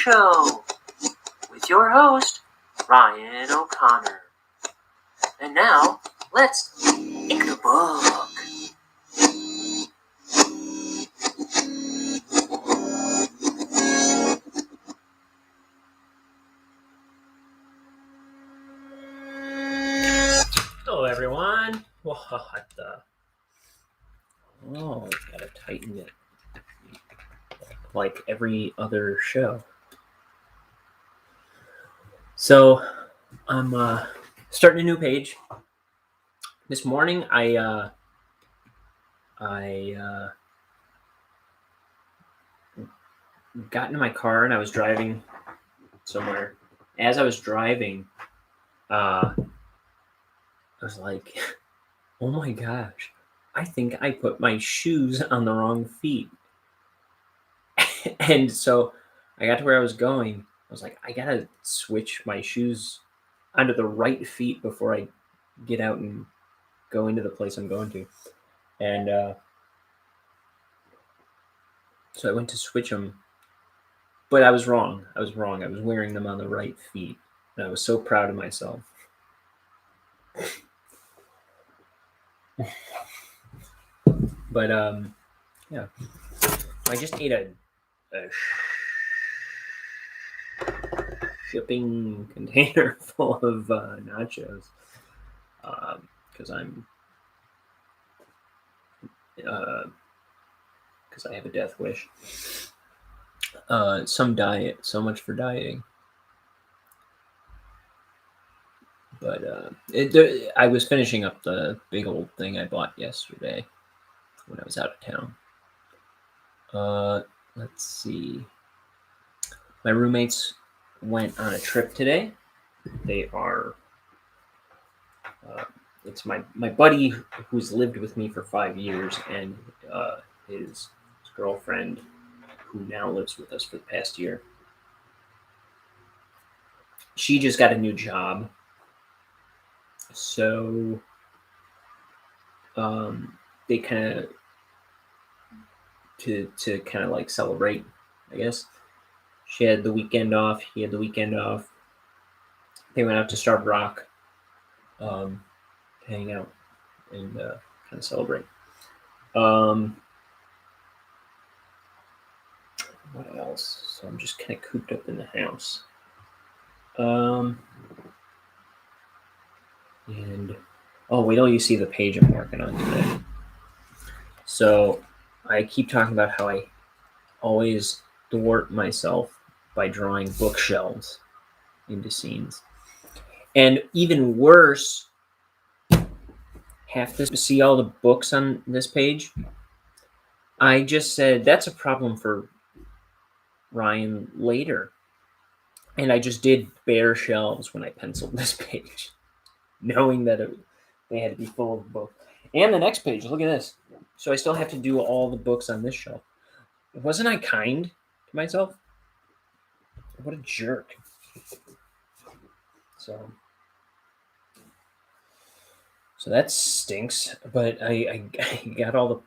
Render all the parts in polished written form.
Show with your host, Ryan O'Connor. And now, let's pick the book. Hello, everyone. What the? Oh, gotta tighten it. Like every other show. So, I'm starting a new page. This morning, I got into my car and I was driving somewhere. As I was driving, I was like, oh my gosh, I think I put my shoes on the wrong feet. And so I got to where I was going. I was like, I gotta switch my shoes onto the right feet before I get out and go into the place I'm going to. And so I went to switch them, but I was wrong. I was wearing them on the right feet. And I was so proud of myself. But yeah, I just ate a shipping container full of nachos because I have a death wish. Some diet, so much for dieting. But I was finishing up the big old thing I bought yesterday when I was out of town. Let's see. My roommates went on a trip today. They are... it's my buddy who's lived with me for 5 years and his girlfriend who now lives with us for the past year. She just got a new job. So they kind of to kind of like celebrate, I guess. She had the weekend off. He had the weekend off. They went out to Starved Rock, hang out and kind of celebrate. What else? So I'm just kind of cooped up in the house. And wait till you see the page I'm working on today. So I keep talking about how I always thwart myself by drawing bookshelves into scenes. And even worse, have to see all the books on this page. I just said that's a problem for Ryan later. And I just did bare shelves when I penciled this page, knowing that they had to be full of books. And the next page, look at this. So I still have to do all the books on this shelf. Wasn't I kind to myself? What a jerk. So that stinks. But I got all the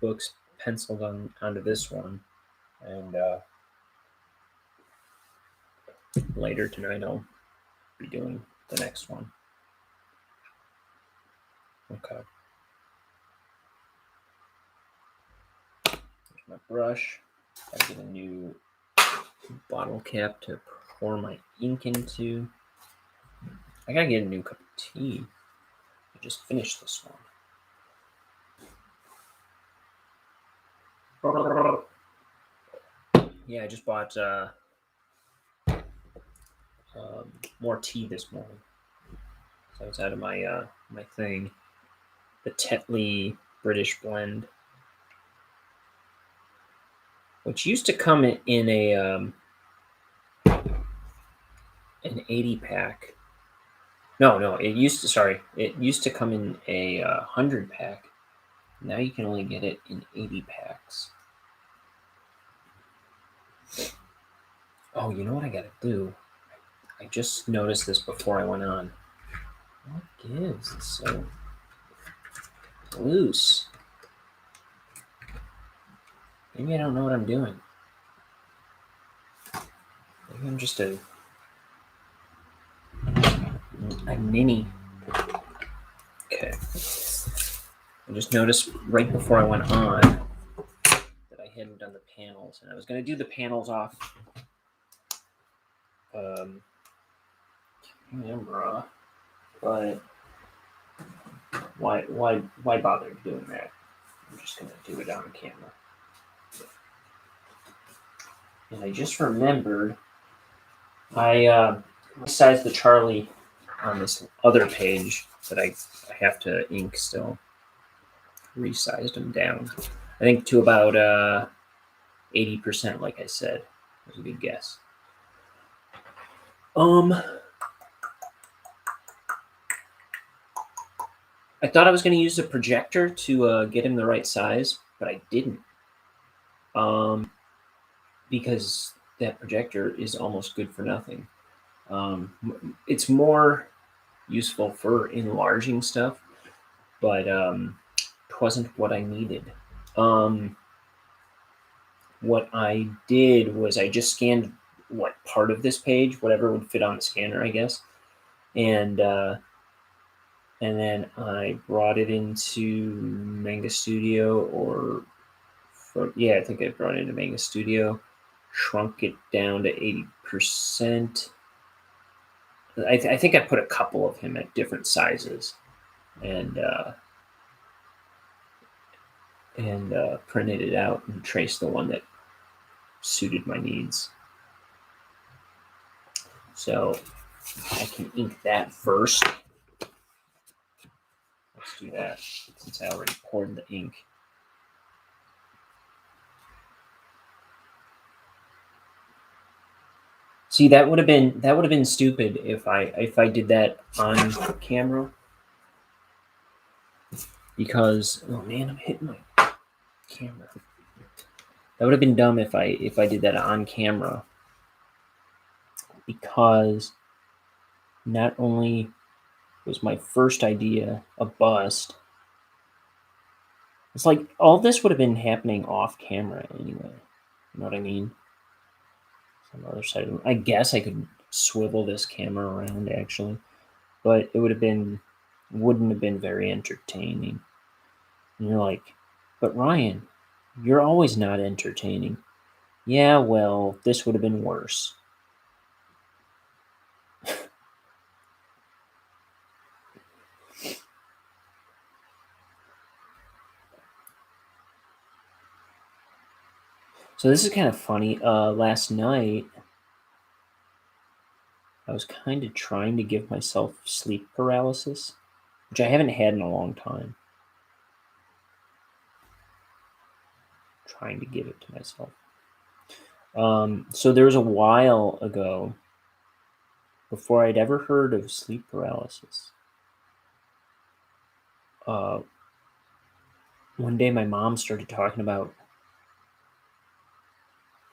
books penciled onto this one. And later tonight I'll be doing the next one. Okay. Here's my brush. Gotta get a new bottle cap to pour my ink into. I gotta get a new cup of tea. I just finished this one. Yeah, I just bought more tea this morning. So I was out of my my thing. The Tetley British blend, which used to come in a an 80 pack. No, it used to come in a 100 pack. Now you can only get it in 80 packs. Oh, you know what I gotta do? I just noticed this before I went on. What gives? It's so loose. Maybe I don't know what I'm doing. Maybe I'm just a ninny. Okay. I just noticed right before I went on that I hadn't done the panels, and I was going to do the panels off camera, but why bother doing that? I'm just going to do it on camera. And I just remembered I resized the Charlie on this other page that I have to ink still. Resized them down, I think, to about 80%, like I said. That was a good guess. I thought I was going to use a projector to get him the right size, but I didn't. Because that projector is almost good for nothing. It's more useful for enlarging stuff, but it wasn't what I needed. What I did was I just scanned part of this page, whatever would fit on the scanner, I guess, and then I brought it into Manga Studio, I think I brought it into Manga Studio, shrunk it down to 80%. I think I put a couple of him at different sizes, and printed it out and traced the one that suited my needs. So I can ink that first. Let's do that since I already poured the ink. See, that would have been stupid if I did that on camera. Because oh man, I'm hitting my camera. That would have been dumb if I did that on camera. Because not only was my first idea a bust, it's like all this would have been happening off camera anyway. You know what I mean? On the other side of I guess I could swivel this camera around actually, but it wouldn't have been very entertaining. And you're like, but Ryan, you're always not entertaining. Yeah, well, this would have been worse. So this is kind of funny. Last night, I was kind of trying to give myself sleep paralysis, which I haven't had in a long time. Trying to give it to myself. So there was a while ago, before I'd ever heard of sleep paralysis. One day my mom started talking about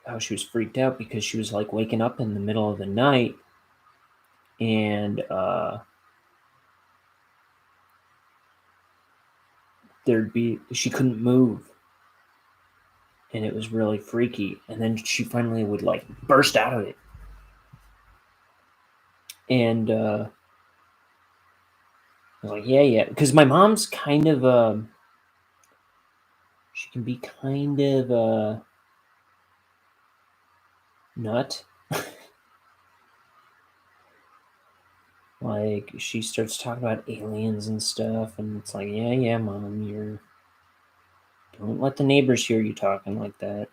how she was freaked out because she was like waking up in the middle of the night and she couldn't move, and it was really freaky, and then she finally would like burst out of it, and I was like, yeah, because my mom's kind of she can be kind of nut. Like she starts talking about aliens and stuff, and it's like, yeah, Mom, don't let the neighbors hear you talking like that.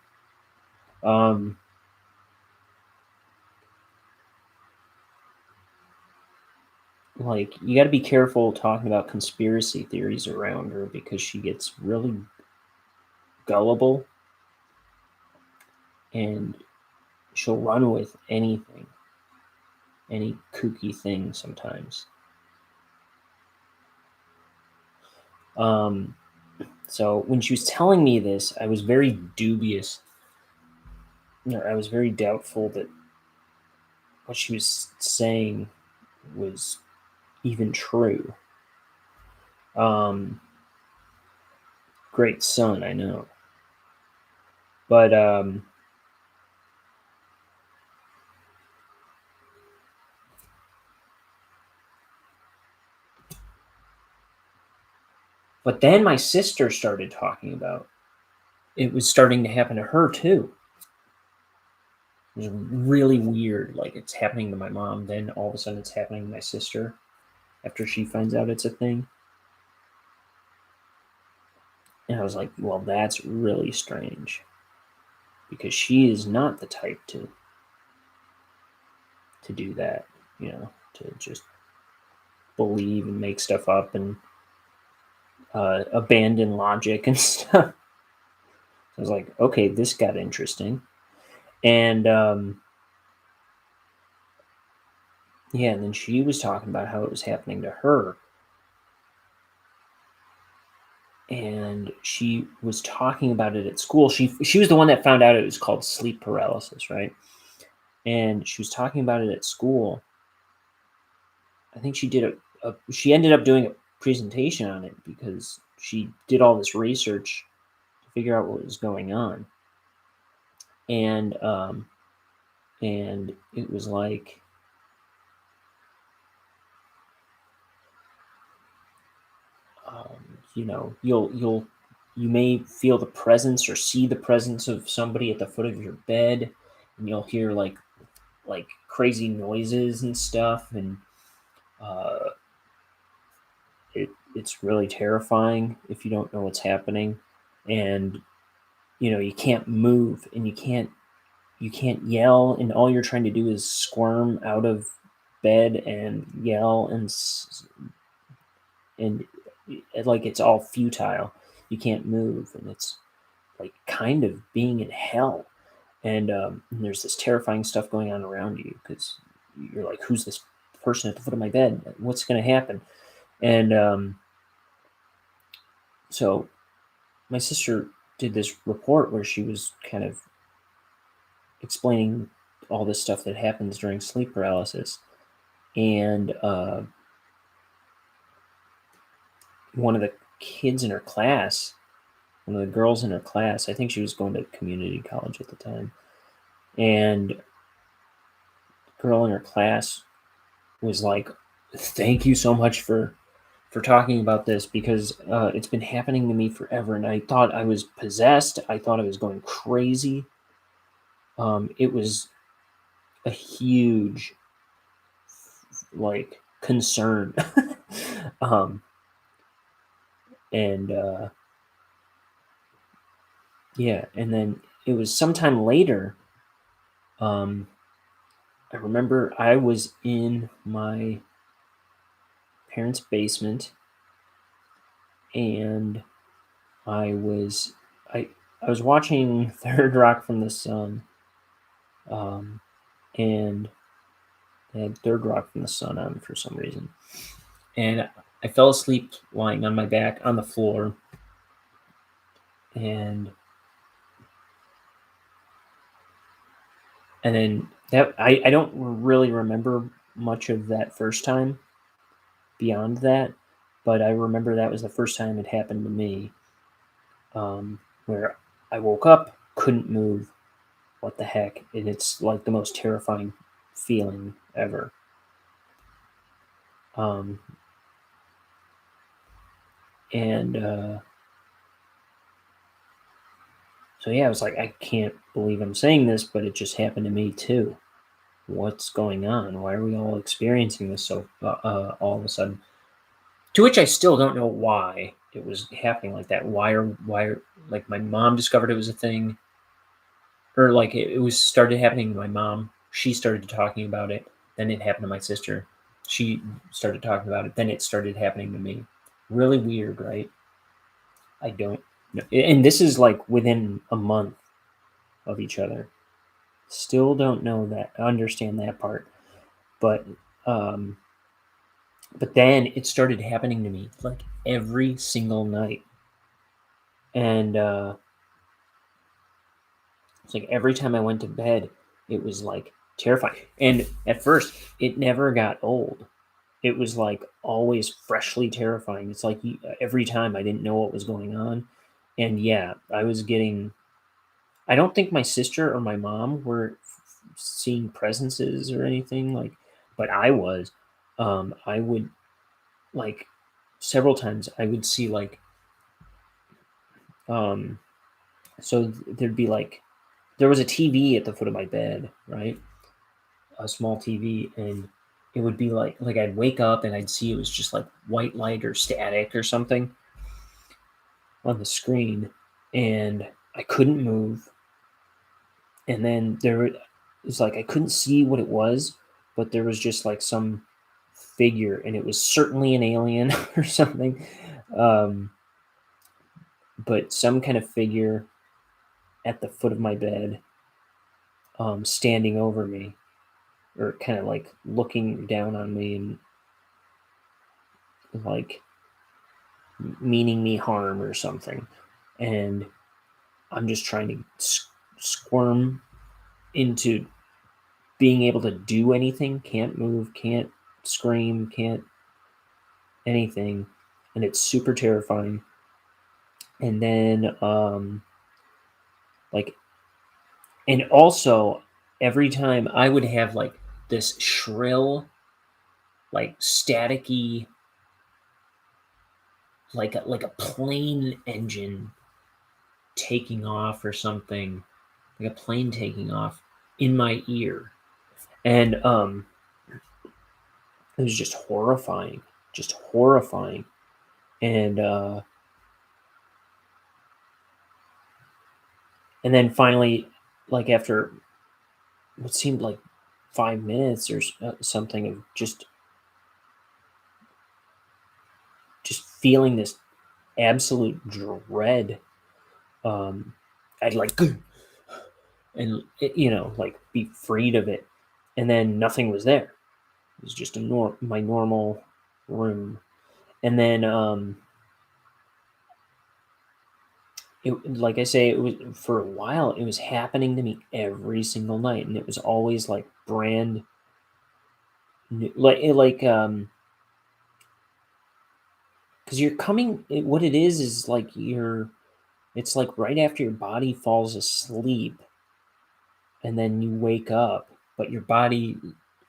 Like you got to be careful talking about conspiracy theories around her because she gets really gullible and she'll run with anything, any kooky thing sometimes. So when she was telling me this, I was very dubious. I was very doubtful that what she was saying was even true. Great son, I know. But But then my sister started talking about it was starting to happen to her too. It was really weird. Like, it's happening to my mom, then all of a sudden it's happening to my sister after she finds out it's a thing. And I was like, well, that's really strange, because she is not the type to do that, to just believe and make stuff up and abandon logic and stuff. I was like, okay, this got interesting. And yeah, and then she was talking about how it was happening to her. And she was talking about it at school. She was the one that found out it was called sleep paralysis, right? And she was talking about it at school. I think she did she ended up doing a presentation on it because she did all this research to figure out what was going on. And it was like, you may feel the presence or see the presence of somebody at the foot of your bed, and you'll hear like crazy noises and stuff, and uh, it's really terrifying if you don't know what's happening. And you can't move, and you can't yell, and all you're trying to do is squirm out of bed and yell, and like it's all futile. You can't move, and it's like kind of being in hell. And there's this terrifying stuff going on around you, because you're like, who's this person at the foot of my bed? What's going to happen? And so my sister did this report where she was kind of explaining all this stuff that happens during sleep paralysis. And one of the kids in her class, one of the girls in her class, I think she was going to community college at the time, and the girl in her class was like, thank you so much for talking about this, because it's been happening to me forever, and I thought I was possessed. I thought I was going crazy. It was a huge like concern. um, and yeah, and then it was sometime later. I remember I was in my parents' basement, and I was I I was watching Third Rock from the Sun, and they had Third Rock from the Sun on for some reason, and I fell asleep lying on my back on the floor, and then that I don't really remember much of that first time beyond that, but I remember that was the first time it happened to me, where I woke up, couldn't move. What the heck? And it's like the most terrifying feeling ever. Um, and so yeah, I was like, I can't believe I'm saying this, but it just happened to me too. What's going on? Why are we all experiencing this so all of a sudden? To which I still don't know why it was happening like that. Why like my mom discovered it was a thing, or like it was started happening to my mom. She started talking about it. Then it happened to my sister. She started talking about it. Then it started happening to me. Really weird, right? I don't know. And this is like within a month of each other. Still don't know that, understand that part. But um, but then it started happening to me like every single night. And it's like every time I went to bed, it was like terrifying. And at first, it never got old. It was like always freshly terrifying. It's like every time I didn't know what was going on. And yeah, I was getting. I don't think my sister or my mom were seeing presences or anything like, but I was. I would like several times I would see like So there'd be like, there was a TV at the foot of my bed, right? A small TV, and it would be like I'd wake up and I'd see it was just like white light or static or something on the screen, and I couldn't move. And then there was like, I couldn't see what it was, but there was just like some figure, and it was certainly an alien or something, um, but some kind of figure at the foot of my bed, standing over me, or kind of like looking down on me and like meaning me harm or something. And I'm just trying to squirm into being able to do anything, can't move, can't scream, can't anything. And it's super terrifying. And then, like, and also every time I would have like this shrill, like staticky, like a plane engine taking off or something, like a plane taking off in my ear. And it was just horrifying, just horrifying. And then finally, like after what seemed like 5 minutes or something of just feeling this absolute dread, I'd like and like be freed of it, and then nothing was there. It was just my normal room. And then like I say, it was for a while. It was happening to me every single night, and it was always like brand new, because you're coming. What it is like it's like right after your body falls asleep, and then you wake up, but your body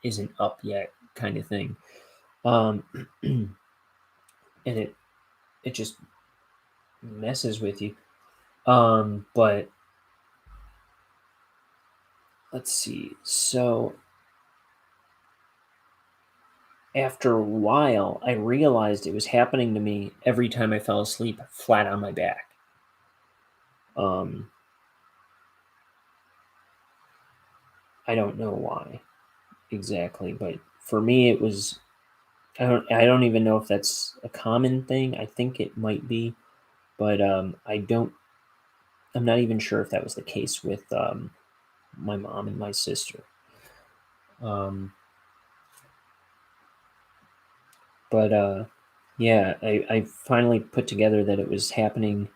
isn't up yet, kind of thing. Um, and it just messes with you. But let's see. So after a while, I realized it was happening to me every time I fell asleep flat on my back. I don't know why exactly, but for me, it was. I don't even know if that's a common thing. I think it might be, but I don't. I'm not even sure if that was the case with my mom and my sister. Um, but yeah, I finally put together that it was happening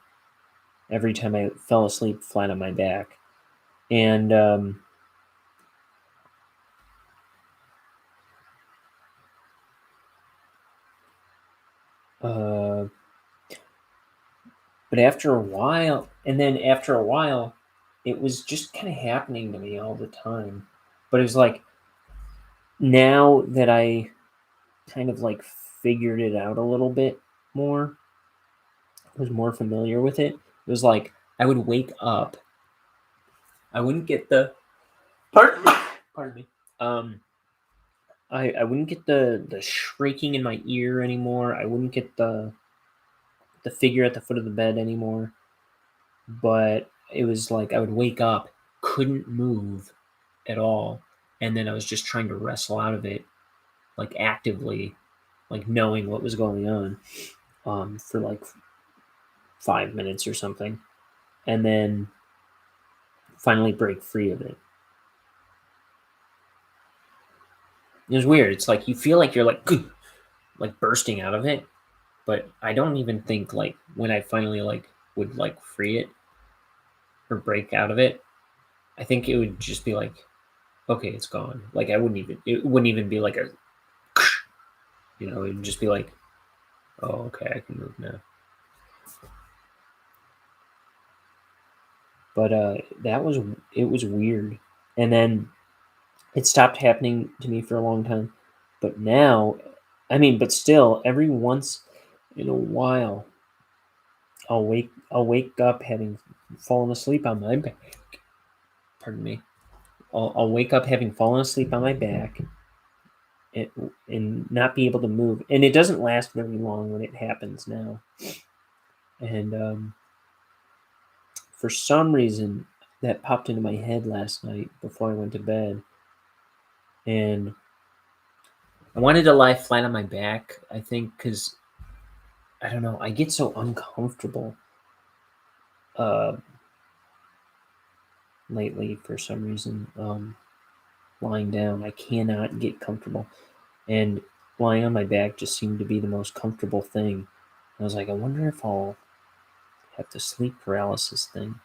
every time I fell asleep flat on my back. And uh, but after a while, it was just kind of happening to me all the time. But it was like, now that I kind of like figured it out a little bit more, was more familiar with it. It was like I would wake up, I wouldn't get the pardon me. I wouldn't get the shrieking in my ear anymore. I wouldn't get the figure at the foot of the bed anymore. But it was like I would wake up, couldn't move at all, and then I was just trying to wrestle out of it, like actively, like knowing what was going on, for like 5 minutes or something, and then finally break free of it. It was weird. It's like you feel like you're like bursting out of it, but I don't even think like when I finally like would like free it or break out of it, I think it would just be like, okay, it's gone. Like it wouldn't even be like a, it would just be like, oh, okay, I can move now. But it was weird. And then it stopped happening to me for a long time. But now, I mean, but still, every once in a while, I'll wake up having fallen asleep on my back. Pardon me. I'll wake up having fallen asleep on my back and not be able to move. And it doesn't last very long when it happens now. And for some reason, that popped into my head last night before I went to bed. And I wanted to lie flat on my back, I think, because, I don't know, I get so uncomfortable lately for some reason. Lying down, I cannot get comfortable. And lying on my back just seemed to be the most comfortable thing. I was like, I wonder if I'll have the sleep paralysis thing.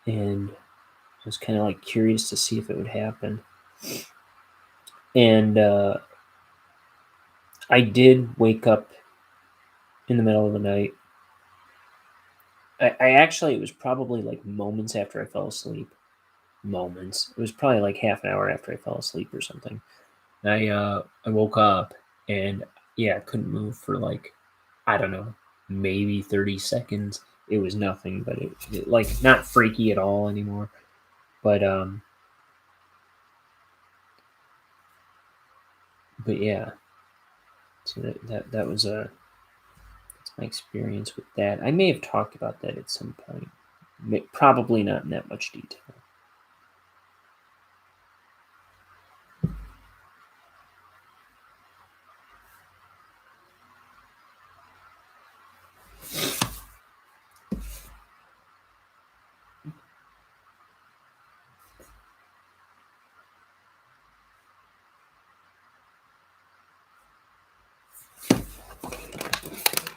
And I was kind of like curious to see if it would happen. And I did wake up in the middle of the night. I actually, it was probably like moments after I fell asleep. Moments. It was probably like half an hour after I fell asleep or something. I woke up and I couldn't move for like, I don't know, maybe 30 seconds. It was nothing, but it like not freaky at all anymore. But yeah. So that was that's my experience with that. I may have talked about that at some point. Probably not in that much detail.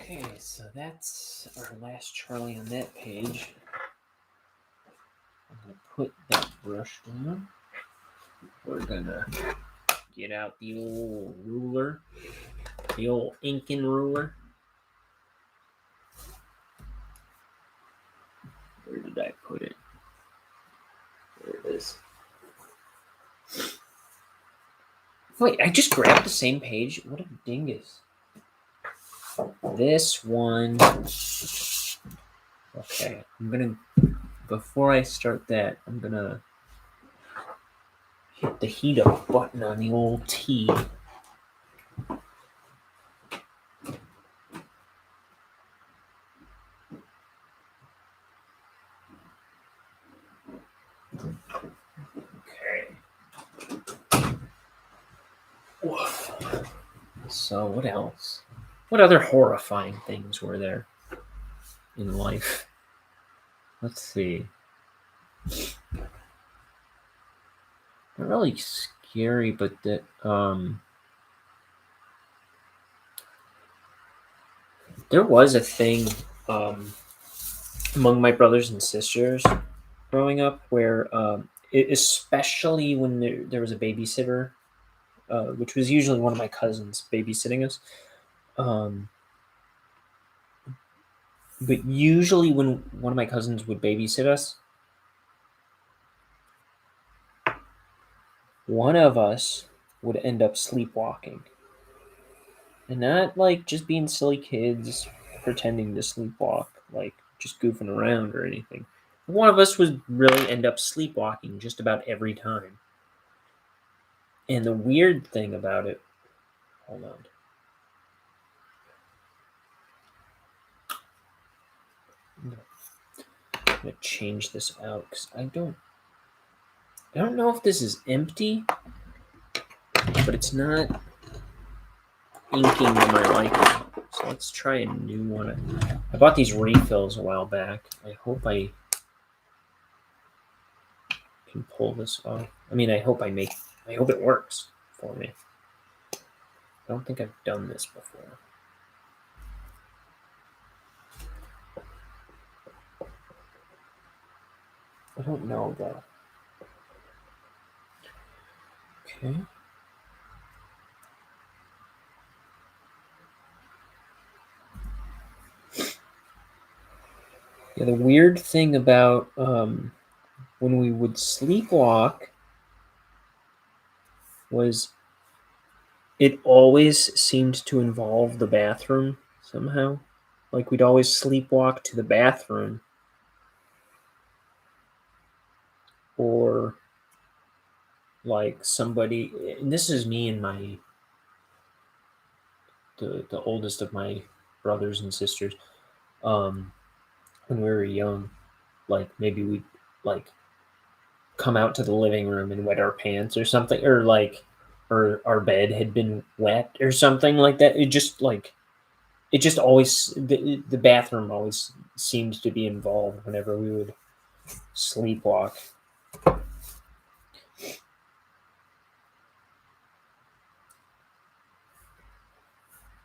Okay, so that's our last Charlie on that page. I'm gonna put that brush down. We're gonna get out the old ruler, the old inking ruler. Where did I put it? There it is. Wait, I just grabbed the same page? What a dingus. This one. Okay, I'm gonna, before I start that, I'm gonna hit the heat up button on the old T. Okay. Woof. So what else? What other horrifying things were there in life? Let's see. Not really scary, but that there was a thing among my brothers and sisters growing up where especially when there was a babysitter, which was usually one of my cousins babysitting us. But usually when one of my cousins would babysit us, one of us would end up sleepwalking. And not like just being silly kids pretending to sleepwalk, like just goofing around or anything. One of us would really end up sleepwalking just about every time. And the weird thing about it, hold on. I'm gonna change this out because I don't know if this is empty, but it's not inking to my liking. So let's try a new one. I bought these refills a while back. I hope I can pull this off. I mean, I hope it works for me. I don't think I've done this before. I don't know though. Okay. Yeah, the weird thing about when we would sleepwalk was it always seemed to involve the bathroom somehow. Like we'd always sleepwalk to the bathroom, or like somebody. And this is me and the oldest of my brothers and sisters. Um, when we were young, like maybe we'd like come out to the living room and wet our pants or something, or like, or our bed had been wet or something like that. It just always the bathroom always seemed to be involved whenever we would sleepwalk.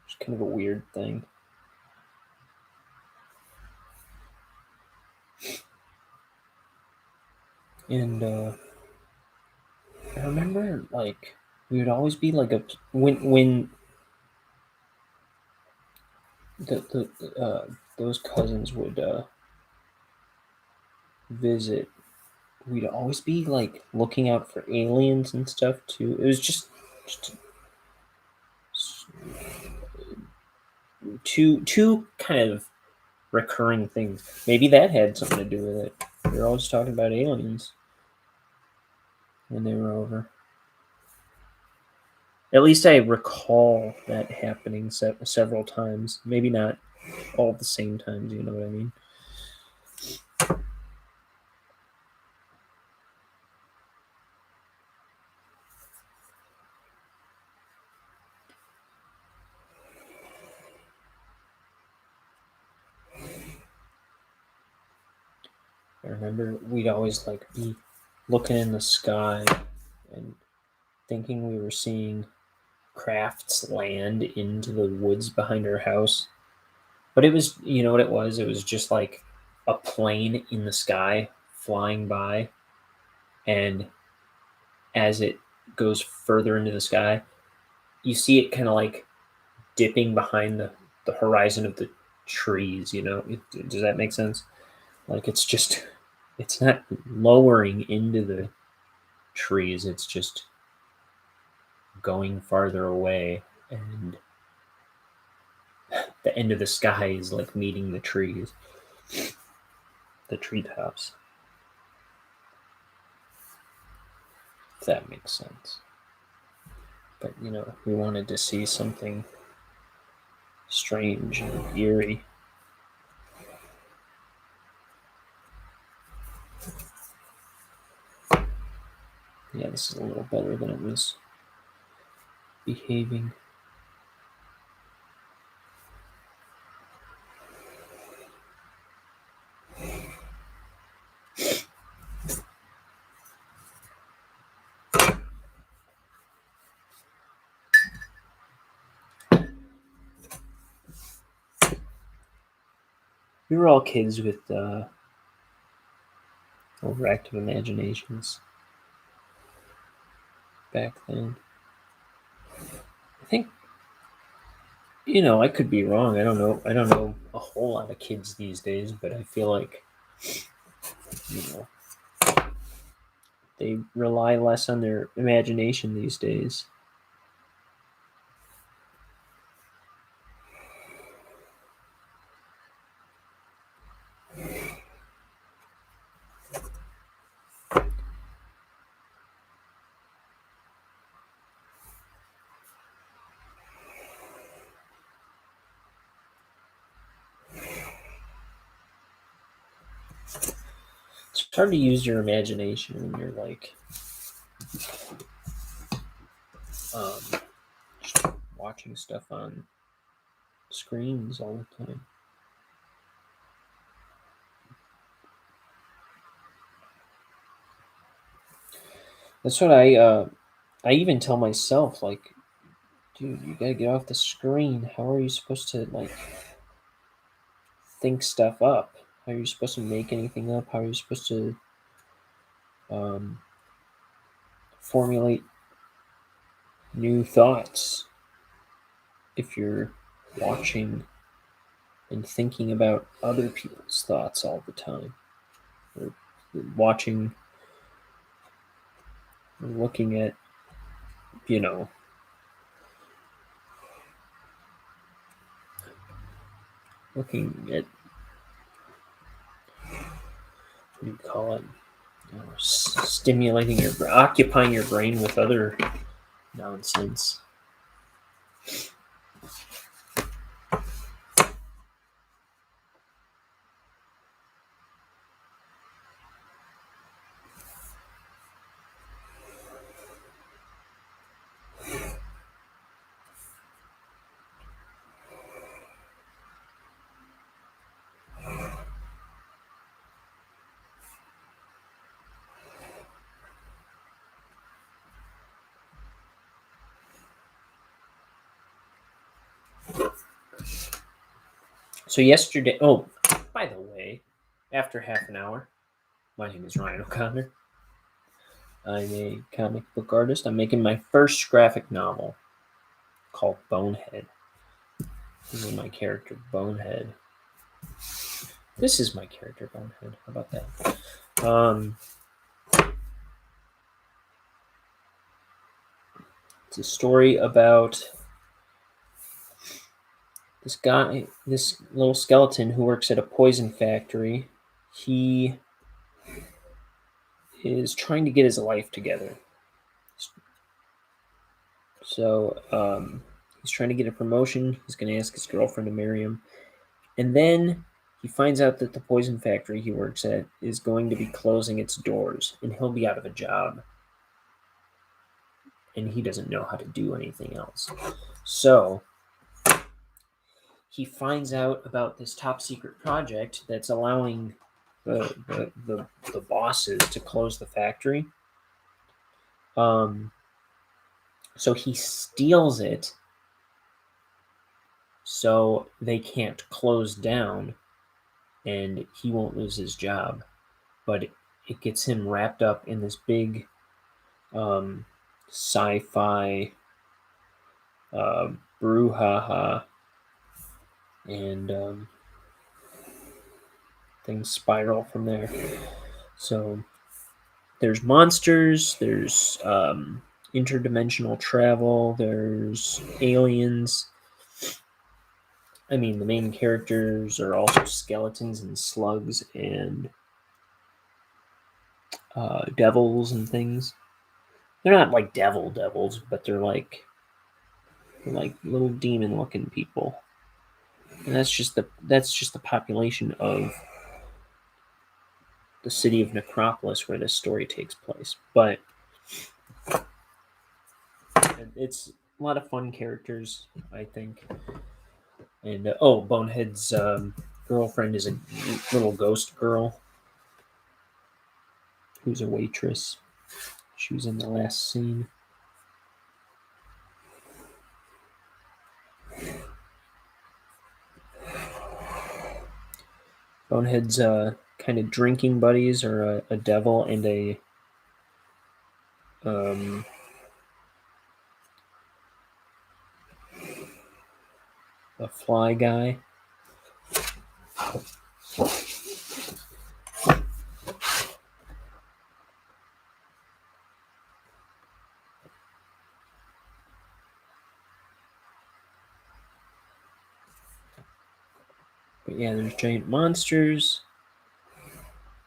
It's kind of a weird thing. And I remember like we would always be like a when those cousins would visit, we'd always be like looking out for aliens and stuff too. It was just two kind of recurring things. Maybe that had something to do with it. We were always talking about aliens when they were over. At least I recall that happening several times. Maybe not all at the same times. You know what I mean? I remember we'd always like be looking in the sky and thinking we were seeing crafts land into the woods behind our house. But it was, you know what it was? It was just like a plane in the sky flying by. And as it goes further into the sky, you see it kind of like dipping behind the horizon of the trees, you know? Does that make sense? Like it's not lowering into the trees, it's just going farther away. And the end of the sky is like meeting the trees, the treetops. If that makes sense. But you know, we wanted to see something strange and eerie. Yeah, this is a little better than it was behaving. We were all kids with overactive imaginations back then. I think, you know, I could be wrong. I don't know. I don't know a whole lot of kids these days, but I feel like, you know, they rely less on their imagination these days. It's hard to use your imagination when you're like just watching stuff on screens all the time. That's what I even tell myself, like, dude, you gotta get off the screen. How are you supposed to like think stuff up? How are you supposed to make anything up? How are you supposed to um, formulate new thoughts if you're watching and thinking about other people's thoughts all the time, or watching, or looking at, you know, looking at, what do you call it? Stimulating occupying your brain with other nonsense. So yesterday, oh, by the way, after half an hour, my name is Ryan O'Connor. I'm a comic book artist. I'm making my first graphic novel called Bonehead. This is my character, Bonehead. This is my character, Bonehead. How about that? It's a story about this guy, this little skeleton who works at a poison factory. He is trying to get his life together. So he's trying to get a promotion. He's going to ask his girlfriend to marry him. And then he finds out that the poison factory he works at is going to be closing its doors, and he'll be out of a job. And he doesn't know how to do anything else. So he finds out about this top secret project that's allowing the bosses to close the factory. So he steals it so they can't close down and he won't lose his job. But it gets him wrapped up in this big sci-fi brouhaha, and things spiral from there. So there's monsters, there's interdimensional travel, there's aliens. I mean, the main characters are also skeletons and slugs and devils and things. They're not like devils, but they're like little demon-looking people. And that's just the population of the city of Necropolis where this story takes place. But it's a lot of fun characters, I think. And Bonehead's girlfriend is a little ghost girl who's a waitress. She was in the last scene. Bonehead's kind of drinking buddies are a devil and a fly guy. But yeah, there's giant monsters.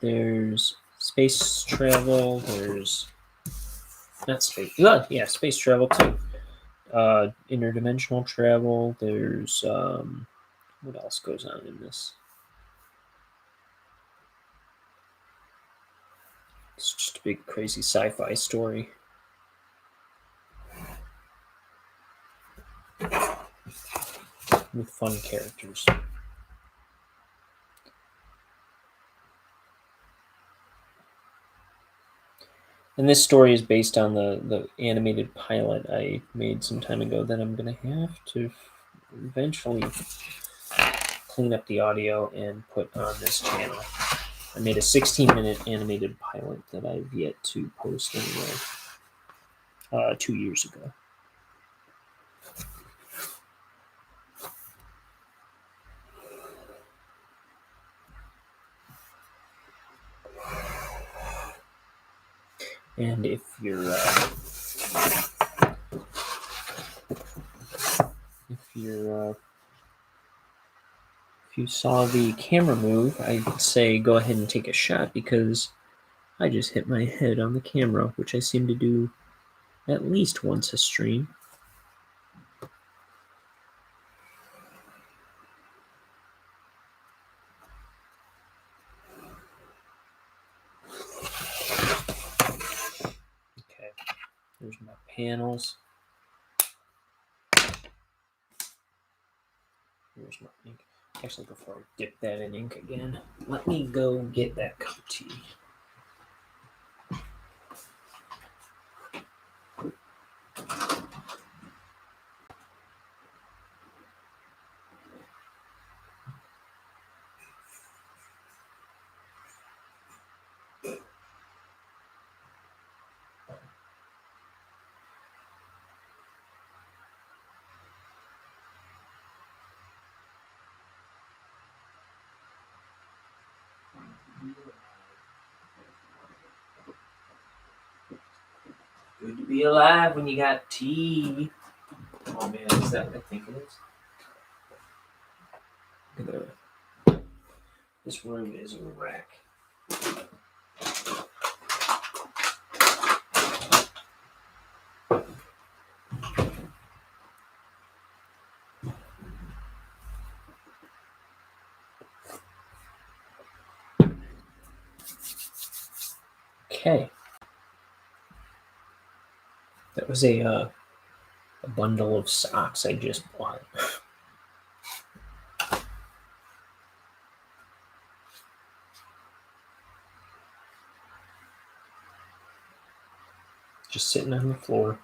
There's space travel. There's not space. Yeah, space travel too. Interdimensional travel. There's what else goes on in this? It's just a big crazy sci-fi story. With fun characters. And this story is based on the animated pilot I made some time ago that I'm going to have to eventually clean up the audio and put on this channel. I made a 16-minute animated pilot that I've yet to post anywhere 2 years ago. And if you're if you saw the camera move, I'd say go ahead and take a shot because I just hit my head on the camera, which I seem to do at least once a stream. Okay, there's my panels. Here's my ink. Actually, before I dip that in ink again, let me go get that cup of tea. Good to be alive when you got tea. Oh man, is that what I think it is? Look at that. This room is a wreck. Okay. That was a bundle of socks I just bought. Just sitting on the floor.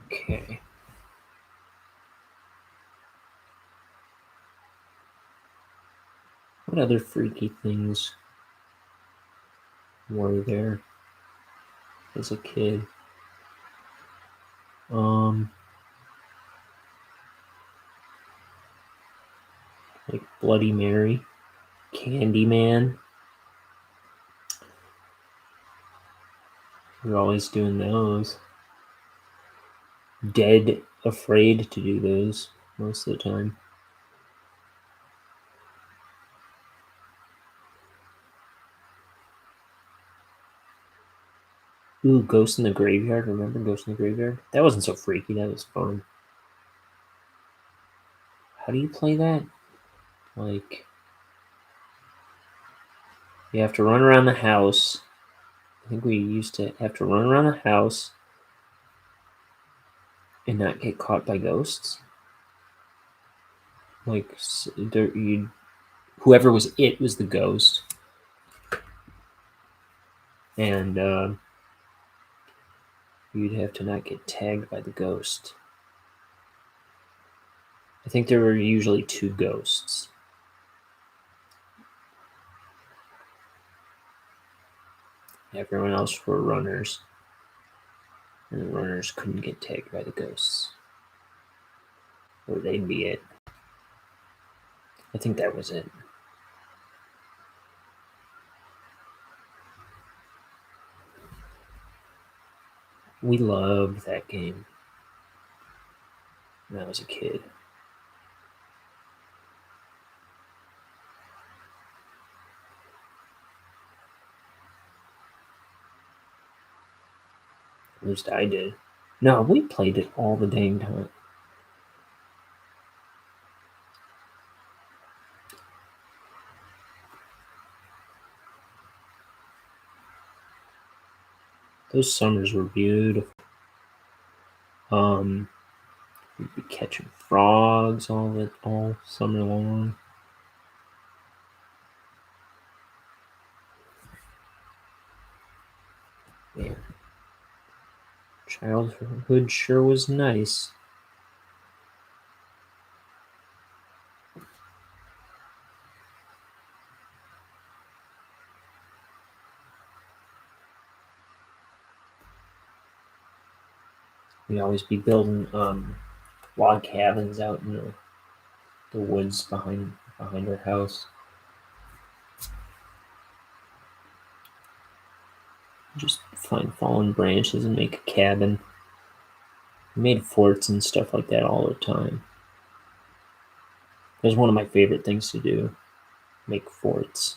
Okay. What other freaky things were there as a kid? Like Bloody Mary, Candyman. We're always doing those. Dead afraid to do those most of the time. Ooh, Ghost in the Graveyard. Remember Ghost in the Graveyard? That wasn't so freaky. That was fun. How do you play that? Like, you have to run around the house. I think we used to have to run around the house and not get caught by ghosts. Like, whoever was it was the ghost. And you'd have to not get tagged by the ghost. I think there were usually 2 ghosts. Everyone else were runners. And the runners couldn't get tagged by the ghosts. Or they'd be it. I think that was it. We loved that game when I was a kid. At least I did. No, we played it all the dang time. Those summers were beautiful. We'd be catching frogs all summer long. Man, childhood sure was nice. We'd always be building log cabins out in the woods behind our house. Just find fallen branches and make a cabin. I made forts and stuff like that all the time. It was one of my favorite things to do, make forts.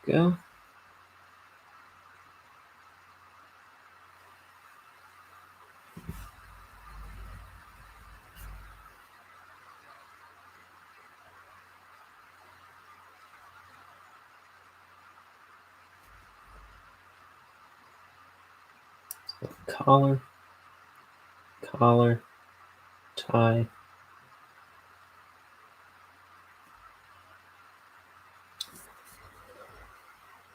Go. Collar, tie.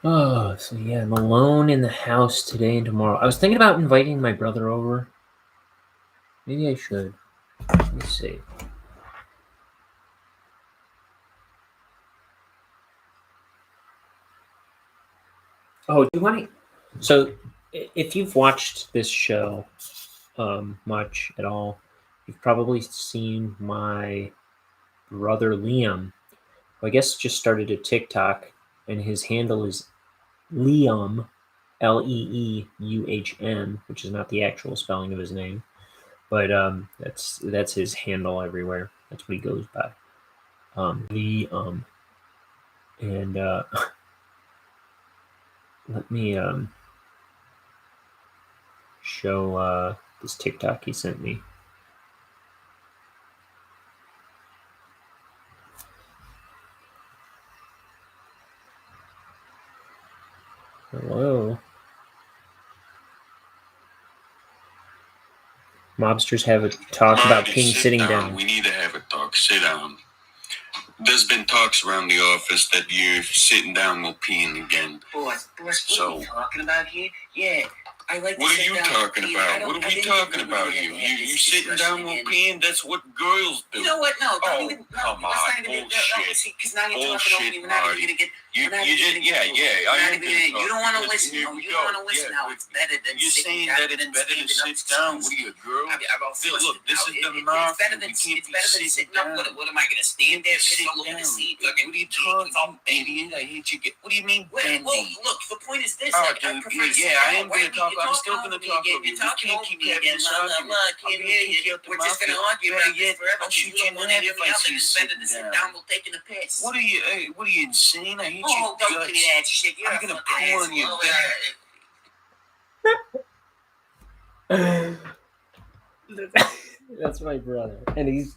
Oh, so yeah, I'm alone in the house today and tomorrow. I was thinking about inviting my brother over. Maybe I should. Let me see. Oh, do you want to? So, if you've watched this show much at all, you've probably seen my brother Liam, who I guess just started a TikTok, and his handle is Liam, Leeuhn, which is not the actual spelling of his name, but that's his handle everywhere. That's what he goes by. Liam, and let me show this TikTok he sent me. Hello. Mobsters have a talk about King sitting down. We need to have a talk. Sit down. There's been talks around the office that you're sitting down while peeing again. Boss, what are you talking about here? Yeah, I like to What are sit you down talking and pee. about? What are we talking about here? You sitting down while peeing? That's what girls do. You know what? No, don't Oh, even. come No, let's on. not even. Bullshit. See, because now you're talking over Bullshit, me. We're not Marty. even gonna get. You we're not just, even gonna yeah, get- yeah. we're I not am even gonna gonna- talk. You don't want to Listen, listen. here No, we you go. don't want to listen. Yeah, Now it's better than you're sitting saying down that it's and better to standing sit up. down. What are you, a girl? Look, this is the It's better than We can't be sitting sitting up. down. What am I gonna stand there, Sit sitting over the down. seat? What are you talking about, idiot? I hate you. What do you mean, bendy? Well, look. The point is this. Oh, I dude, prefer to sit yeah, I down. am going to talk. I'm still going to talk over you. You're talking We over can't me keep having again. this argument. Can't hear you. We're just going to argue about this forever. I'll shoot you in the head if I see you better to sitting sit down. down while taking a piss. What are you insane? I hate you. Oh, don't give me that shit. You're I'm a gonna fucking pull on you. That's my brother, and he's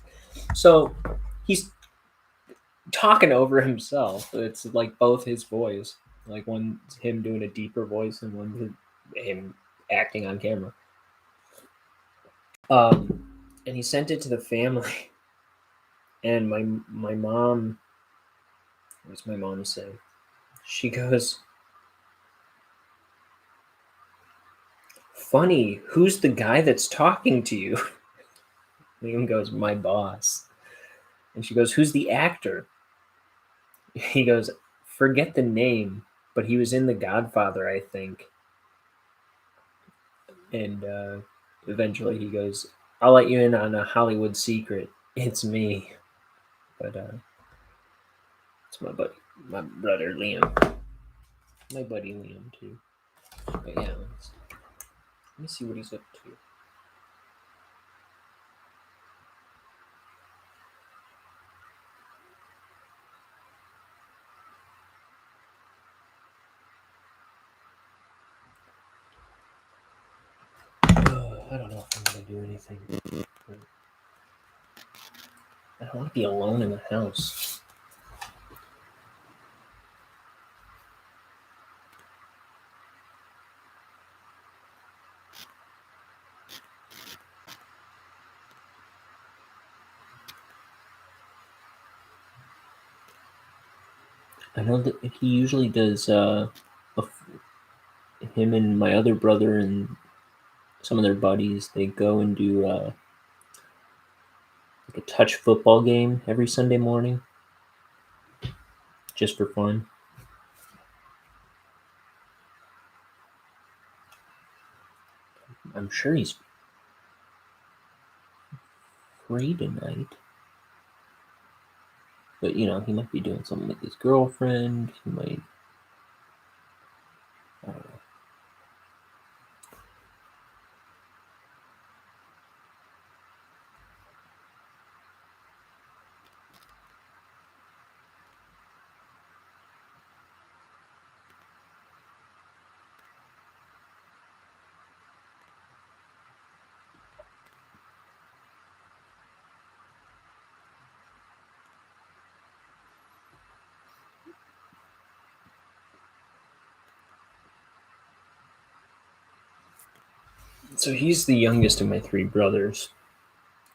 talking over himself. It's like both his voice, like one's him doing a deeper voice and one's him acting on camera. And he sent it to the family, and my mom. What's my mom say? She goes, "Funny, who's the guy that's talking to you?" Liam goes, "My boss." And she goes, "Who's the actor?" He goes, "Forget the name, but he was in The Godfather, I think." And eventually he goes, "I'll let you in on a Hollywood secret. It's me." But it's my brother Liam. My buddy Liam, too. But yeah. Let me see what he's up to. I don't know if I'm going to do anything. I don't want to be alone in the house. I know that he usually does, him and my other brother and some of their buddies, they go and do like a touch football game every Sunday morning, just for fun. I'm sure he's free tonight. But, you know, he might be doing something with his girlfriend. He might... I don't know. So he's the youngest of my three brothers,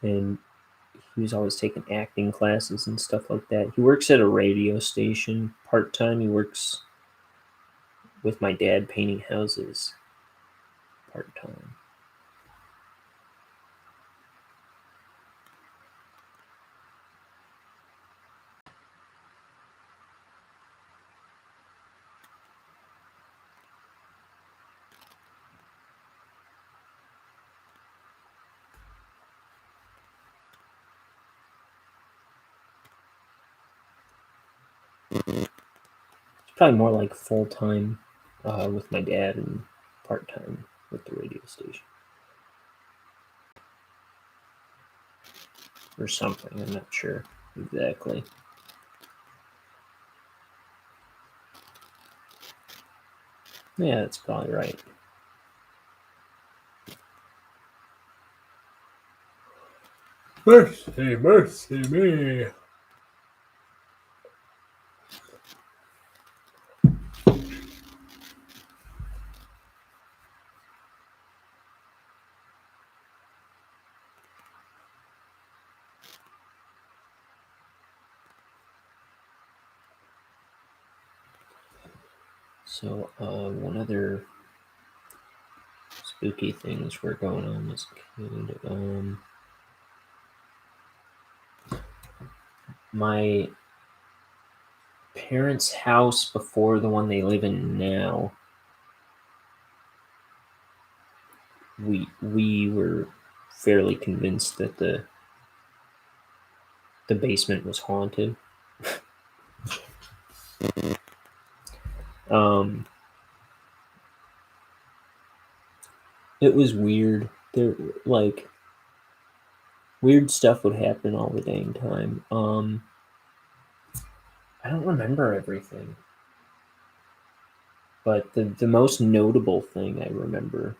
and he was always taking acting classes and stuff like that. He works at a radio station part-time. He works with my dad painting houses part-time. It's probably more like full-time with my dad and part-time with the radio station. Or something, I'm not sure exactly. Yeah, that's probably right. Mercy me. So, one other spooky things were going on as a kid. My parents' house before the one they live in now, we were fairly convinced that the basement was haunted. It was weird. There, like, weird stuff would happen all the dang time. I don't remember everything, but the most notable thing I remember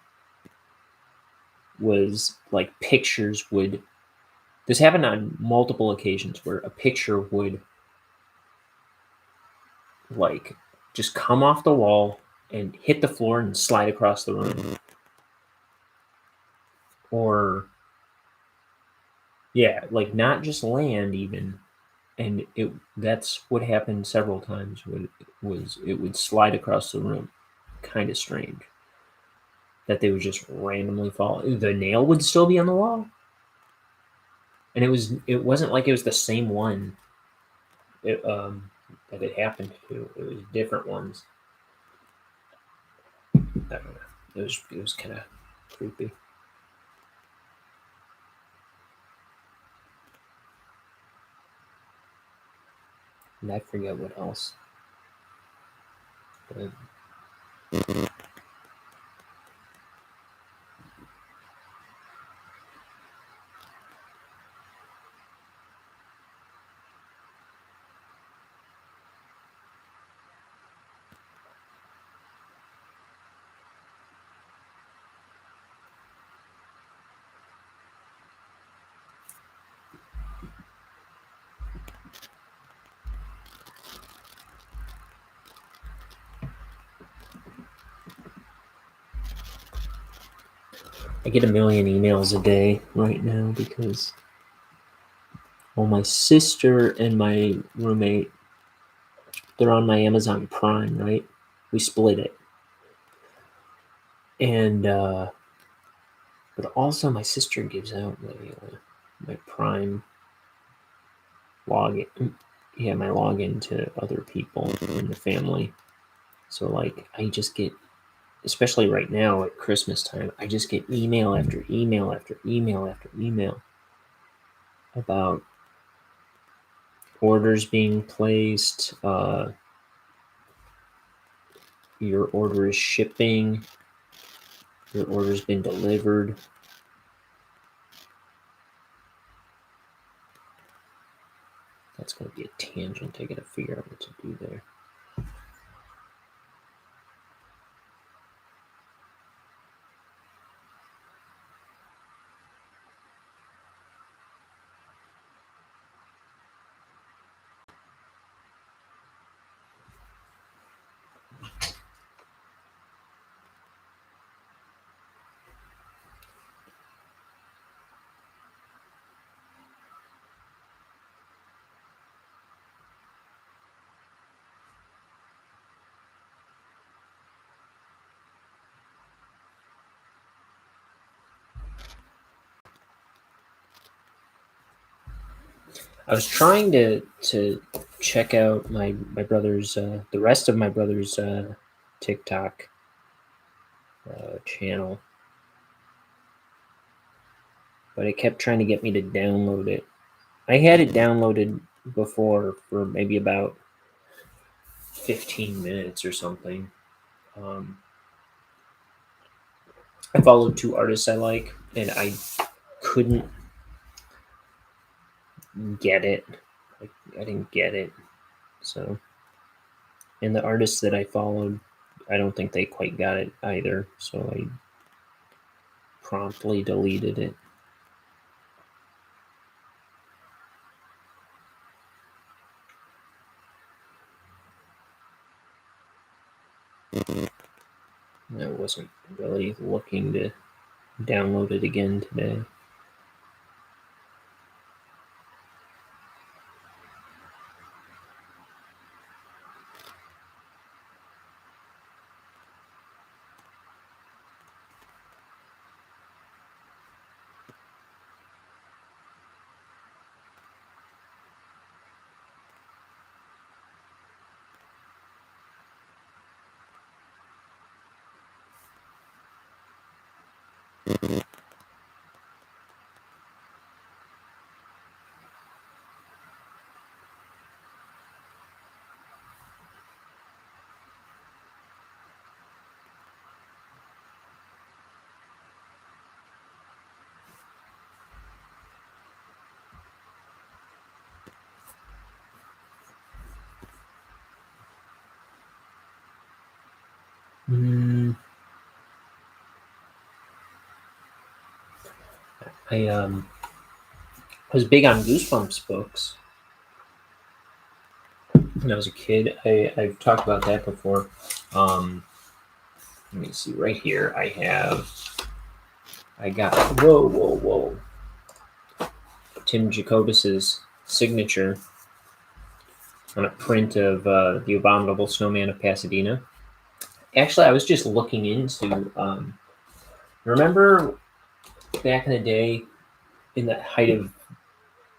was like pictures would. This happened on multiple occasions where a picture would like just come off the wall and hit the floor and slide across the room. Or yeah, like not just land even. And that's what happened several times. It would slide across the room. Kind of strange. That they would just randomly fall. The nail would still be on the wall. And it wasn't like it was the same one that it happened to. It was different ones. I don't know. It was kind of creepy. And I forget what else. But I get a million emails a day right now because, well, my sister and my roommate, they're on my Amazon Prime, right? We split it. And, but also my sister gives out my Prime login. Yeah, my login to other people in the family. So, like, I just get, especially right now at Christmas time, I just get email after email after email after email about orders being placed. Your order is shipping. Your order's been delivered. That's going to be a tangent. I got to figure out what to do there. I was trying to check out my brother's the rest of my brother's TikTok channel, but it kept trying to get me to download it. I had it downloaded before for maybe about 15 minutes or something. I followed 2 artists I like, and I couldn't get it. I didn't get it. So, and the artists that I followed, I don't think they quite got it either. So I promptly deleted it. I wasn't really looking to download it again today. I was big on Goosebumps books when I was a kid. I've talked about that before. Let me see right here. I got whoa Tim Jacobus's signature on a print of The Abominable Snowman of Pasadena. Actually, I was just looking into. Remember back in the day, in the height of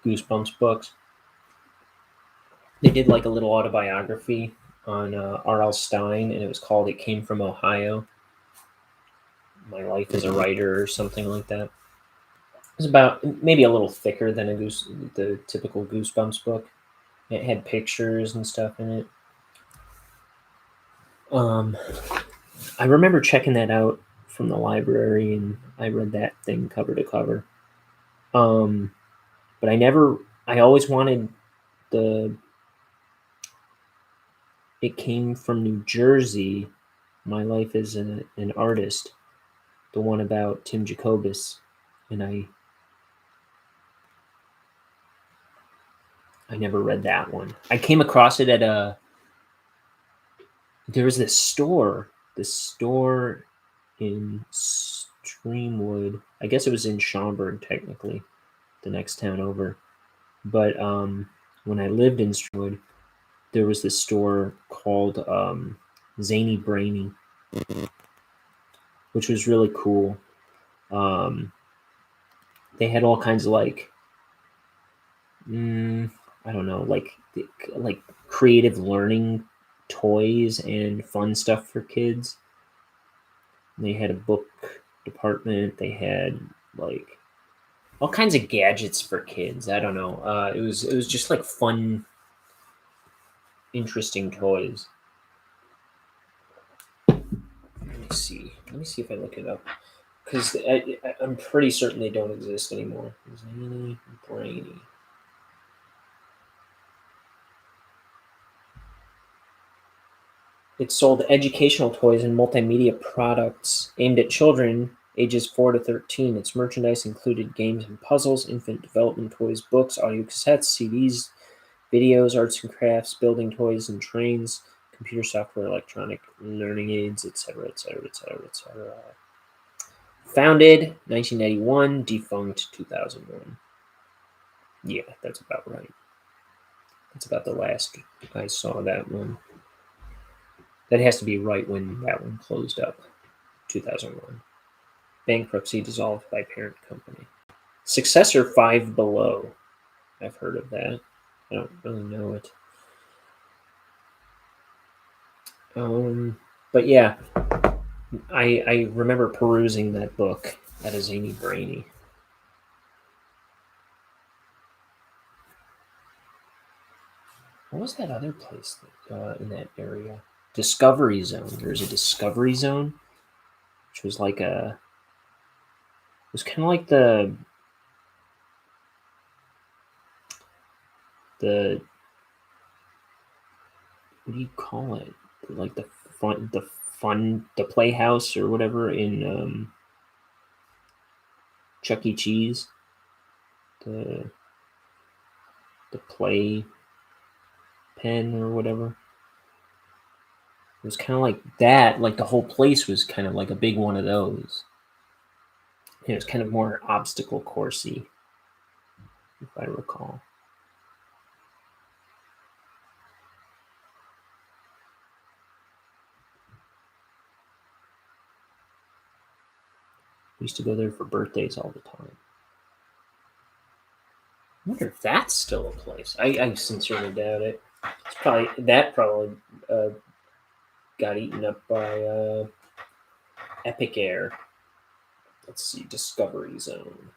Goosebumps books, they did like a little autobiography on R.L. Stine, and it was called "It Came from Ohio." My life as a writer, or something like that. It was about maybe a little thicker than the typical Goosebumps book. It had pictures and stuff in it. I remember checking that out from the library, and I read that thing cover to cover. But I always wanted It Came from New Jersey, My Life as an Artist, the one about Tim Jacobus, and I never read that one. I came across it at there was this store in Dreamwood. I guess it was in Schaumburg, technically, the next town over. But when I lived in Streamwood, there was this store called Zany Brainy, which was really cool. They had all kinds of like, I don't know, like creative learning toys and fun stuff for kids. They had a book department. They had like all kinds of gadgets for kids. I don't know. It was just like fun, interesting toys. Let me see. Let me see if I look it up because I'm pretty certain they don't exist anymore. Zany Brainy. It sold educational toys and multimedia products aimed at children ages 4 to 13. Its merchandise included games and puzzles, infant development toys, books, audio cassettes, CDs, videos, arts and crafts, building toys and trains, computer software, electronic learning aids, etc., etc., etc., etc. Founded 1991, defunct 2001. Yeah, that's about right. That's about the last I saw that one. That has to be right when that one closed up, 2001. Bankruptcy dissolved by parent company. Successor Five Below. I've heard of that. I don't really know it. But yeah, I remember perusing that book at a Zany Brainy. What was that other place in that area? Discovery Zone. There's a Discovery Zone, which was like a. It was kind of like the what do you call it? Like the playhouse or whatever in Chuck E. Cheese. The play pen or whatever. It was kind of like that. Like the whole place was kind of like a big one of those. And it was kind of more obstacle coursey, if I recall. We used to go there for birthdays all the time. I wonder if that's still a place. I sincerely doubt it. It's probably got eaten up by Epic Air. Let's see, Discovery Zone.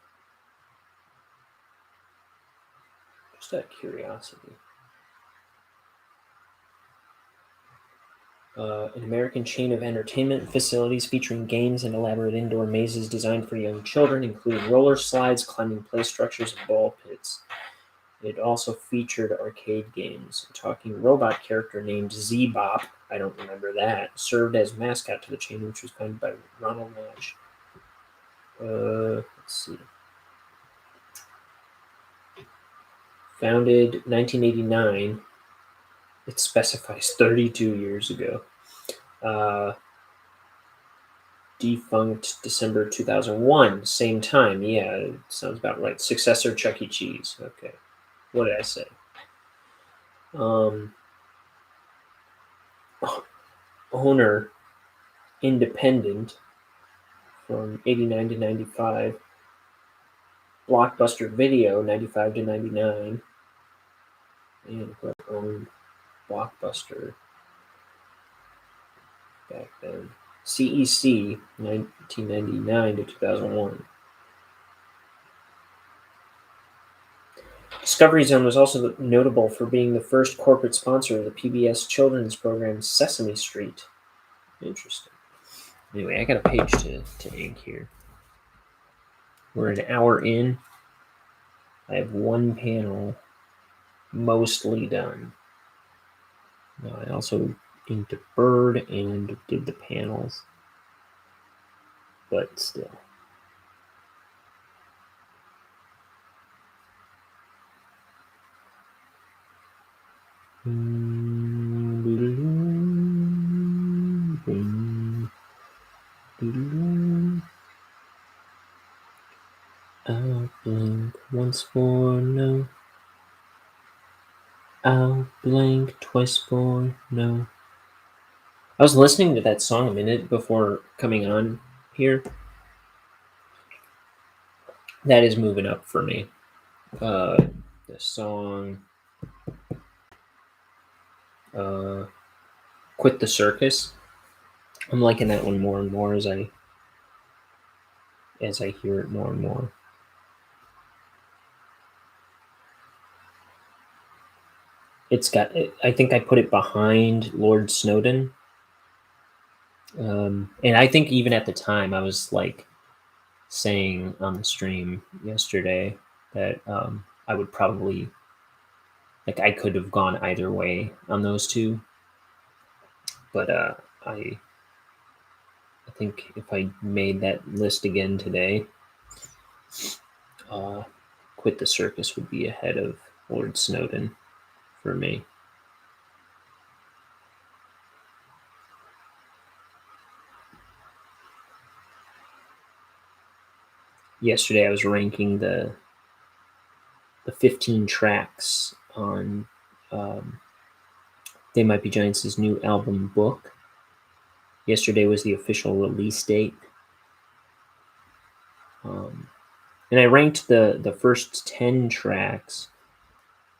Just out of curiosity. An American chain of entertainment facilities featuring games and elaborate indoor mazes designed for young children, including roller slides, climbing play structures, and ball pits. It also featured arcade games. A talking robot character named Z-Bop, I don't remember that, served as mascot to the chain, which was founded by Ronald Nash. Let's see. Founded 1989. It specifies 32 years ago. Defunct December 2001. Same time. Yeah, it sounds about right. Successor Chuck E. Cheese. Okay. What did I say? Owner, independent, from 89 to 95. Blockbuster Video, 95 to 99. And who owned Blockbuster back then? CEC, 1999 to 2001. Discovery Zone was also notable for being the first corporate sponsor of the PBS children's program Sesame Street. Interesting. Anyway, I got a page to ink here. We're an hour in. I have one panel mostly done. Now, I also inked a bird and did the panels, but still. blink once for no. I'll blink twice for no. I was listening to that song a minute before coming on here. That is moving up for me. The song Quit the Circus. I'm liking that one more and more as I hear it more and more. It's got, I think I put it behind Lord Snowden. And I think even at the time I was like saying on the stream yesterday that I would probably, like, I could have gone either way on those two. But I think if I made that list again today, Quit the Circus would be ahead of Lord Snowden for me. Yesterday I was ranking the 15 tracks on They Might Be Giants' new album Book. Yesterday was the official release date. And I ranked the first 10 tracks,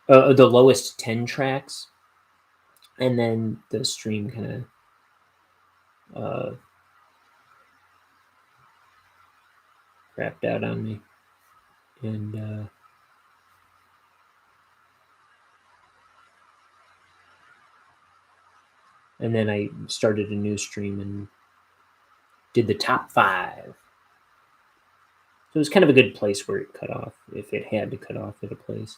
the lowest 10 tracks, and then the stream kind of crapped out on me. And then I started a new stream and did the top 5. So it was kind of a good place where it cut off, if it had to cut off at a place.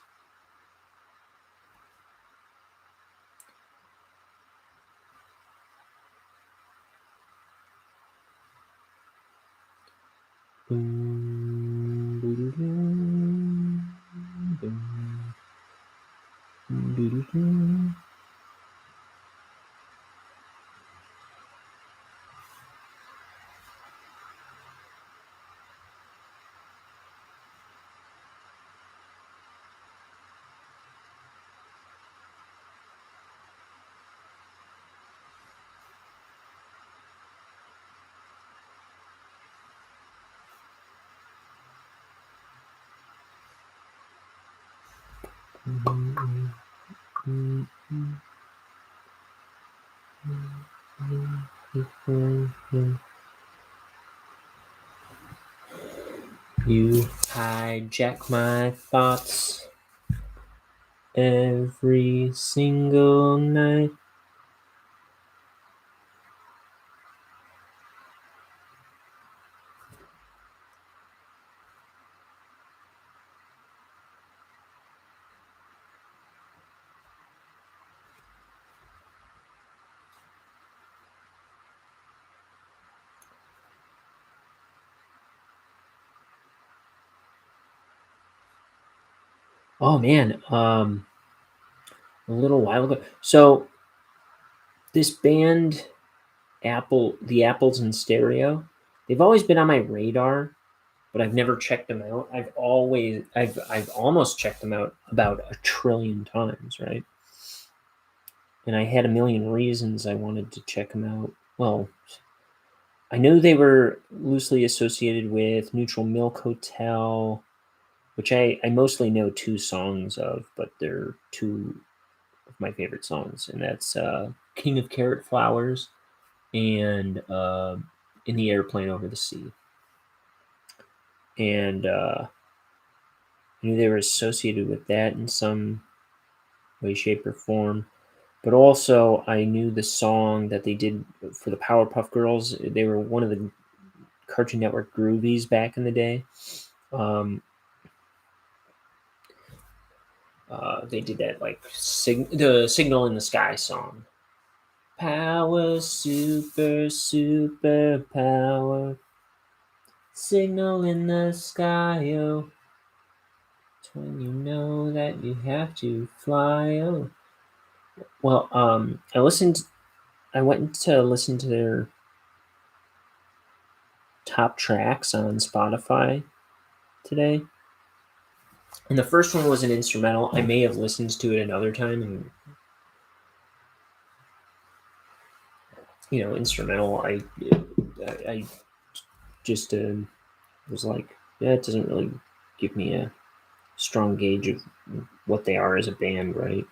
You hijack my thoughts every single night. Oh man, a little while ago. So this band, the Apples in Stereo, they've always been on my radar, but I've never checked them out. I've almost checked them out about 1 trillion times, right? And I had a million reasons I wanted to check them out. Well, I know they were loosely associated with Neutral Milk Hotel, which I mostly know 2 songs of, but they're 2 of my favorite songs, and that's King of Carrot Flowers and In the Airplane Over the Sea. And I knew they were associated with that in some way, shape, or form. But also, I knew the song that they did for the Powerpuff Girls. They were one of the Cartoon Network Groovies back in the day. They did that, like, the Signal in the Sky song. Power, super power. Signal in the sky, oh. It's when you know that you have to fly, oh. Well, I went to listen to their top tracks on Spotify today, And the first one was an instrumental. I may have listened to it another time, and instrumental. I just was like, yeah, it doesn't really give me a strong gauge of what they are as a band, right?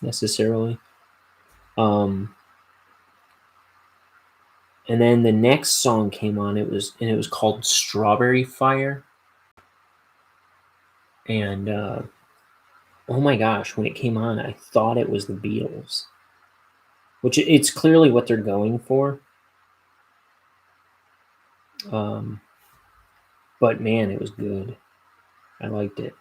Necessarily. And then the next song came on. It was called "Strawberry Fire," and oh my gosh, when it came on, I thought it was the Beatles, which it's clearly what they're going for. But man, it was good. I liked it.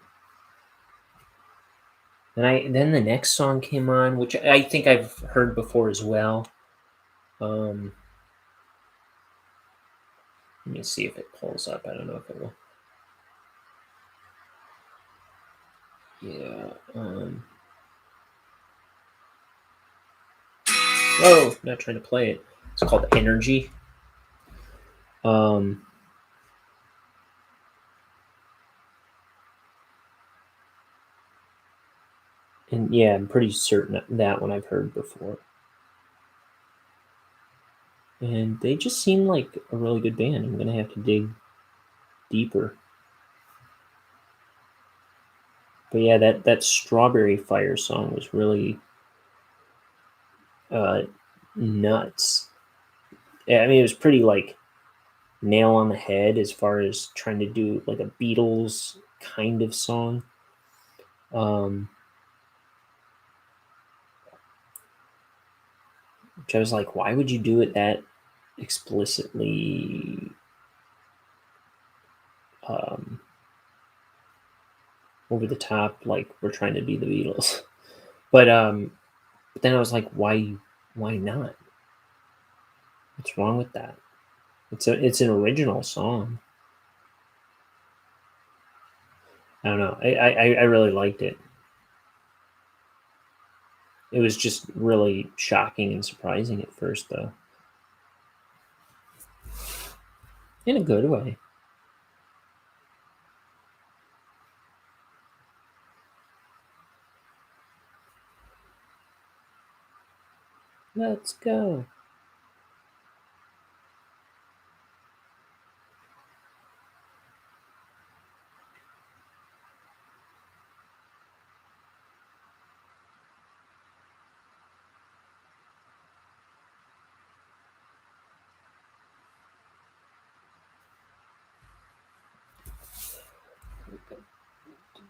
And then the next song came on, which I think I've heard before as well. Let me see if it pulls up. I don't know if it will. Yeah. Oh, not trying to play it. It's called Energy. And yeah, I'm pretty certain that one I've heard before. And they just seem like a really good band. I'm gonna have to dig deeper. But yeah, that Strawberry Fire song was really nuts. Yeah, I mean, it was pretty like nail on the head as far as trying to do like a Beatles kind of song. Which I was like, why would you do it that explicitly over the top, like we're trying to be the Beatles? But then I was like, why not? What's wrong with that? It's an original song. I don't know. I really liked it. It was just really shocking and surprising at first, though. In a good way. Let's go.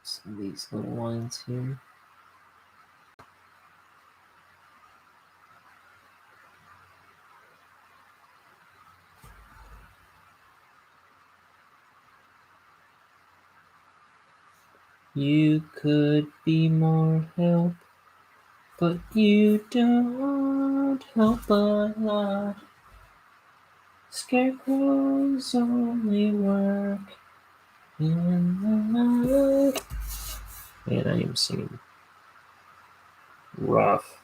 Some of these little lines here. You could be more help, but you don't help a lot. Scarecrows only work in the night. Man, I am singing rough.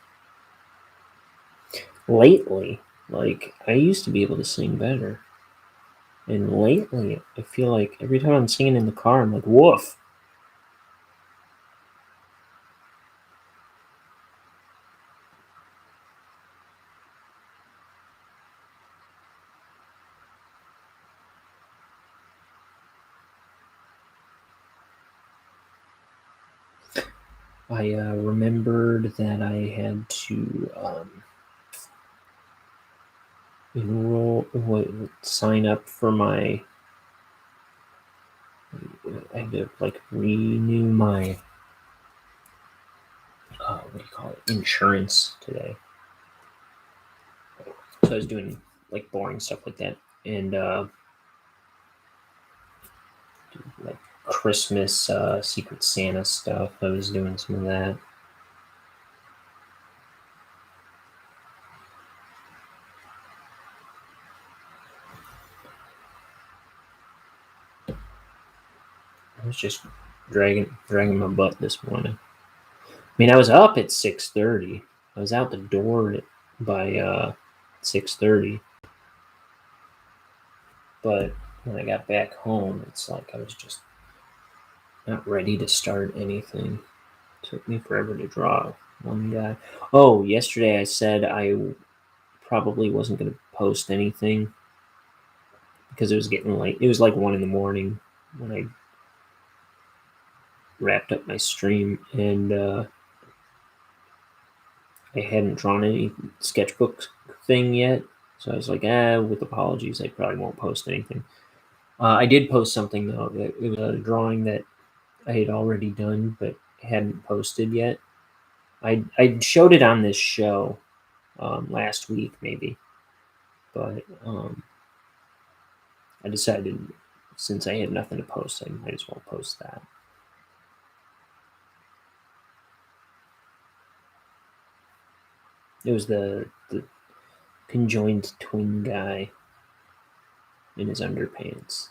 Lately, like, I used to be able to sing better. And lately, I feel like every time I'm singing in the car, I'm like, woof. I remembered that I had to sign up for my. I had to like renew my what do you call it, insurance today. So I was doing like boring stuff like that, and like Christmas Secret Santa stuff. I was doing some of that. I was just dragging my butt this morning. I mean, I was up at 6:30. I was out the door by 6:30. But when I got back home, it's like I was just not ready to start anything. Took me forever to draw one guy. Oh, yesterday I said I probably wasn't going to post anything because it was getting late. It was like 1 a.m. when I wrapped up my stream, and I hadn't drawn any sketchbook thing yet. So I was like, with apologies, I probably won't post anything. I did post something, though. It was a drawing that I had already done but hadn't posted yet. I showed it on this show last week, maybe. But I decided, since I had nothing to post, I might as well post that. It was the conjoined twin guy in his underpants.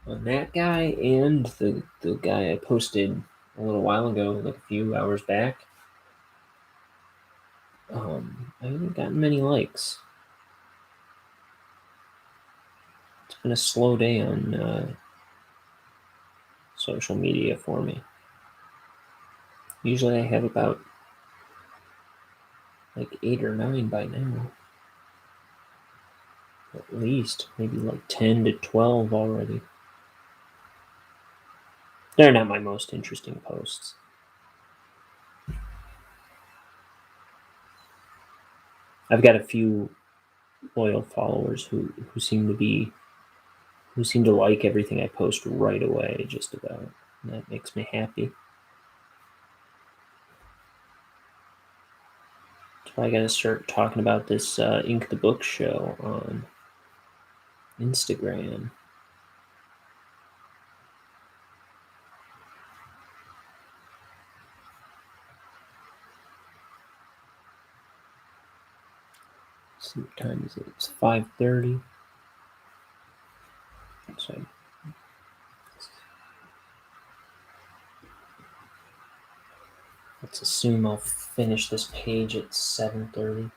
On that guy and the guy I posted a little while ago, like a few hours back, I haven't gotten many likes. It's been a slow day on social media for me. Usually I have about like 8 or 9 by now. At least, maybe like 10 to 12 already. They're not my most interesting posts. I've got a few loyal followers who seem to like everything I post right away, just about. And that makes me happy. So I gotta start talking about this Ink the Book show on Instagram. So what time is it? It's 5:30. So let's assume I'll finish this page at 7:30.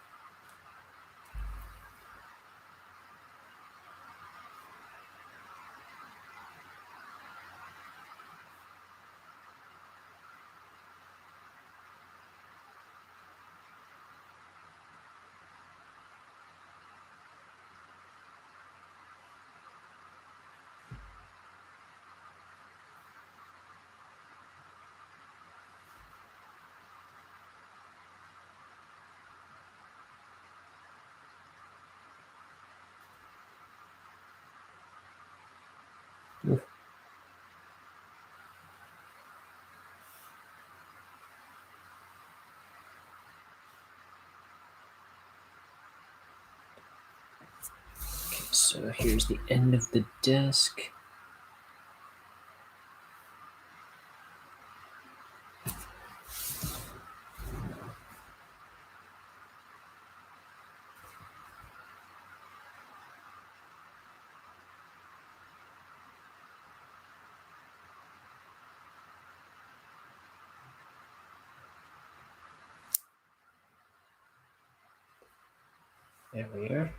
Oof. Okay, so here's the end of the desk. There we are.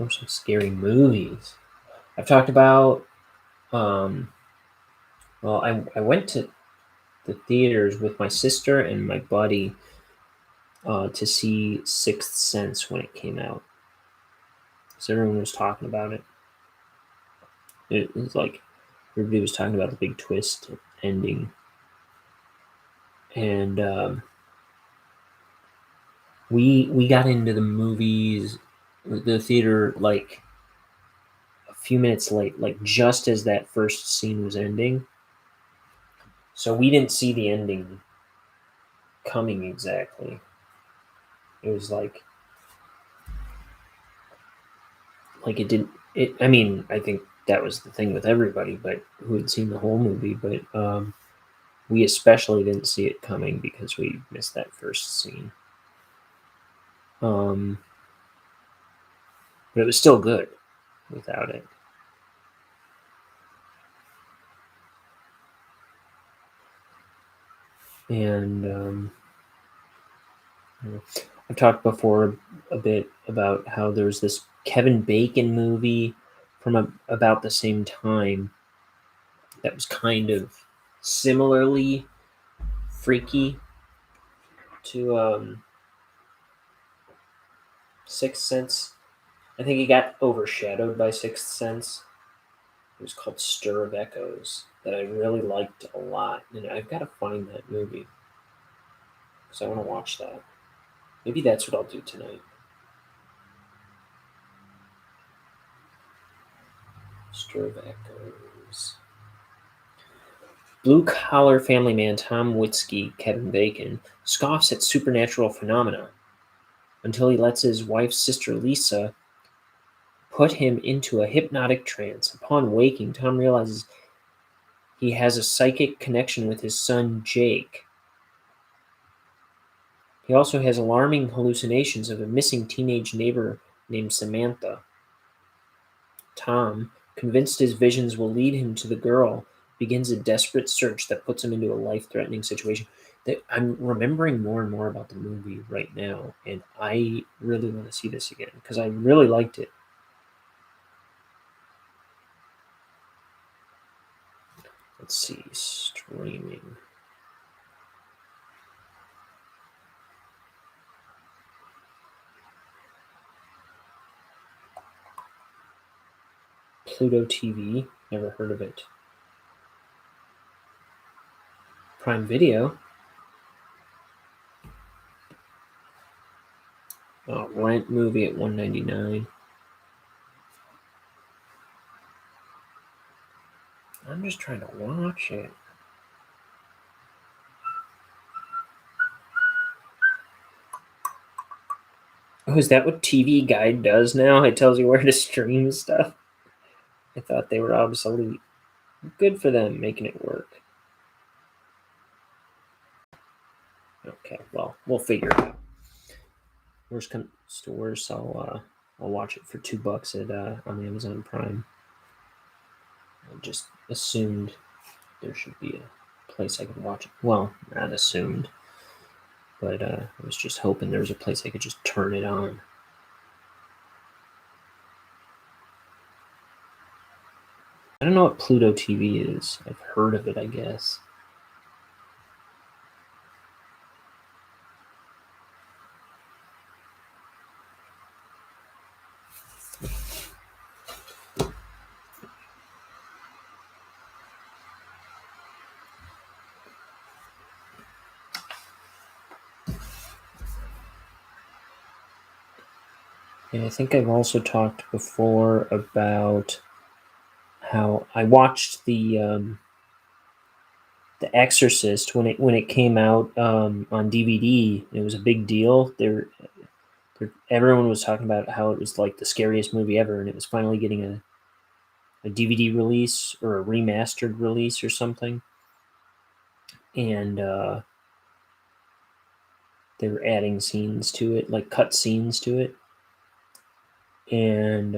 Or some scary movies. I've talked about. Well, I went to the theaters with my sister and my buddy to see Sixth Sense when it came out. So everyone was talking about it. It was like everybody was talking about the big twist ending, and we got into the movies, the theater, like a few minutes late, like just as that first scene was ending. So we didn't see the ending coming exactly. It was like it didn't. It. I mean, I think that was the thing with everybody, but who had seen the whole movie. But we especially didn't see it coming because we missed that first scene. But it was still good without it. And I've talked before a bit about how there's this Kevin Bacon movie from about the same time that was kind of similarly freaky to Sixth Sense. I think it got overshadowed by Sixth Sense. It was called Stir of Echoes that I really liked a lot, and I've got to find that movie because I want to watch that. Maybe that's what I'll do tonight. Stir of Echoes. Blue-collar family man Tom Witzke, Kevin Bacon, scoffs at supernatural phenomena until he lets his wife's sister Lisa put him into a hypnotic trance. Upon waking, Tom realizes he has a psychic connection with his son Jake. He also has alarming hallucinations of a missing teenage neighbor named Samantha. Tom, convinced his visions will lead him to the girl, begins a desperate search that puts him into a life-threatening situation. I'm remembering more and more about the movie right now, and I really want to see this again because I really liked it. Let's see, streaming. Pluto TV, never heard of it. Prime Video. Rent movie at $1.99. I'm just trying to watch it. Oh, is that what TV Guide does now? It tells you where to stream stuff. I thought they were obsolete. Good for them making it work. Okay, well, we'll figure it out. Worst comes to worst, I'll watch it for $2 at on Amazon Prime. I just assumed there should be a place I could watch it. Well, not assumed, but I was just hoping there was a place I could just turn it on. I don't know what Pluto TV is. I've heard of it, I guess. And I think I've also talked before about how I watched The Exorcist when it came out on DVD. It was a big deal. Everyone was talking about how it was like the scariest movie ever, and it was finally getting a DVD release or a remastered release or something. And they were adding scenes to it, like cut scenes to it. And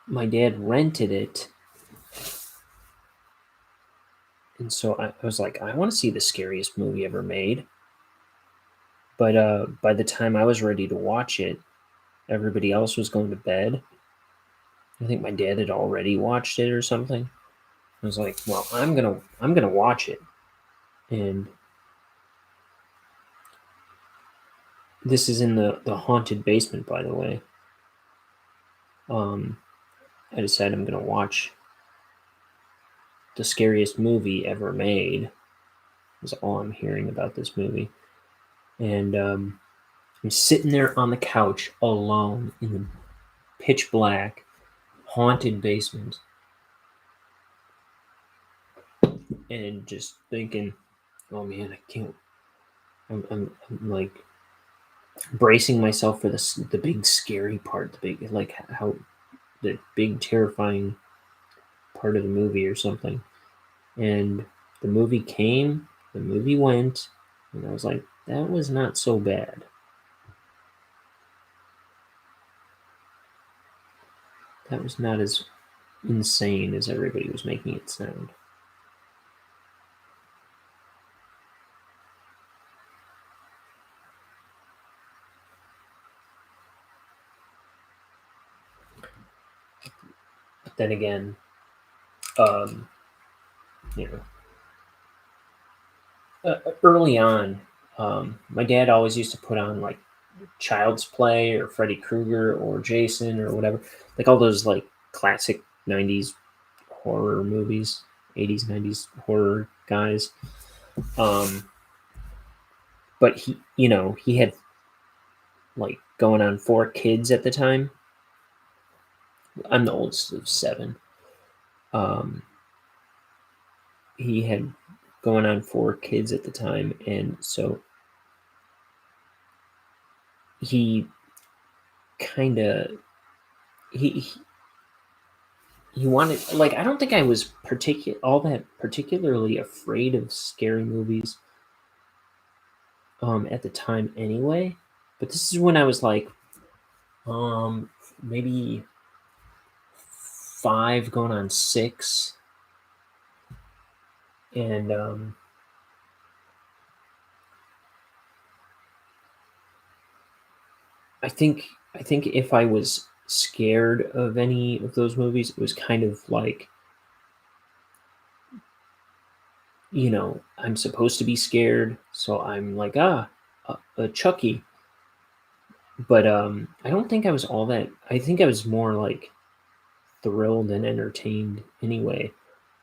my dad rented it, And so I was like, I want to see the scariest movie ever made. But by the time I was ready to watch it, everybody else was going to bed. I think my dad had already watched it or something. I was like, well, I'm gonna watch it. And this is in the haunted basement, by the way. I decided I'm gonna watch the scariest movie ever made. Is all I'm hearing about this movie. And I'm sitting there on the couch alone in the pitch black haunted basement, and just thinking, oh man, I can't. I'm like bracing myself for the big scary part, the big, like, how the big terrifying part of the movie or something. And the movie came, the movie went, and I was like, that was not so bad. That was not as insane as everybody was making it sound. But then again, you know, early on, my dad always used to put on like Child's Play or Freddy Krueger or Jason or whatever, like all those like classic '90s horror movies, '80s '90s horror guys. But he had like going on 4 kids at the time. I'm the oldest of 7. He had going on 4 kids at the time, and so he kind of he wanted, like, I don't think I was all that particularly afraid of scary movies at the time anyway. But this is when I was like maybe 5 going on 6, and I think if I was scared of any of those movies, it was kind of like, I'm supposed to be scared, so I'm like, Chucky. But I don't think I was all that. I think I was more like thrilled and entertained anyway.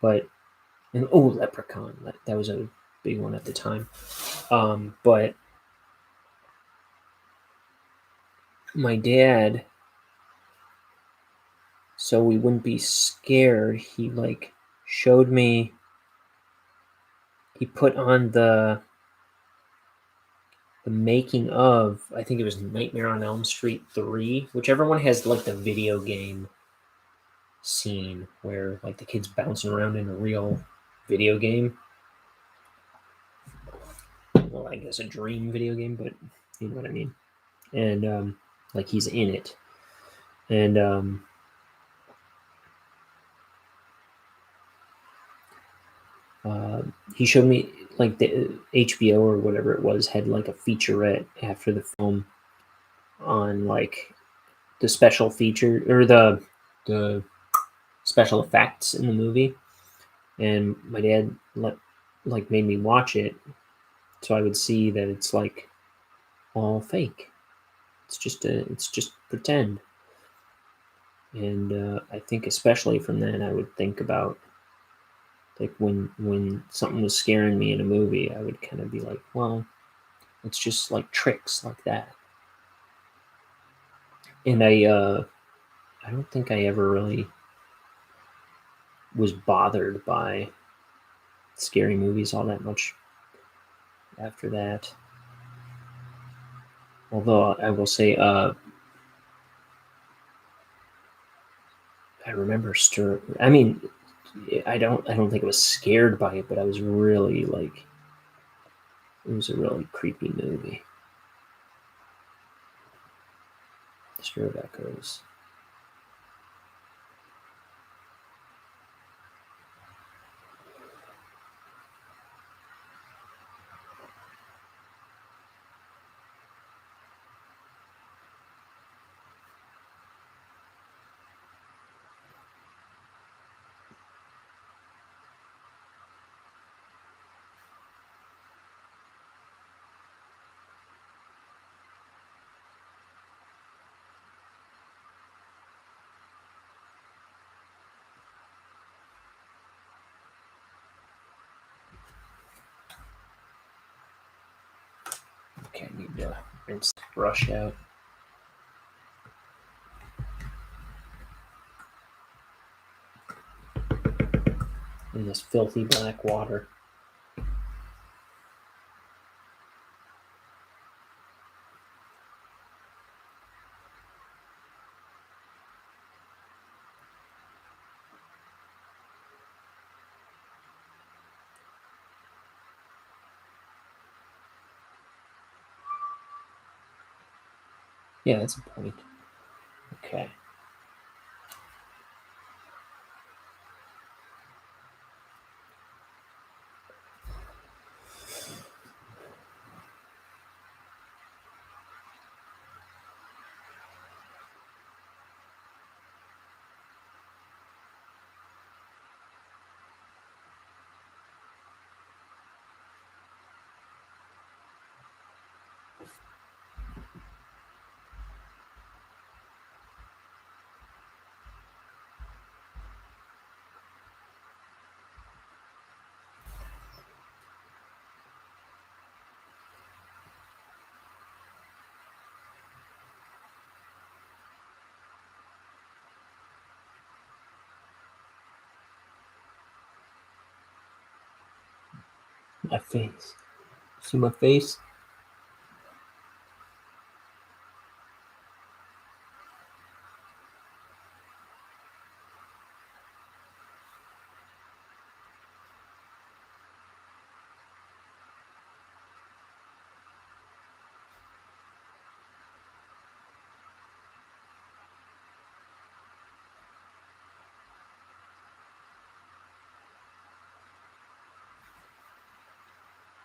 But Leprechaun, that was a big one at the time. But my dad, so we wouldn't be scared, he like showed me. He put on the making of, I think it was Nightmare on Elm Street 3, whichever one has like the video game scene where like the kids bouncing around in a real video game. Well, I guess a dream video game, but you know what I mean. And like he's in it, and he showed me like the HBO or whatever it was had like a featurette after the film on like the special feature or the special effects in the movie, and my dad like made me watch it so I would see that it's like all fake. It's just pretend. And I think especially from then I would think about like when something was scaring me in a movie, I would kind of be like, well, it's just like tricks like that. And I don't think I ever really was bothered by scary movies all that much after that. Although I will say, I remember I mean, I don't think I was scared by it, but I was really like, it was a really creepy movie. Stir Echoes. rinse the brush out. In this filthy black water. Yeah, that's a point. Okay. My face. See my face?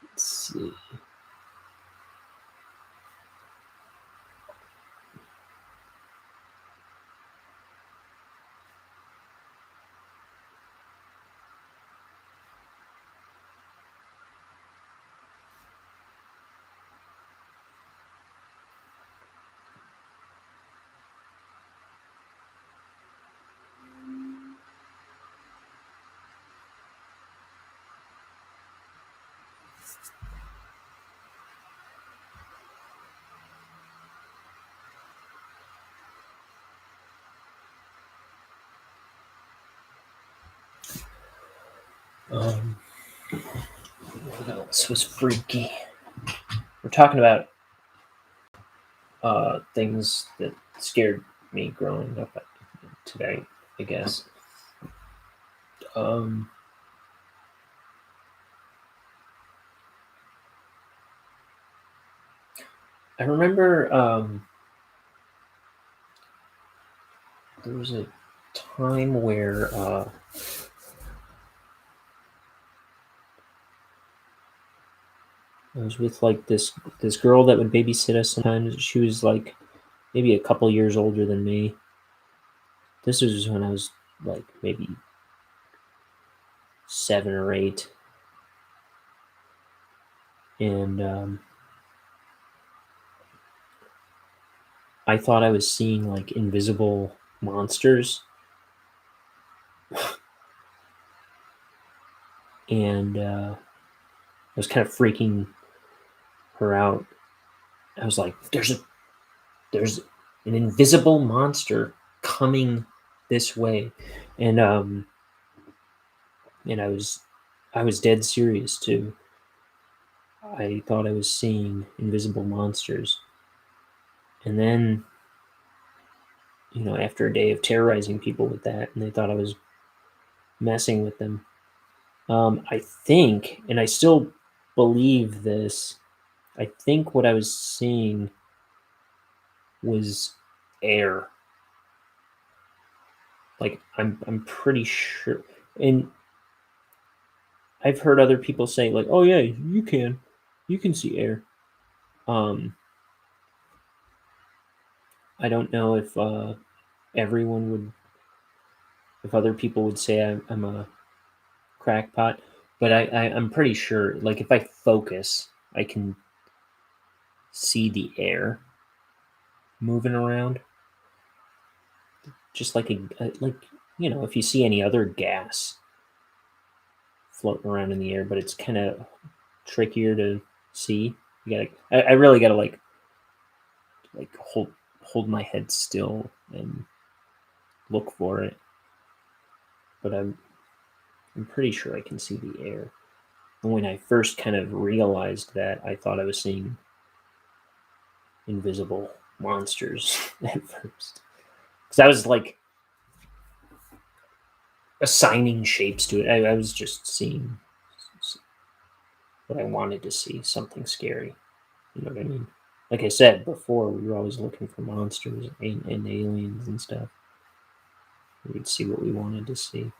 Let's see. What else was freaky? We're talking about things that scared me growing up today, I guess. I remember there was a time where I was with like this girl that would babysit us sometimes. She was like maybe a couple years older than me. This was when I was like maybe 7 or 8. And I thought I was seeing like invisible monsters. And I was kind of freaking her out. I was like, there's an invisible monster coming this way. And I was dead serious too. I thought I was seeing invisible monsters. And then, after a day of terrorizing people with that, and they thought I was messing with them, I think, and I still believe this, I think what I was seeing was air. Like, I'm pretty sure. And I've heard other people say, like, oh yeah, you can see air. I don't know if everyone would, if other people would say I'm a crackpot, but I'm pretty sure, like, if I focus, I can see the air moving around, just like if you see any other gas floating around in the air, but it's kind of trickier to see. I really gotta like like hold my head still and look for it. But I'm pretty sure I can see the air. And when I first kind of realized that, I thought I was seeing invisible monsters at first. Because I was like assigning shapes to it. I was just seeing what I wanted to see, something scary. You know what I mean? Like I said before, we were always looking for monsters and aliens and stuff. We'd see what we wanted to see.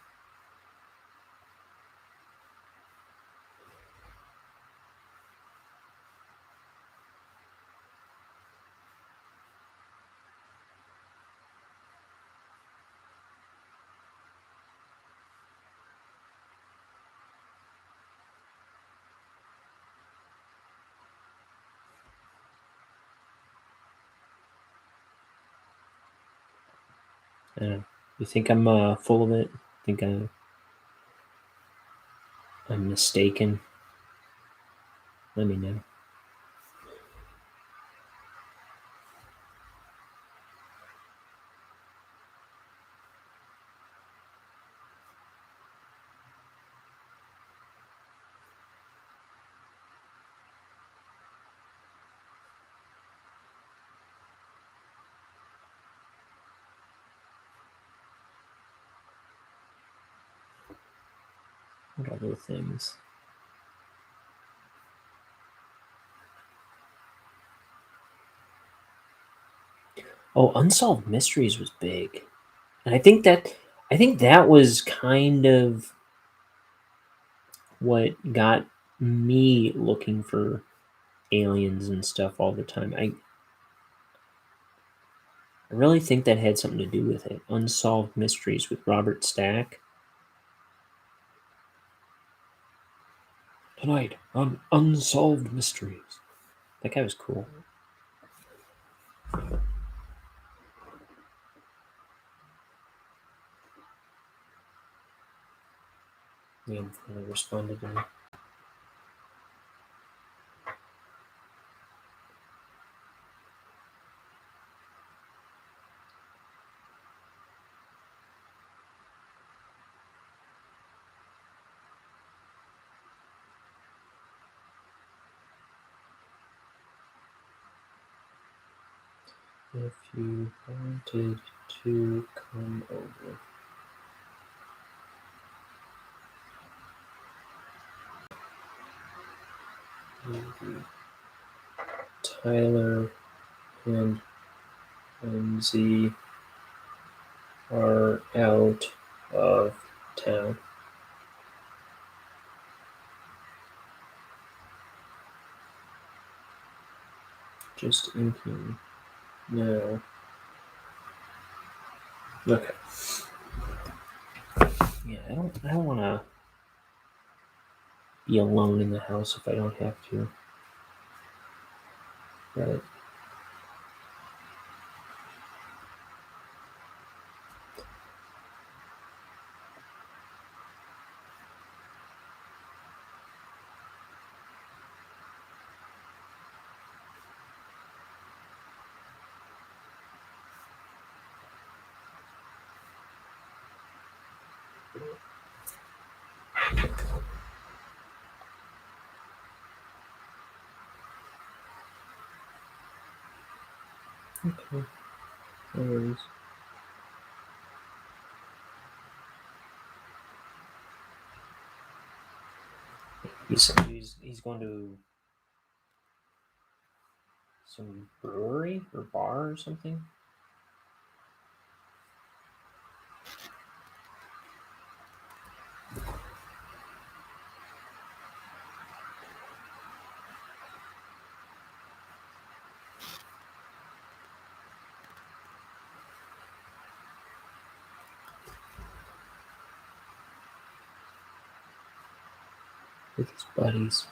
You think I'm full of it? Think I'm mistaken? Let me know. What other things? Oh, Unsolved Mysteries was big. And I think that was kind of what got me looking for aliens and stuff all the time. I really think that had something to do with it. Unsolved Mysteries with Robert Stack. Tonight on Unsolved Mysteries. That guy was cool. Yeah, finally responded to me. If you wanted to come over. Maybe Tyler and MZ are out of town. Just inking now. Okay. Yeah, I don't want to be alone in the house if I don't have to. But okay, no worries. He's going to some brewery or bar or something. With his buddies.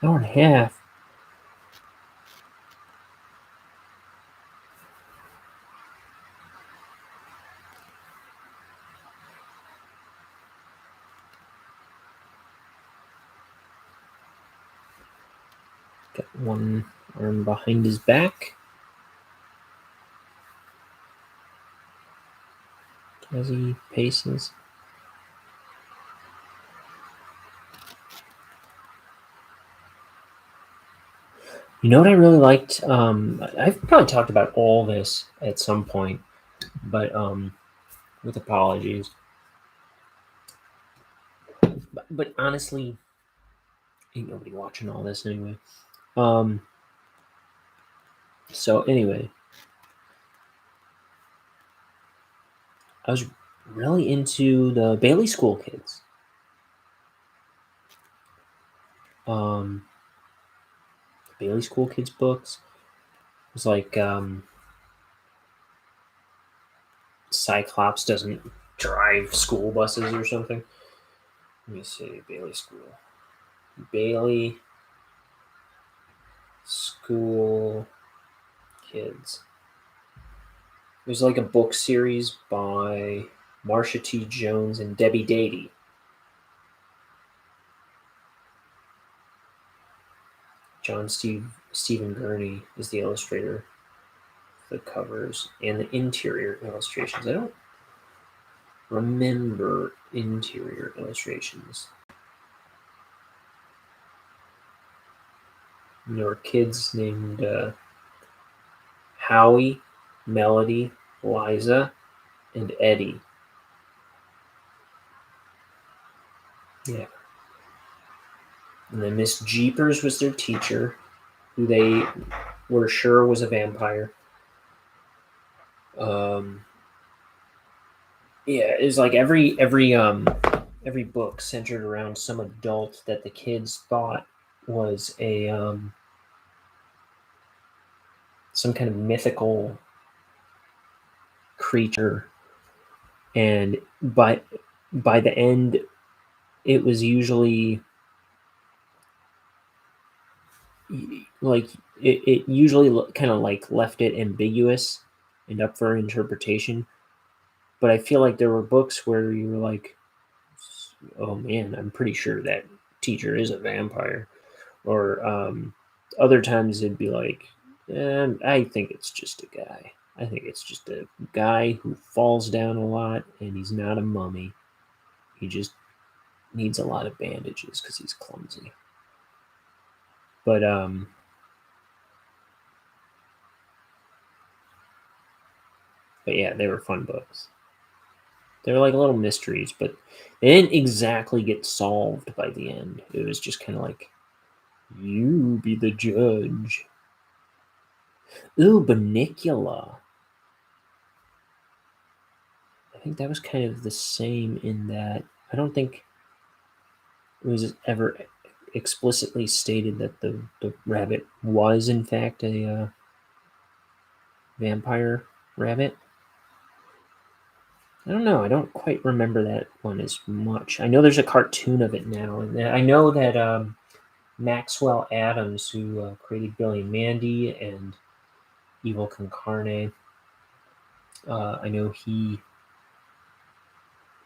Hour and a half. one arm behind his back as he paces. You know what I really liked? I've probably talked about all this at some point, but with apologies. But honestly, ain't nobody watching all this anyway. So anyway, I was really into the Bailey School Kids. Bailey School Kids books. It was like Cyclops doesn't drive school buses or something. Let me see, Bailey School Kids. It was like a book series by Marsha T. Jones and Debbie Dady. Stephen Gurney is the illustrator. The covers and the interior illustrations. I don't remember interior illustrations. And there were kids named Howie, Melody, Liza, and Eddie. Yeah. And then Miss Jeepers was their teacher, who they were sure was a vampire. Yeah, it was like every book centered around some adult that the kids thought was a some kind of mythical creature, and by the end, it was usually like it usually kind of like left it ambiguous and up for interpretation. But I feel like there were books where you were like, oh man, I'm pretty sure that teacher is a vampire. Or other times it'd be like, I think it's just a guy. I think it's just a guy who falls down a lot and he's not a mummy. He just needs a lot of bandages because he's clumsy. But yeah, they were fun books. They were like little mysteries, but they didn't exactly get solved by the end. It was just kind of like, you be the judge. Ooh, Banicula. I think that was kind of the same in that I don't think it was ever explicitly stated that the rabbit was in fact a vampire rabbit. I don't know. I don't quite remember that one as much. I know there's a cartoon of it now, and I know that Maxwell Adams, who created Billy and Mandy and Evil Con Carne, I know he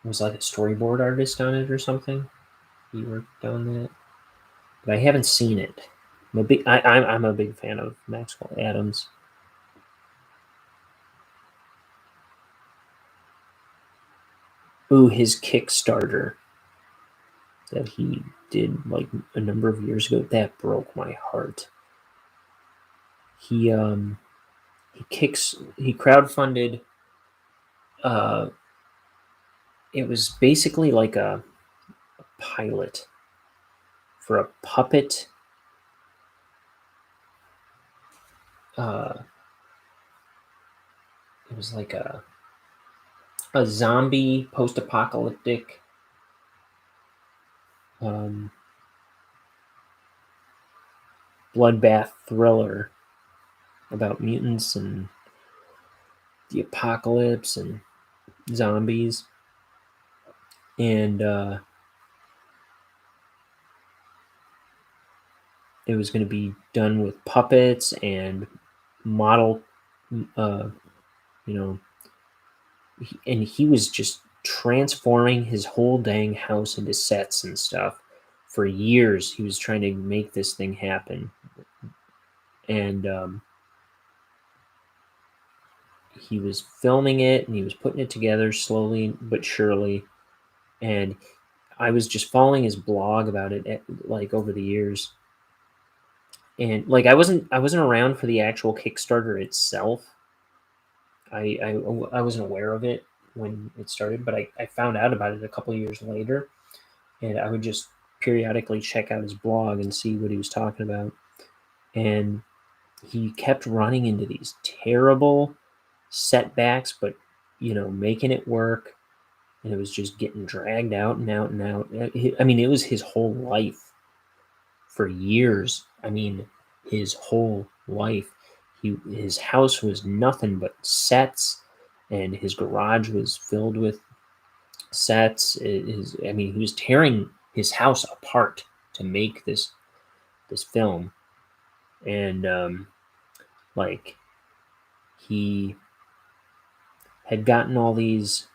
was like a storyboard artist on it or something. He worked on that, but I haven't seen it. I'm a big fan of Maxwell Adams. Ooh, his Kickstarter that he did like a number of years ago, that broke my heart. He crowdfunded. It was basically like a pilot for a puppet. It was like a zombie post-apocalyptic bloodbath thriller about mutants and the apocalypse and zombies. And it was going to be done with puppets and model, and he was just transforming his whole dang house into sets and stuff for years. He was trying to make this thing happen. and he was filming it, and he was putting it together slowly but surely. And I was just following his blog about it, like, over the years. And like, I wasn't around for the actual Kickstarter itself. I wasn't aware of it when it started, but I found out about it a couple of years later, and I would just periodically check out his blog and see what he was talking about. And he kept running into these terrible setbacks, but making it work. And it was just getting dragged out and out and out. I mean, it was his whole life for years. I mean, his whole life. His house was nothing but sets, and his garage was filled with sets. I mean, he was tearing his house apart to make this film, and like, he had gotten all these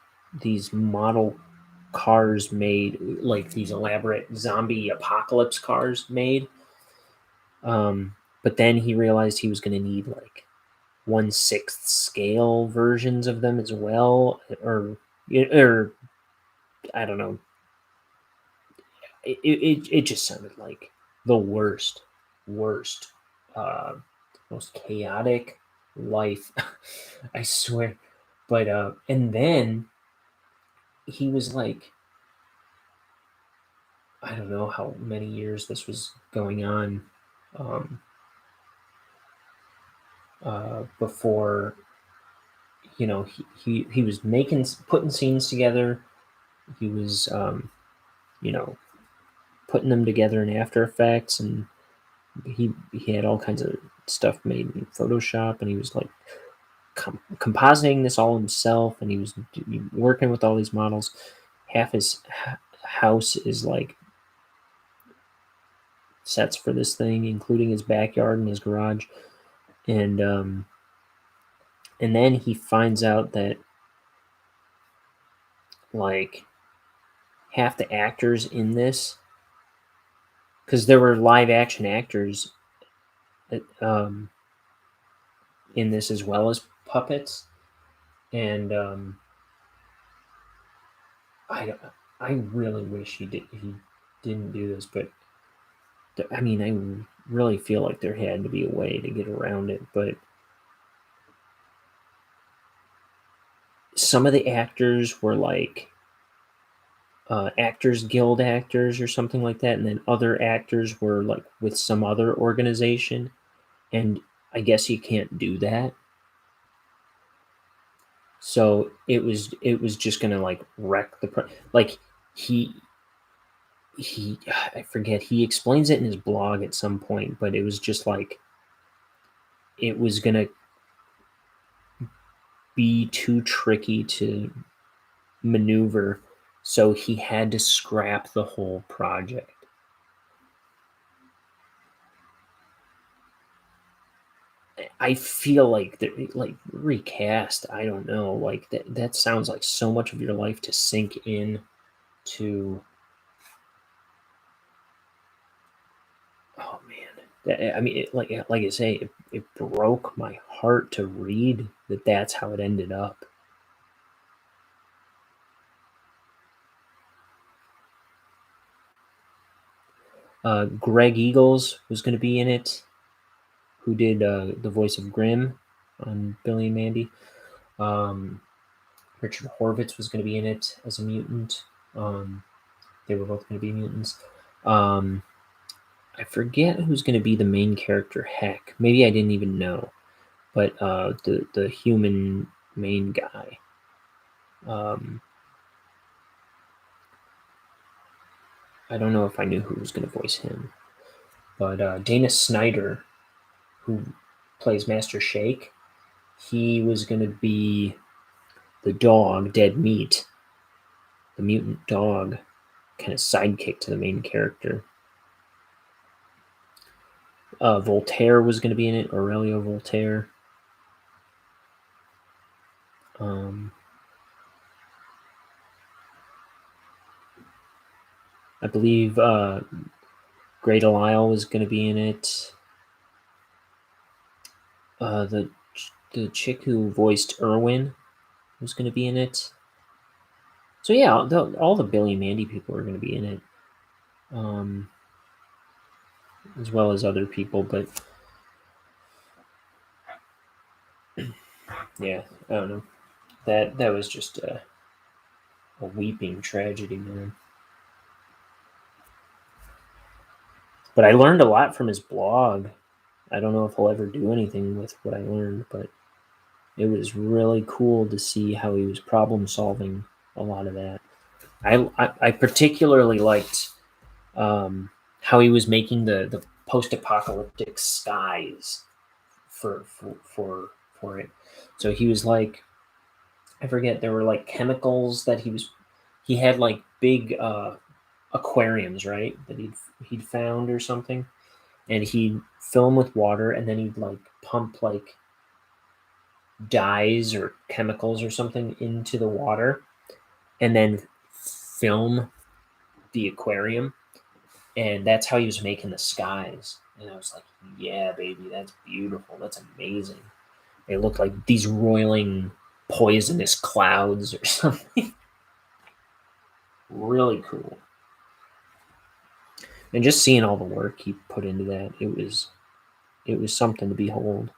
model cars made, like these elaborate zombie apocalypse cars made. But then he realized he was going to need like 1/6 scale versions of them as well, or I don't know. It just sounded like the worst, uh, most chaotic life. I swear. But and then he was like, I don't know how many years this was going on, before he was putting scenes together. He was putting them together in After Effects, and he had all kinds of stuff made in Photoshop, and he was like compositing this all himself, and he was working with all these models. Half his house is like sets for this thing, including his backyard and his garage. And then he finds out that like half the actors in this, because there were live action actors in this as well as puppets, and I really wish he didn't do this, but I mean, I really feel like there had to be a way to get around it. But some of the actors were like Actors Guild actors or something like that, and then other actors were like with some other organization, and I guess you can't do that. So it was just gonna like wreck like he I forget, he explains it in his blog at some point, but it was just like it was gonna be too tricky to maneuver, so he had to scrap the whole project. I feel like like recast. I don't know. Like that sounds like so much of your life to sink in to. Oh man, I mean, like I say, it broke my heart to read that that's how it ended up. Greg Eagles was going to be in it, who did the voice of Grimm on Billy and Mandy. Richard Horvitz was going to be in it as a mutant. They were both going to be mutants. I forget who's going to be the main character. Heck, maybe I didn't even know, but the human main guy. I don't know if I knew who was going to voice him, but Dana Snyder, who plays Master Shake, he was going to be the dog, Dead Meat, the mutant dog, kind of sidekick to the main character. Voltaire was going to be in it, Aurelio Voltaire. I believe Great Delisle was going to be in it. The chick who voiced Irwin was going to be in it. So yeah, all the Billy and Mandy people are going to be in it, as well as other people. But yeah, I don't know. That was just a weeping tragedy, man. But I learned a lot from his blog. I don't know if I'll ever do anything with what I learned, but it was really cool to see how he was problem solving a lot of that. I particularly liked how he was making the post-apocalyptic skies for it. So he was like, I forget, there were like chemicals that he had like big aquariums, right, that he'd found or something, and he'd fill them with water, and then he'd like pump like dyes or chemicals or something into the water, and then film the aquarium, and that's how he was making the skies. And I was like, yeah, baby, that's beautiful, that's amazing. They look like these roiling poisonous clouds or something. Really cool. And just seeing all the work he put into that, it was something to behold.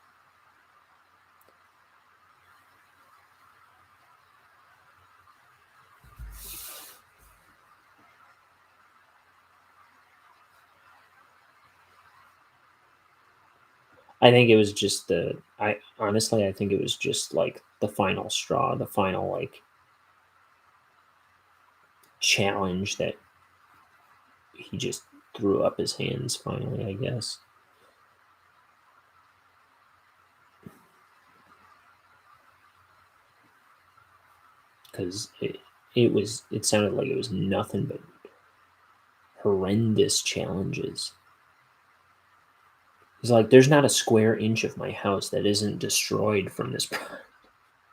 I think it was just I honestly, I think it was just like the final straw, the final like challenge that he just threw up his hands finally, I guess. Because it sounded like it was nothing but horrendous challenges. He's like, there's not a square inch of my house that isn't destroyed from this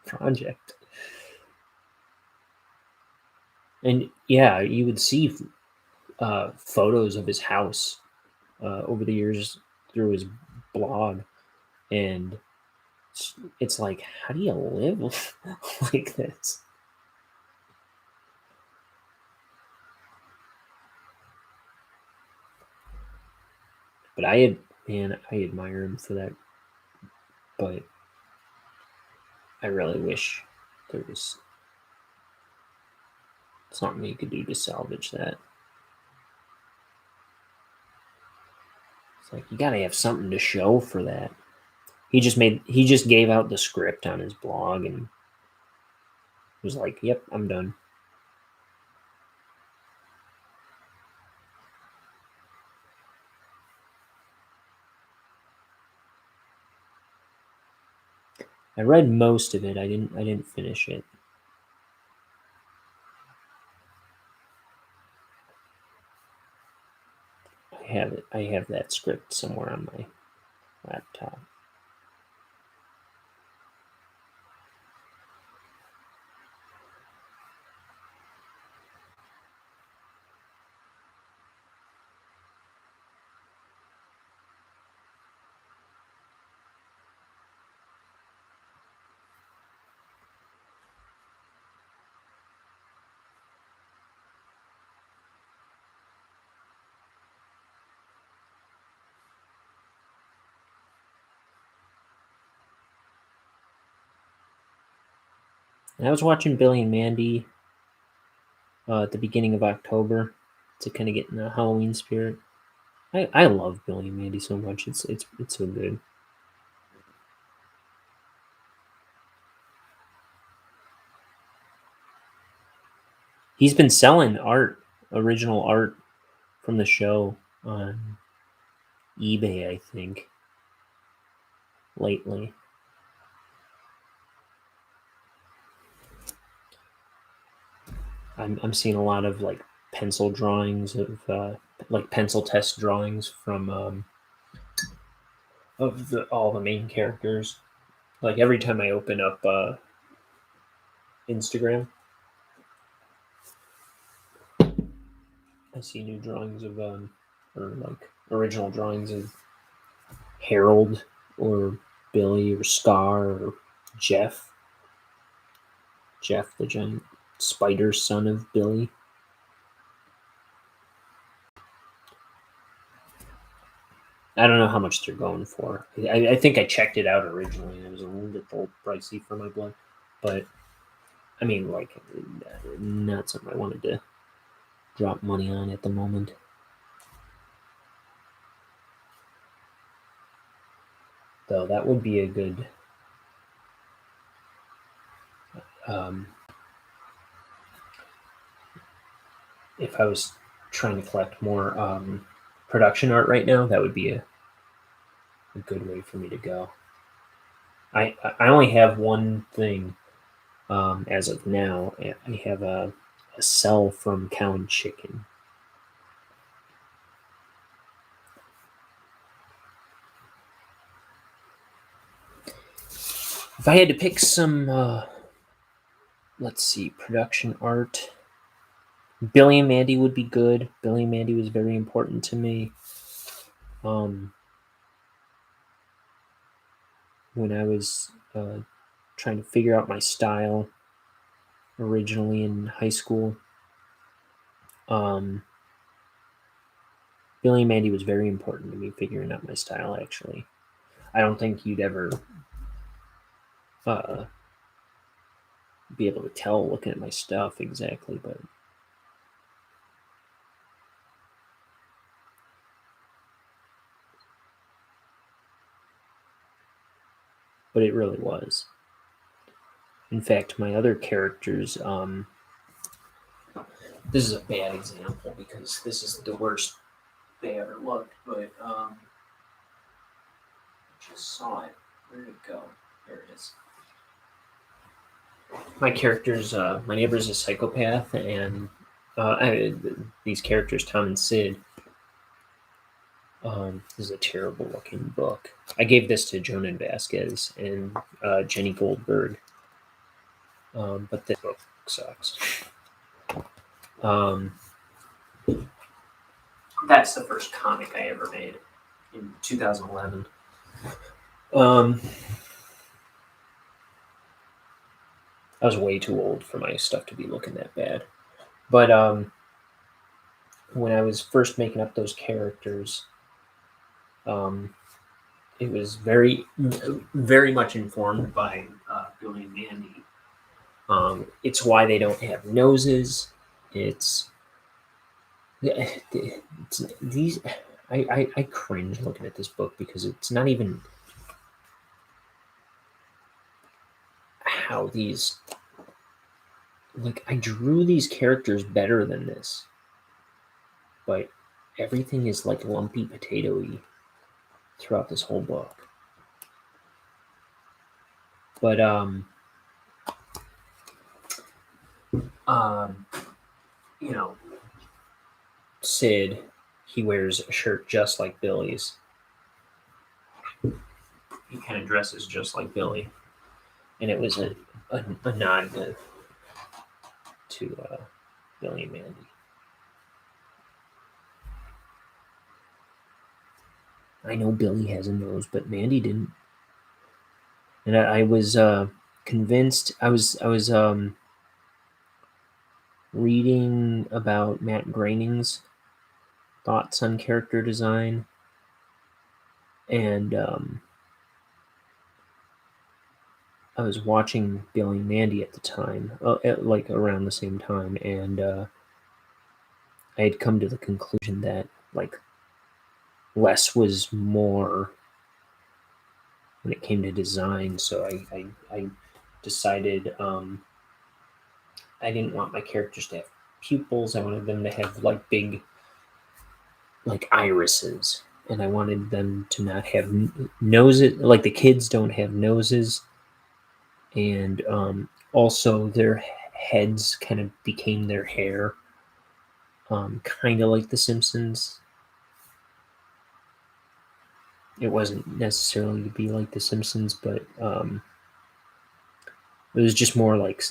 project. And yeah, you would see photos of his house over the years through his blog, and it's like, how do you live like this? But I admire him for that. But I really wish there was something you could do to salvage that. It's like, you gotta have something to show for that. He just gave out the script on his blog and was like, "Yep, I'm done." I read most of it. I didn't finish it. I have it. I have that script somewhere on my laptop. And I was watching Billy and Mandy at the beginning of October to kind of get in the Halloween spirit. I love Billy and Mandy so much. It's so good. He's been selling original art from the show on eBay, I think, lately. I'm seeing a lot of like pencil drawings of like pencil test drawings from of all the main characters. Like every time I open up Instagram, I see new drawings of or like original drawings of Harold or Billy or Scar or Jeff. Jeff, the giant spider son of Billy. I don't know how much they're going for. I think I checked it out originally, and it was a little bit pricey for my blood. But, I mean, like, not something I wanted to drop money on at the moment. Though that would be a good... if I was trying to collect more production art right now, that would be a good way for me to go. I only have one thing as of now. I have a cell from Cow and Chicken. If I had to pick some, let's see, production art, Billy and Mandy would be good. Billy and Mandy was very important to me. When I was trying to figure out my style originally in high school, Billy and Mandy was very important to me figuring out my style, actually. I don't think you'd ever be able to tell looking at my stuff exactly, but it really was. In fact, my other characters, this is a bad example because this is the worst they ever looked, but I just saw it. Where did it go? There it is. My characters, my neighbor's a psychopath, and these characters, Tom and Sid. This is a terrible looking book. I gave this to Jonan Vasquez and Jenny Goldberg, but this book sucks. That's the first comic I ever made in 2011. I was way too old for my stuff to be looking that bad. But when I was first making up those characters, it was very, very much informed by Billy and Mandy. It's why they don't have noses. It's these. I cringe looking at this book because it's not even how these. Like, I drew these characters better than this, but everything is like lumpy potato-y throughout this whole book. But you know, Sid, he wears a shirt just like Billy's. He kind of dresses just like Billy, and it was a nod to Billy and Mandy. I know Billy has a nose, but Mandy didn't. And I was convinced. I was reading about Matt Groening's thoughts on character design, and I was watching Billy and Mandy at the time, like around the same time, and I had come to the conclusion that like less was more when it came to design. So I decided I didn't want my characters to have pupils. I wanted them to have like big like irises, and I wanted them to not have noses. Like the kids don't have noses, and also their heads kind of became their hair, kind of like The Simpsons. It wasn't necessarily to be like The Simpsons, but it was just more like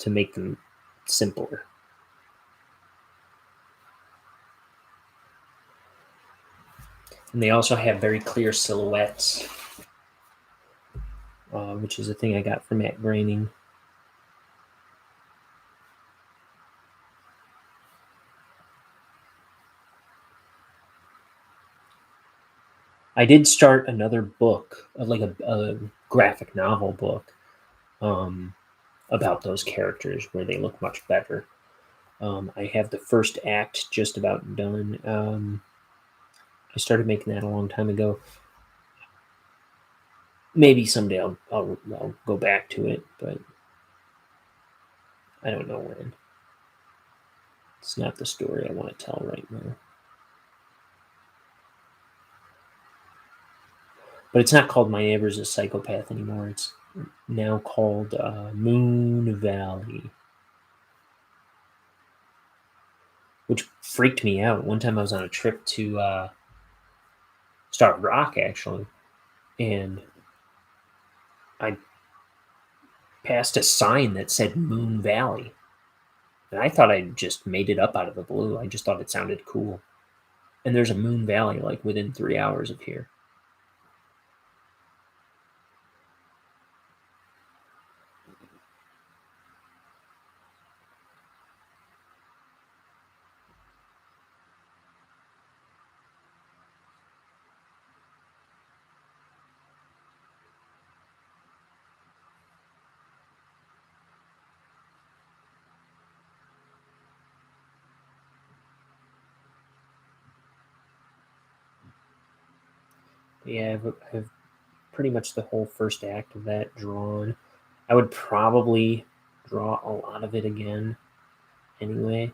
to make them simpler. And they also have very clear silhouettes. which is a thing I got from Matt Groening. I did start another book, like a graphic novel book, about those characters where they look much better. I have the first act just about done. I started making that a long time ago. Maybe someday I'll go back to it, but I don't know when. It's not the story I want to tell right now. But it's not called My Neighbor's a Psychopath anymore. It's now called Moon Valley, which freaked me out. One time I was on a trip to Starved Rock, actually, and I passed a sign that said Moon Valley. And I thought I just made it up out of the blue. I just thought it sounded cool. And there's a Moon Valley like within 3 hours of here. Yeah, I have pretty much the whole first act of that drawn. I would probably draw a lot of it again anyway.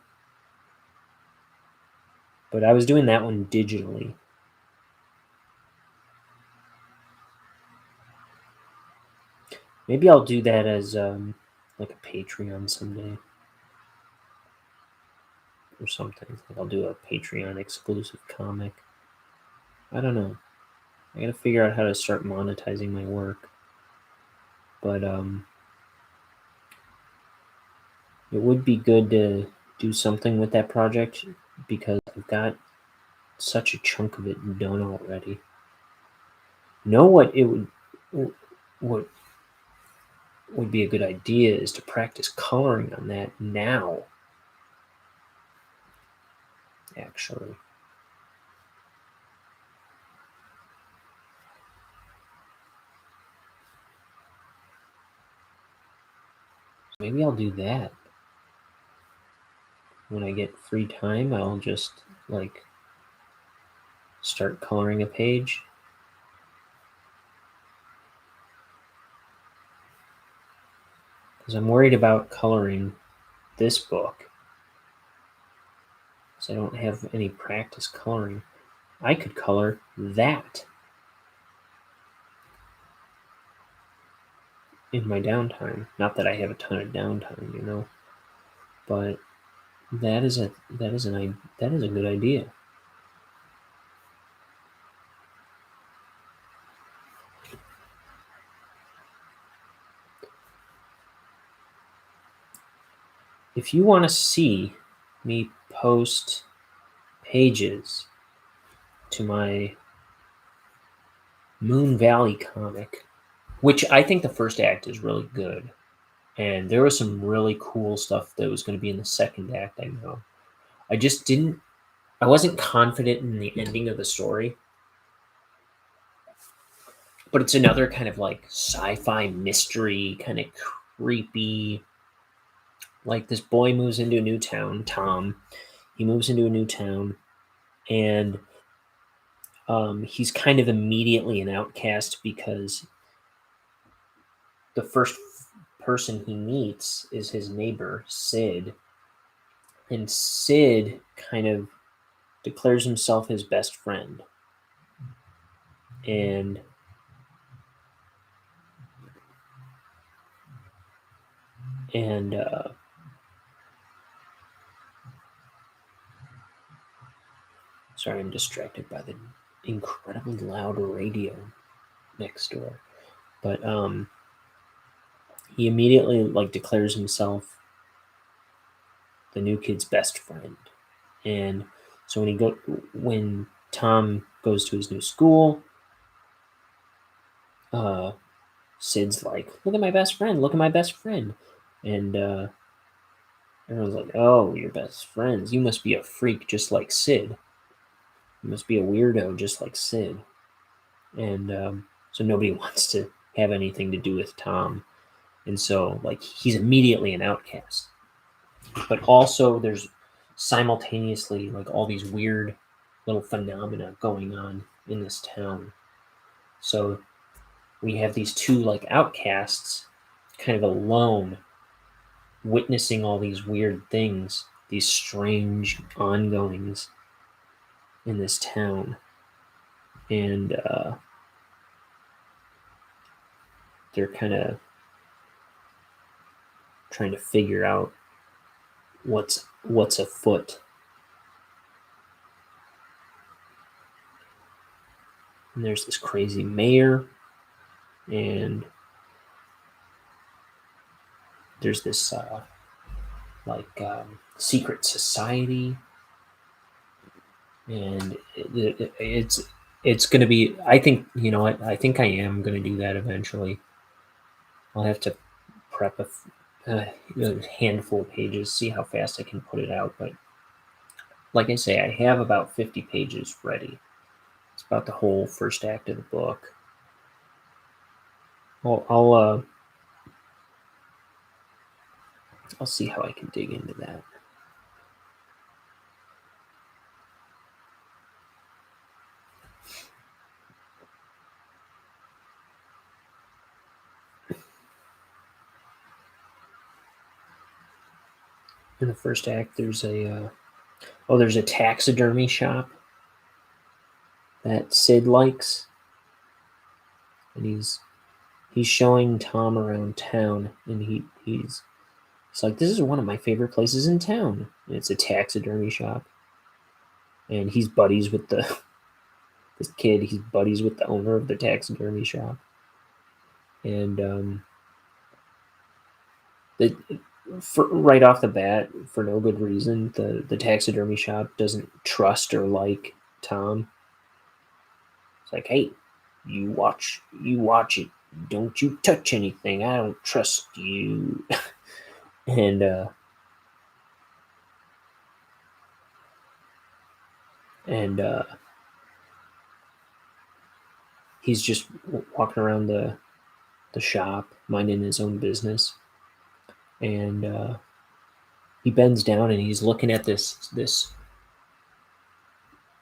But I was doing that one digitally. Maybe I'll do that as like a Patreon someday. Or something. Like I'll do a Patreon exclusive comic. I don't know. I gotta figure out how to start monetizing my work. But it would be good to do something with that project because I've got such a chunk of it done already. Know what it what would be a good idea is to practice coloring on that now. Actually. Maybe I'll do that. When I get free time, I'll just like start coloring a page. Because I'm worried about coloring this book. Because I don't have any practice coloring. I could color that in my downtime. Not that I have a ton of downtime, you know. But that is a good idea. If you want to see me post pages to my Moon Valley comic, which I think the first act is really good, and there was some really cool stuff that was going to be in the second act, I know. I wasn't confident in the ending of the story, but it's another kind of like sci-fi mystery, kind of creepy. Like this boy moves into a new town, Tom. He moves into a new town, and he's kind of immediately an outcast because the first person he meets is his neighbor, Sid. And Sid kind of declares himself his best friend. And sorry, I'm distracted by the incredibly loud radio next door. But he immediately like declares himself the new kid's best friend. And so when Tom goes to his new school, Sid's like, look at my best friend, look at my best friend. And everyone's like, oh, your best friends. You must be a freak just like Sid. You must be a weirdo just like Sid. And so nobody wants to have anything to do with Tom. And so, like, he's immediately an outcast. But also, there's simultaneously, like, all these weird little phenomena going on in this town. So we have these two, like, outcasts kind of alone, witnessing all these weird things, these strange ongoings in this town. And they're kind of trying to figure out what's afoot. And there's this crazy mayor, and there's this secret society, and it's going to be. I think I think I am going to do that eventually. I'll have to prep a handful of pages, see how fast I can put it out. But like I say, I have about 50 pages ready. It's about the whole first act of the book. I'll see how I can dig into that. In the first act, there's there's a taxidermy shop that Sid likes, and he's showing Tom around town, and he's like, this is one of my favorite places in town. And it's a taxidermy shop, and he's buddies with this kid. He's buddies with the owner of the taxidermy shop, and right off the bat, for no good reason, the taxidermy shop doesn't trust or like Tom. It's like, hey, you watch it. Don't you touch anything. I don't trust you. and he's just walking around the shop, minding his own business, and he bends down and he's looking at this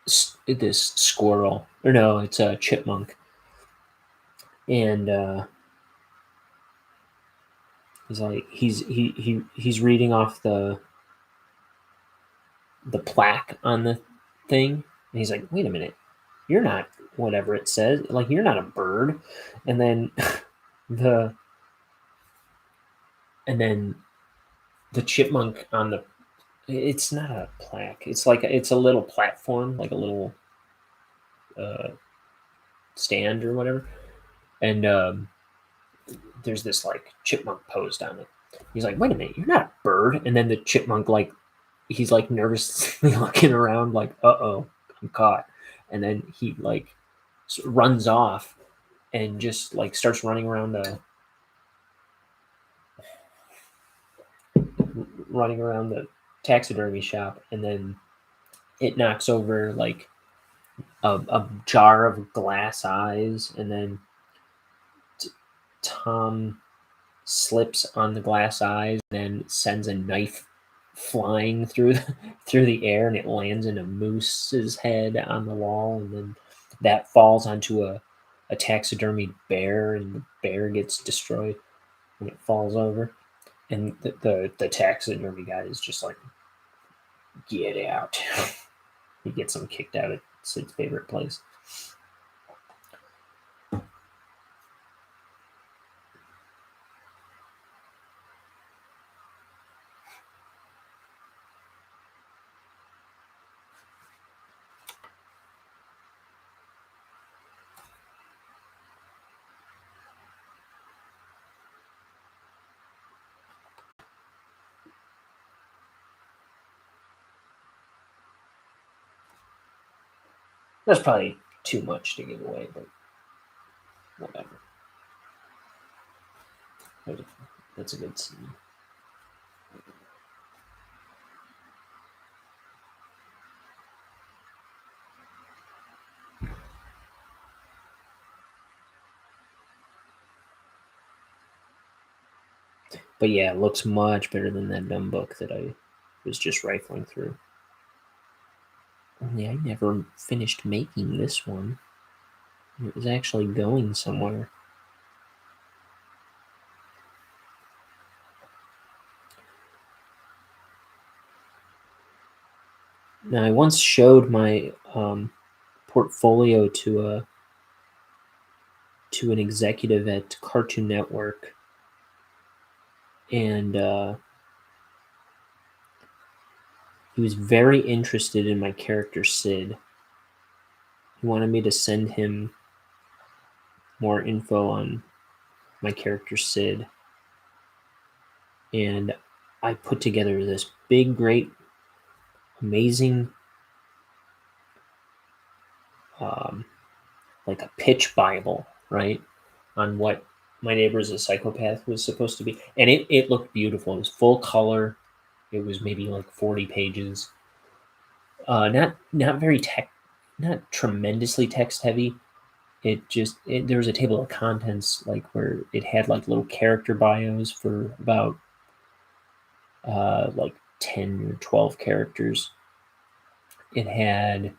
squirrel, or no, it's a chipmunk, and he's like he's reading off the plaque on the thing, and he's like, wait a minute, you're not whatever it says, like, you're not a bird. And then the chipmunk on the, it's not a plaque, it's like it's a little platform, like a little stand or whatever, and there's this like chipmunk posed on it. He's like, wait a minute, you're not a bird. And then the chipmunk, like, he's like nervously looking around like, uh-oh, I'm caught. And then he like runs off and just like starts running around the taxidermy shop, and then it knocks over like a jar of glass eyes, and then Tom slips on the glass eyes and then sends a knife flying through the air, and it lands in a moose's head on the wall, and then that falls onto a taxidermied bear, and the bear gets destroyed when it falls over. And the taxidermy guy is just like, get out. He gets him kicked out at Sid's favorite place. That's probably too much to give away, but whatever. That's a good scene. But yeah, it looks much better than that dumb book that I was just rifling through. Only I never finished making this one. It was actually going somewhere. Now, I once showed my portfolio to an executive at Cartoon Network, and he was very interested in my character Sid. He wanted me to send him more info on my character Sid, and I put together this big, great, amazing, like a pitch Bible, right, on what My Neighbor's a Psychopath was supposed to be, and it looked beautiful. It was full color. It was maybe like 40 pages. Not very not tremendously text heavy. There was a table of contents like where it had like little character bios for about like 10 or 12 characters. It had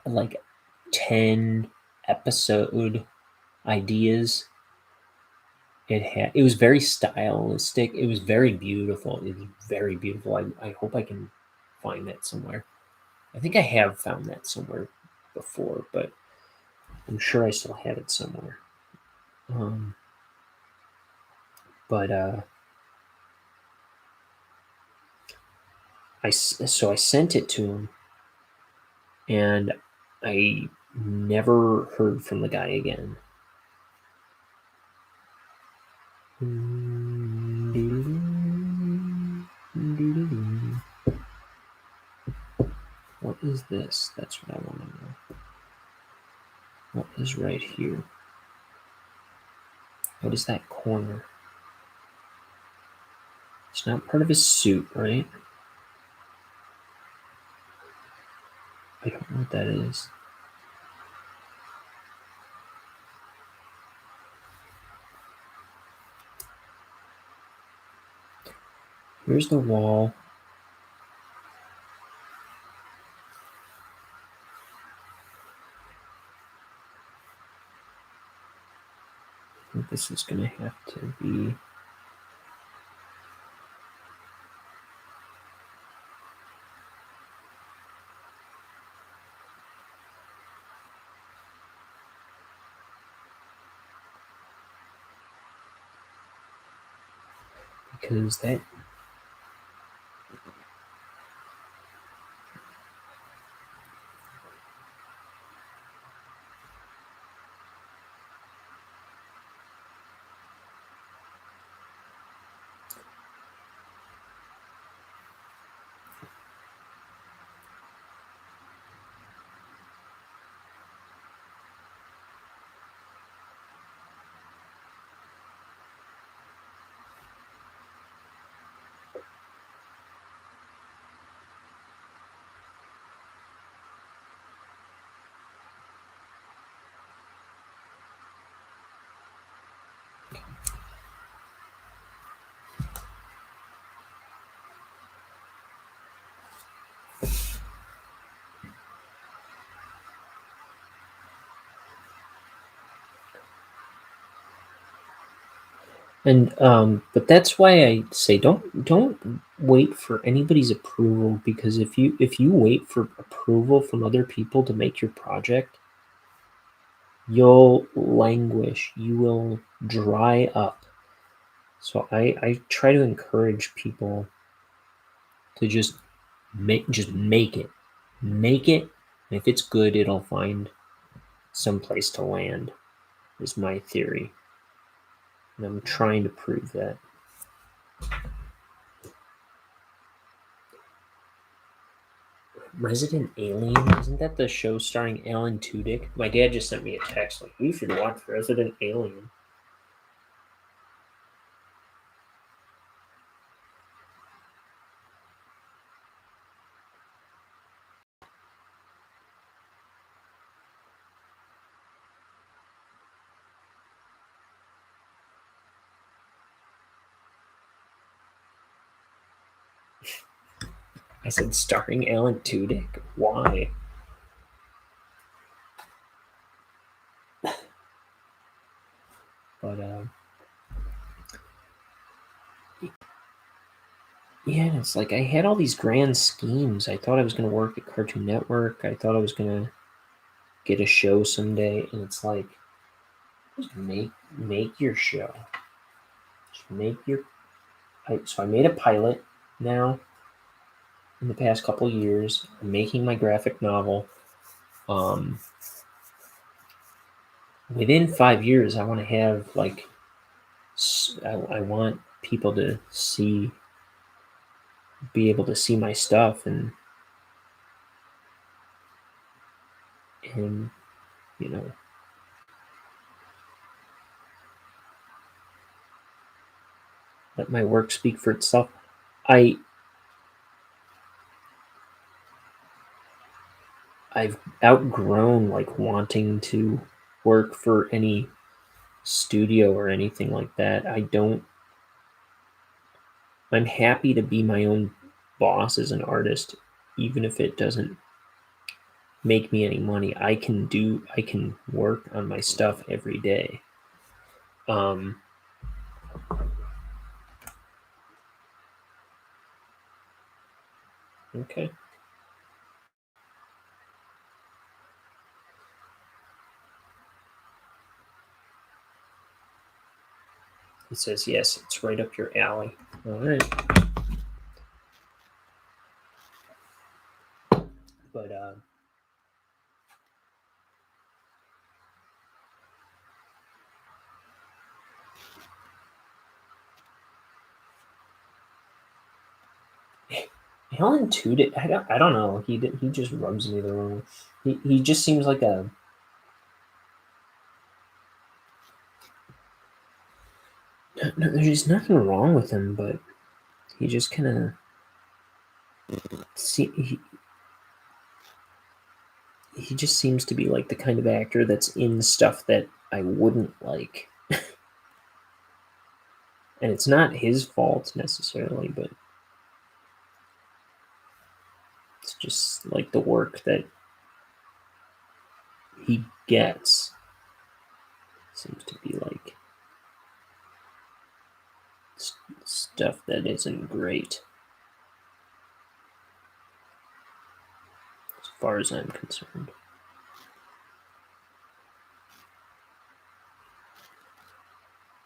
like 10 episode ideas. It was very stylistic. It was very beautiful. It was very beautiful. I hope I can find that somewhere. I think I have found that somewhere before, but I'm sure I still have it somewhere. But I sent it to him, and I never heard from the guy again. What is this? That's what I want to know. What is right here? What is that corner? It's not part of his suit, right? I don't know what that is. Here's the wall. I think this is going to have to be... because that... And but that's why I say don't wait for anybody's approval, because if you wait for approval from other people to make your project, you'll languish, you will dry up. So I try to encourage people to just make it. Make it, and if it's good, it'll find some place to land, is my theory. And I'm trying to prove that. Resident Alien? Isn't that the show starring Alan Tudyk? My dad just sent me a text like, you should watch Resident Alien. I said starring Alan Tudyk. Why? But yeah, it's like I had all these grand schemes. I thought I was going to work at Cartoon Network. I thought I was going to get a show someday, and it's like, just make your show. Just make your. So I made a pilot now. In the past couple years, I'm making my graphic novel. Within 5 years, I want to have like. I want people to be able to see my stuff, and you know, let my work speak for itself. I've outgrown like wanting to work for any studio or anything like that. I'm happy to be my own boss as an artist, even if it doesn't make me any money. I can work on my stuff every day. Okay. He says, yes, it's right up your alley. All right. But Alan Tudyk, I don't know. He just rubs me the wrong way. He just seems like a. No, there's nothing wrong with him, but he just kind of. He just seems to be like the kind of actor that's in stuff that I wouldn't like. And it's not his fault necessarily, but it's just like the work that he gets seems to be like stuff that isn't great, as far as I'm concerned.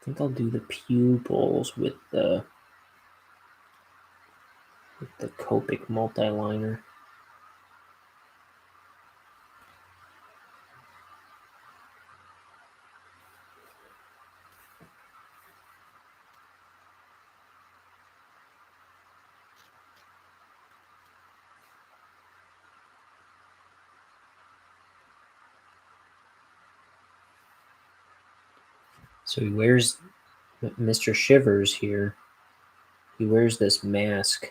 I think I'll do the pupils with the Copic multiliner. So he wears, Mr. Shivers here, he wears this mask.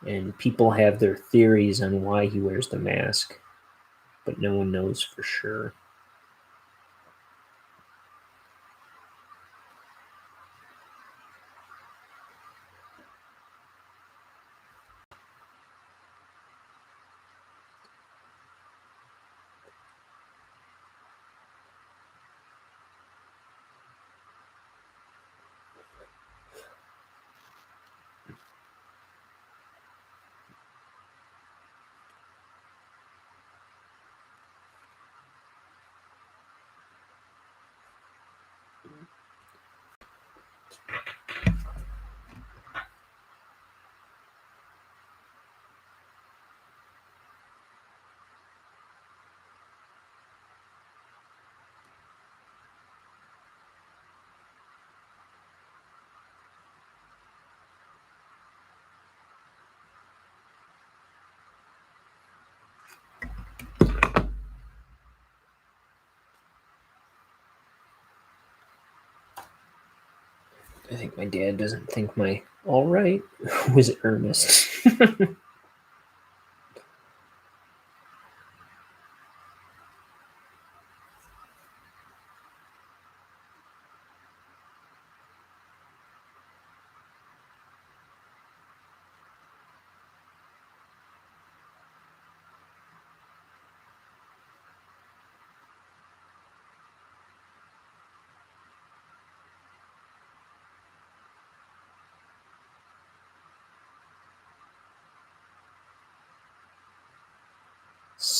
And people have their theories on why he wears the mask, but no one knows for sure. I think my dad doesn't think my all right was earnest.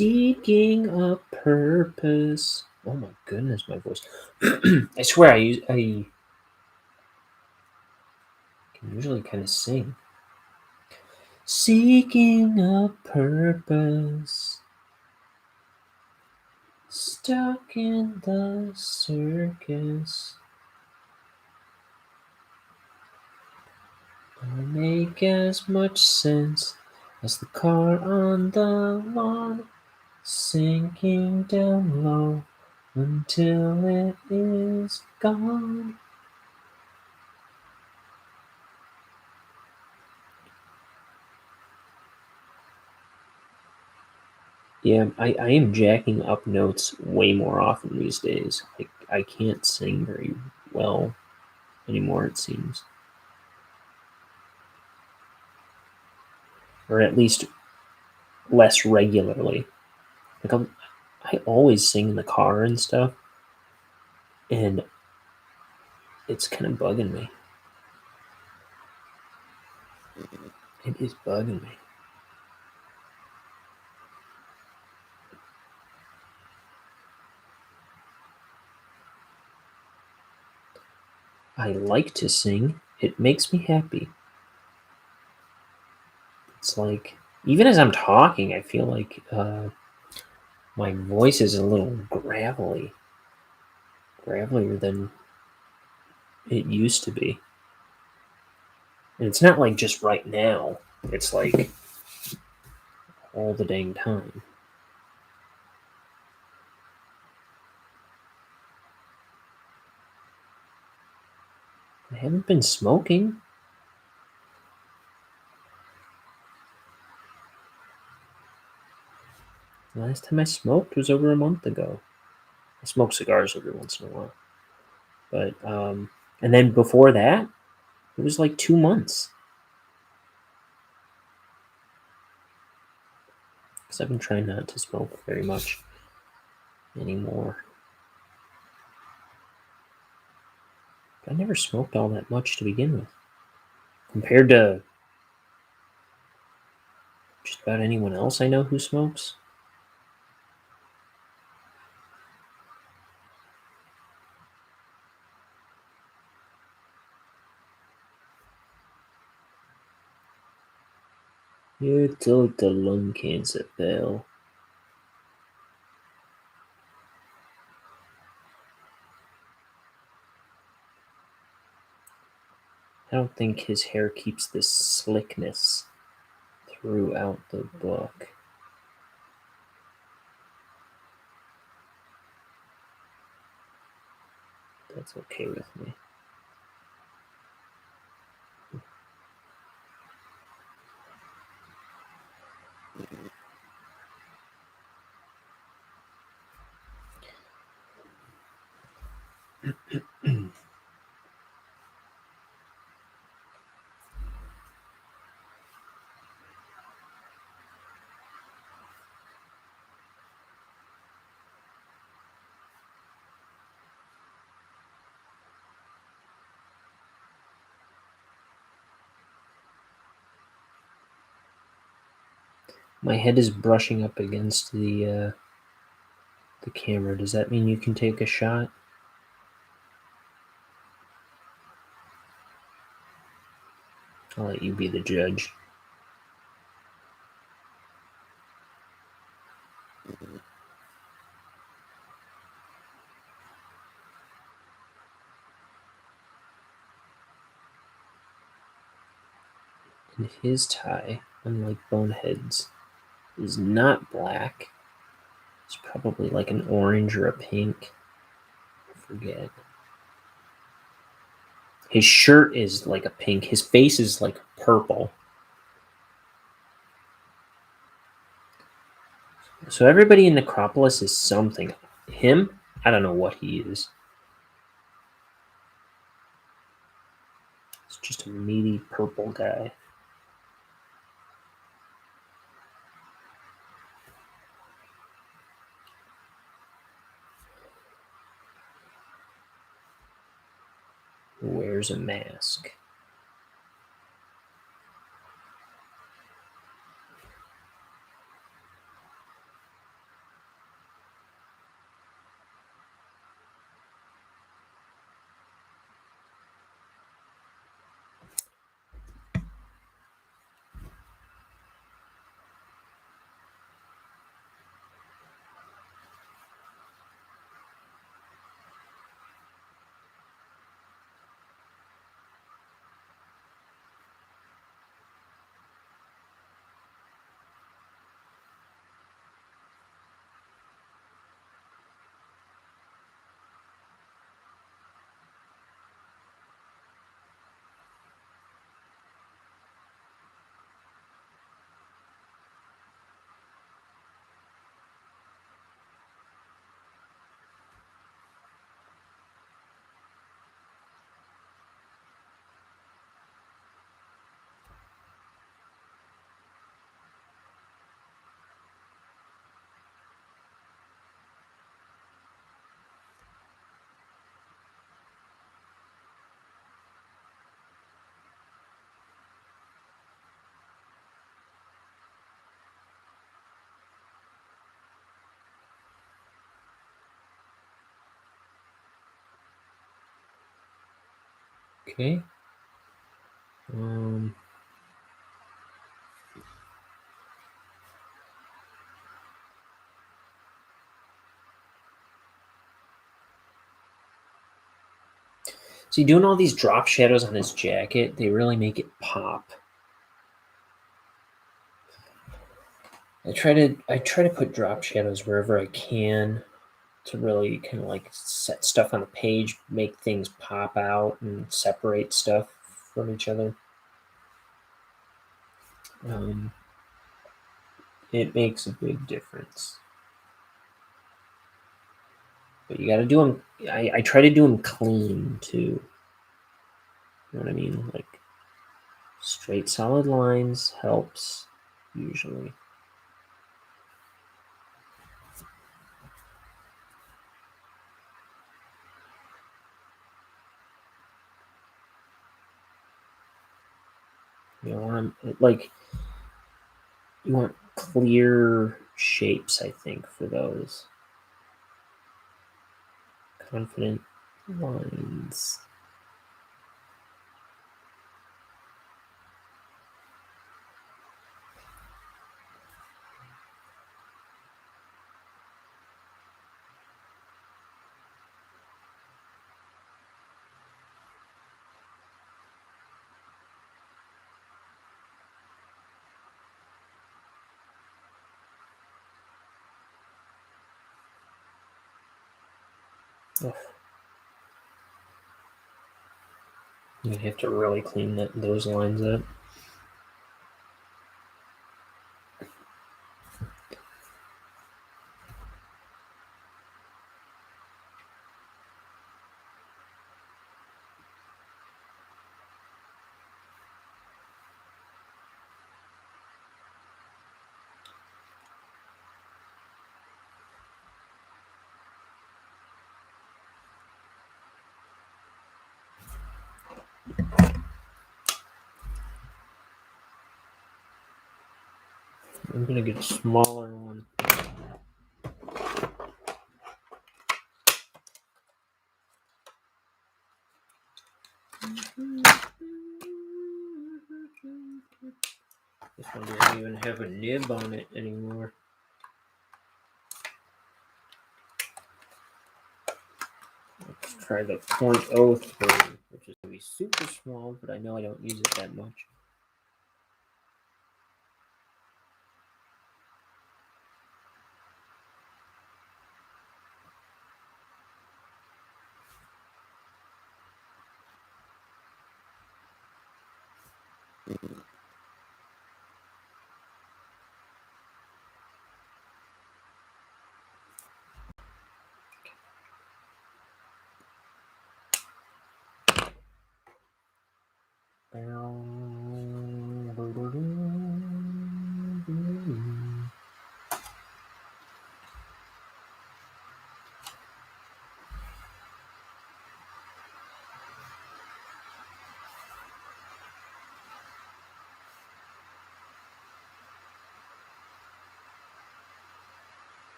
Seeking a purpose. Oh my goodness, my voice. I swear I can usually kind of sing. Seeking a purpose. Stuck in the circus. I'll make as much sense as the car on the lawn, sinking down low until it is gone. Yeah, I am jacking up notes way more often these days. I can't sing very well anymore, it seems. Or at least less regularly. Like I always sing in the car and stuff, and it's kind of bugging me. It is bugging me. I like to sing. It makes me happy. It's like, even as I'm talking, I feel like my voice is a little gravelier than it used to be. And it's not like just right now. It's like all the dang time. I haven't been smoking. The last time I smoked was over a month ago. I smoke cigars every once in a while. But, and then before that, it was like 2 months. Because I've been trying not to smoke very much anymore. I never smoked all that much to begin with. Compared to just about anyone else I know who smokes. You're total lung cancer, pal. I don't think his hair keeps this slickness throughout the book. That's okay with me. My head is brushing up against the camera. Does that mean you can take a shot? I'll let you be the judge. And his tie, unlike Bonehead's, is not black. It's probably like an orange or a pink. I forget. His shirt is like a pink. His face is like purple. So everybody in Necropolis is something. Him, I don't know what he is. It's just a meaty purple guy. Who wears a mask. Okay. See, doing all these drop shadows on his jacket, they really make it pop. I try to put drop shadows wherever I can to really kind of like set stuff on the page, make things pop out and separate stuff from each other. It makes a big difference. But you got to do them. I try to do them clean too. You know what I mean? Like straight, solid lines helps usually. You know, you want clear shapes, I think, for those. Confident lines. Oh. You have to really clean those lines up. I'm gonna get a smaller one. This one doesn't even have a nib on it anymore. Let's try the 0.03, which is going to be super small, but I know I don't use it that much.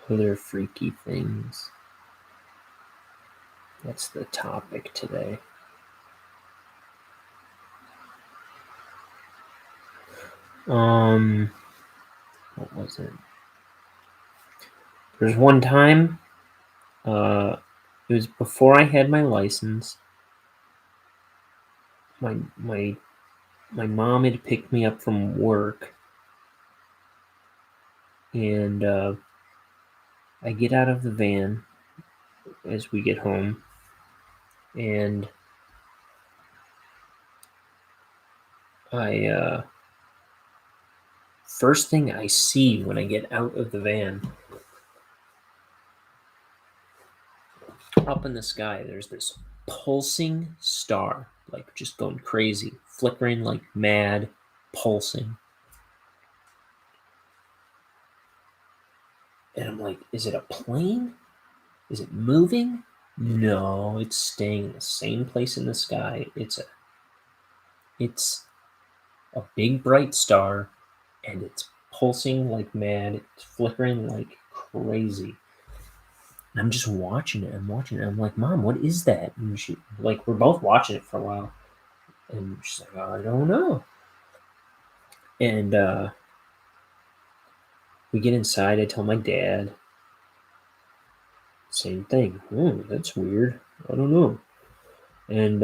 Other freaky things. That's the topic today. What was it? There's one time, it was before I had my license. My mom had picked me up from work, and I get out of the van as we get home, and First thing I see when I get out of the van, up in the sky, there's this pulsing star, like just going crazy, flickering like mad, pulsing. And I'm like, is it a plane? Is it moving? No, it's staying in the same place in the sky. It's a big bright star, and it's pulsing like mad. It's flickering like crazy. And I'm just watching it. I'm watching it. I'm like, Mom, what is that? And she, like, we're both watching it for a while. And she's like, I don't know. And we get inside. I tell my dad. Same thing. Oh, that's weird. I don't know. And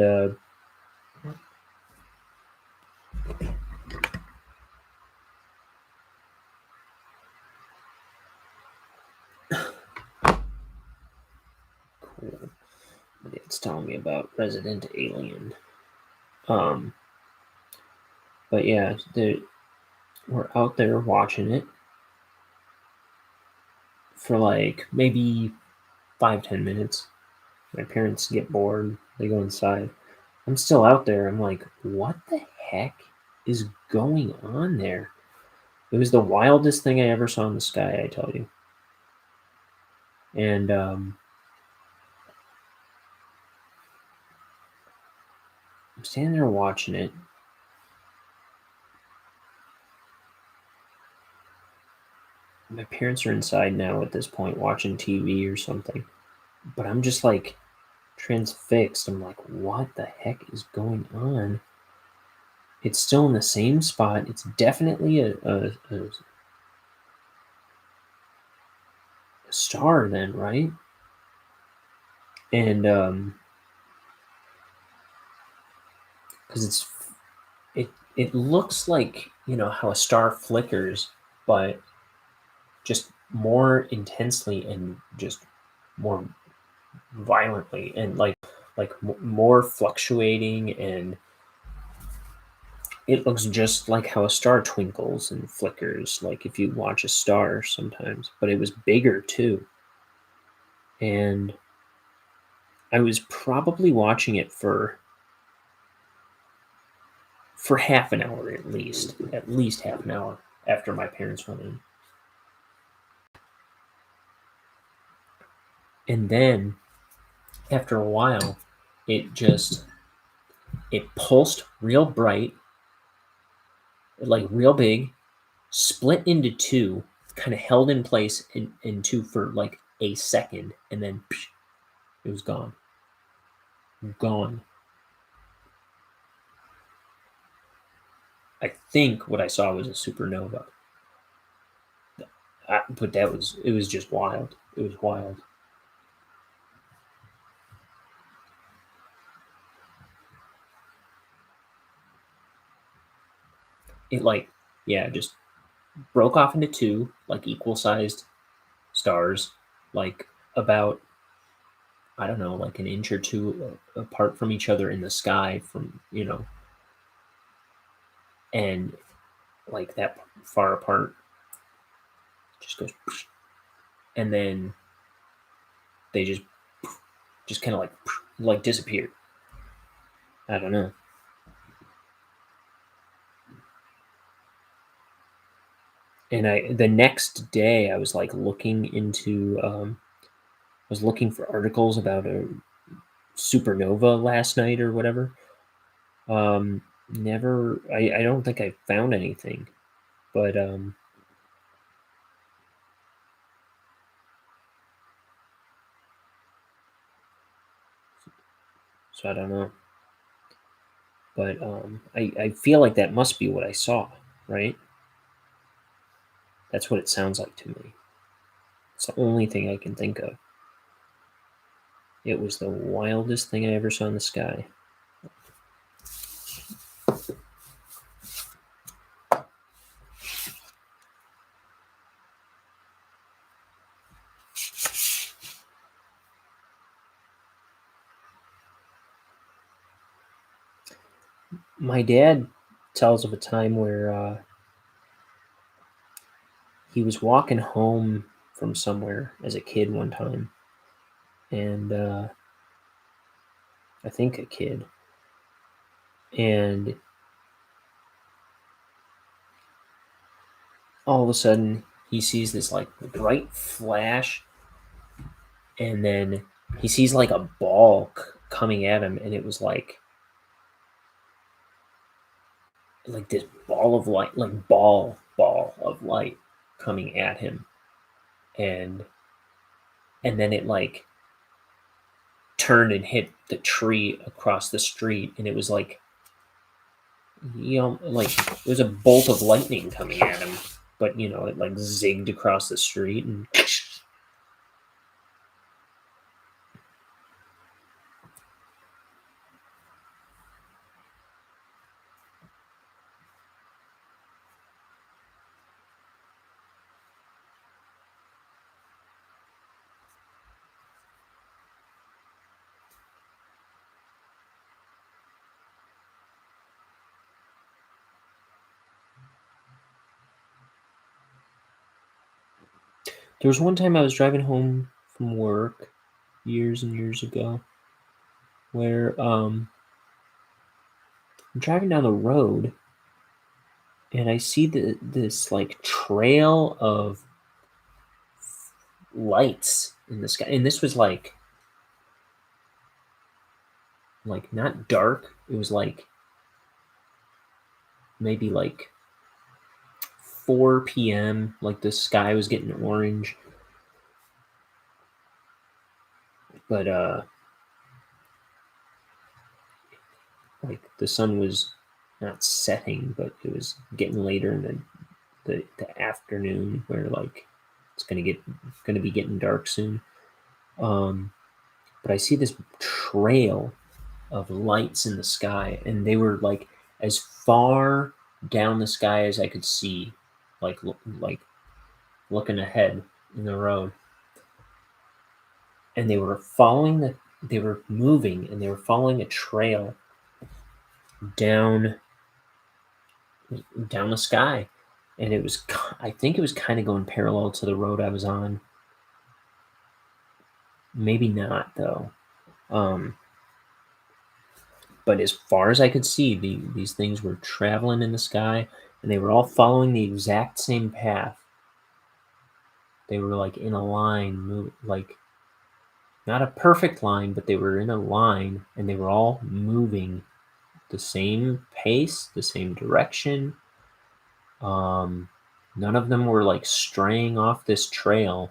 cool. My dad's telling me about Resident Alien. But yeah, we're out there watching it for like maybe 5-10 minutes. My parents get bored. They go inside. I'm still out there. I'm like, what the heck is going on there? It was the wildest thing I ever saw in the sky, I tell you. And I'm standing there watching it. My parents are inside now at this point watching TV or something. But I'm just like transfixed. I'm like, what the heck is going on? It's still in the same spot. It's definitely a star then, right? And because it looks like, you know, how a star flickers, but just more intensely and just more violently, and like more fluctuating, and it looks just like how a star twinkles and flickers, like if you watch a star sometimes, but it was bigger too. And I was probably watching it for half an hour at least half an hour after my parents went in. And then after a while, it pulsed real bright, like real big, split into two, kind of held in place in two for like a second, and then it was gone. Gone. I think what I saw was a supernova. But it was just wild. It was wild. It like, yeah, just broke off into two, like equal sized stars, like about, I don't know, like an inch or two apart from each other in the sky, from, you know, and like that far apart, just goes, and then they just kind of like disappeared. I don't know. And the next day I was like looking into I was looking for articles about a supernova last night or whatever. Never, I don't think I found anything, but so I don't know. But I feel like that must be what I saw, right? That's what it sounds like to me. It's the only thing I can think of. It was the wildest thing I ever saw in the sky. My dad tells of a time where he was walking home from somewhere as a kid one time, and I think a kid, and all of a sudden he sees this like bright flash, and then he sees like a ball coming at him, and it was like this ball of light, like ball of light coming at him, and then it like turned and hit the tree across the street, and it was like, like it was a bolt of lightning coming at him, but it like zigged across the street and. There was one time I was driving home from work years and years ago where I'm driving down the road and I see this like trail of lights in the sky, and this was like not dark. It was like maybe like 4 p.m. Like the sky was getting orange, but like the sun was not setting, but it was getting later in the afternoon where like it's gonna be getting dark soon. But I see this trail of lights in the sky, and they were like as far down the sky as I could see, like looking ahead in the road, and they were moving, and they were following a trail down the sky, and I think it was kind of going parallel to the road I was on. Maybe not though. But as far as I could see, these things were traveling in the sky, and they were all following the exact same path. They were like in a line, like not a perfect line, but they were in a line, and they were all moving the same pace, the same direction. None of them were like straying off this trail.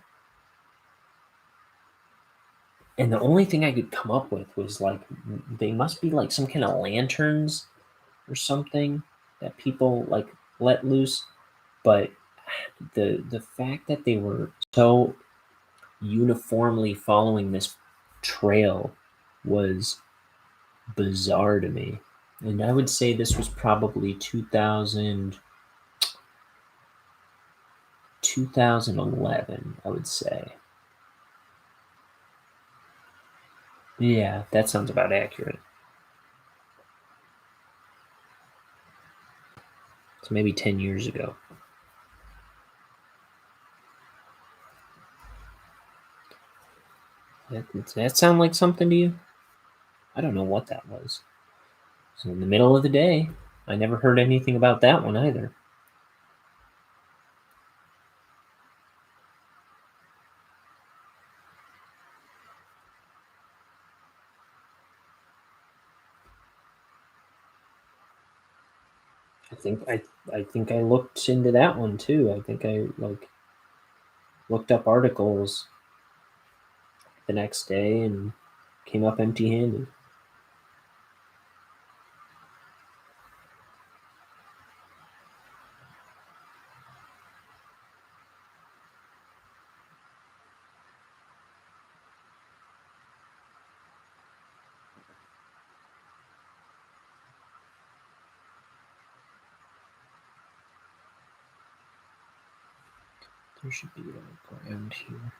And the only thing I could come up with was like they must be like some kind of lanterns or something that people like let loose. But the fact that they were so uniformly following this trail was bizarre to me. And I would say this was probably 2011, I would say. Yeah, that sounds about accurate. So maybe 10 years ago. Does that sound like something to you? I don't know what that was. So in the middle of the day, I never heard anything about that one either. I think I looked into that one too. I think I like looked up articles the next day and came up empty-handed. There should be a ground here.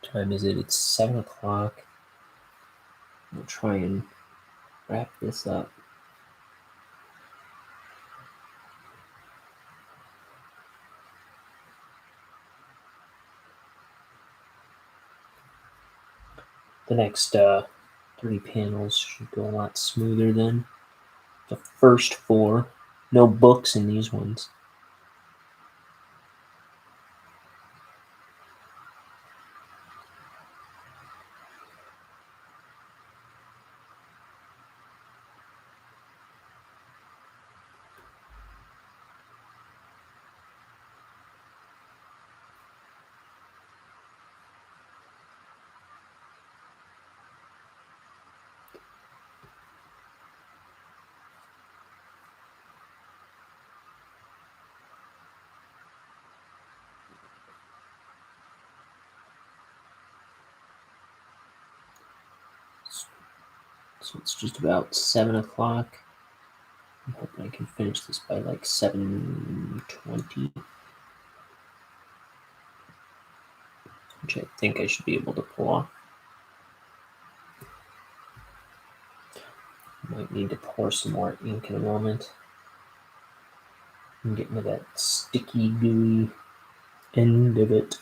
time is it? It's 7 o'clock. I'll try and wrap this up. The next 3 panels should go a lot smoother than the first 4. No books in these ones. So it's just about 7 o'clock. I'm hoping I can finish this by like 7:20, which I think I should be able to pull off. Might need to pour some more ink in a moment. I'm getting to that sticky, gooey end of it.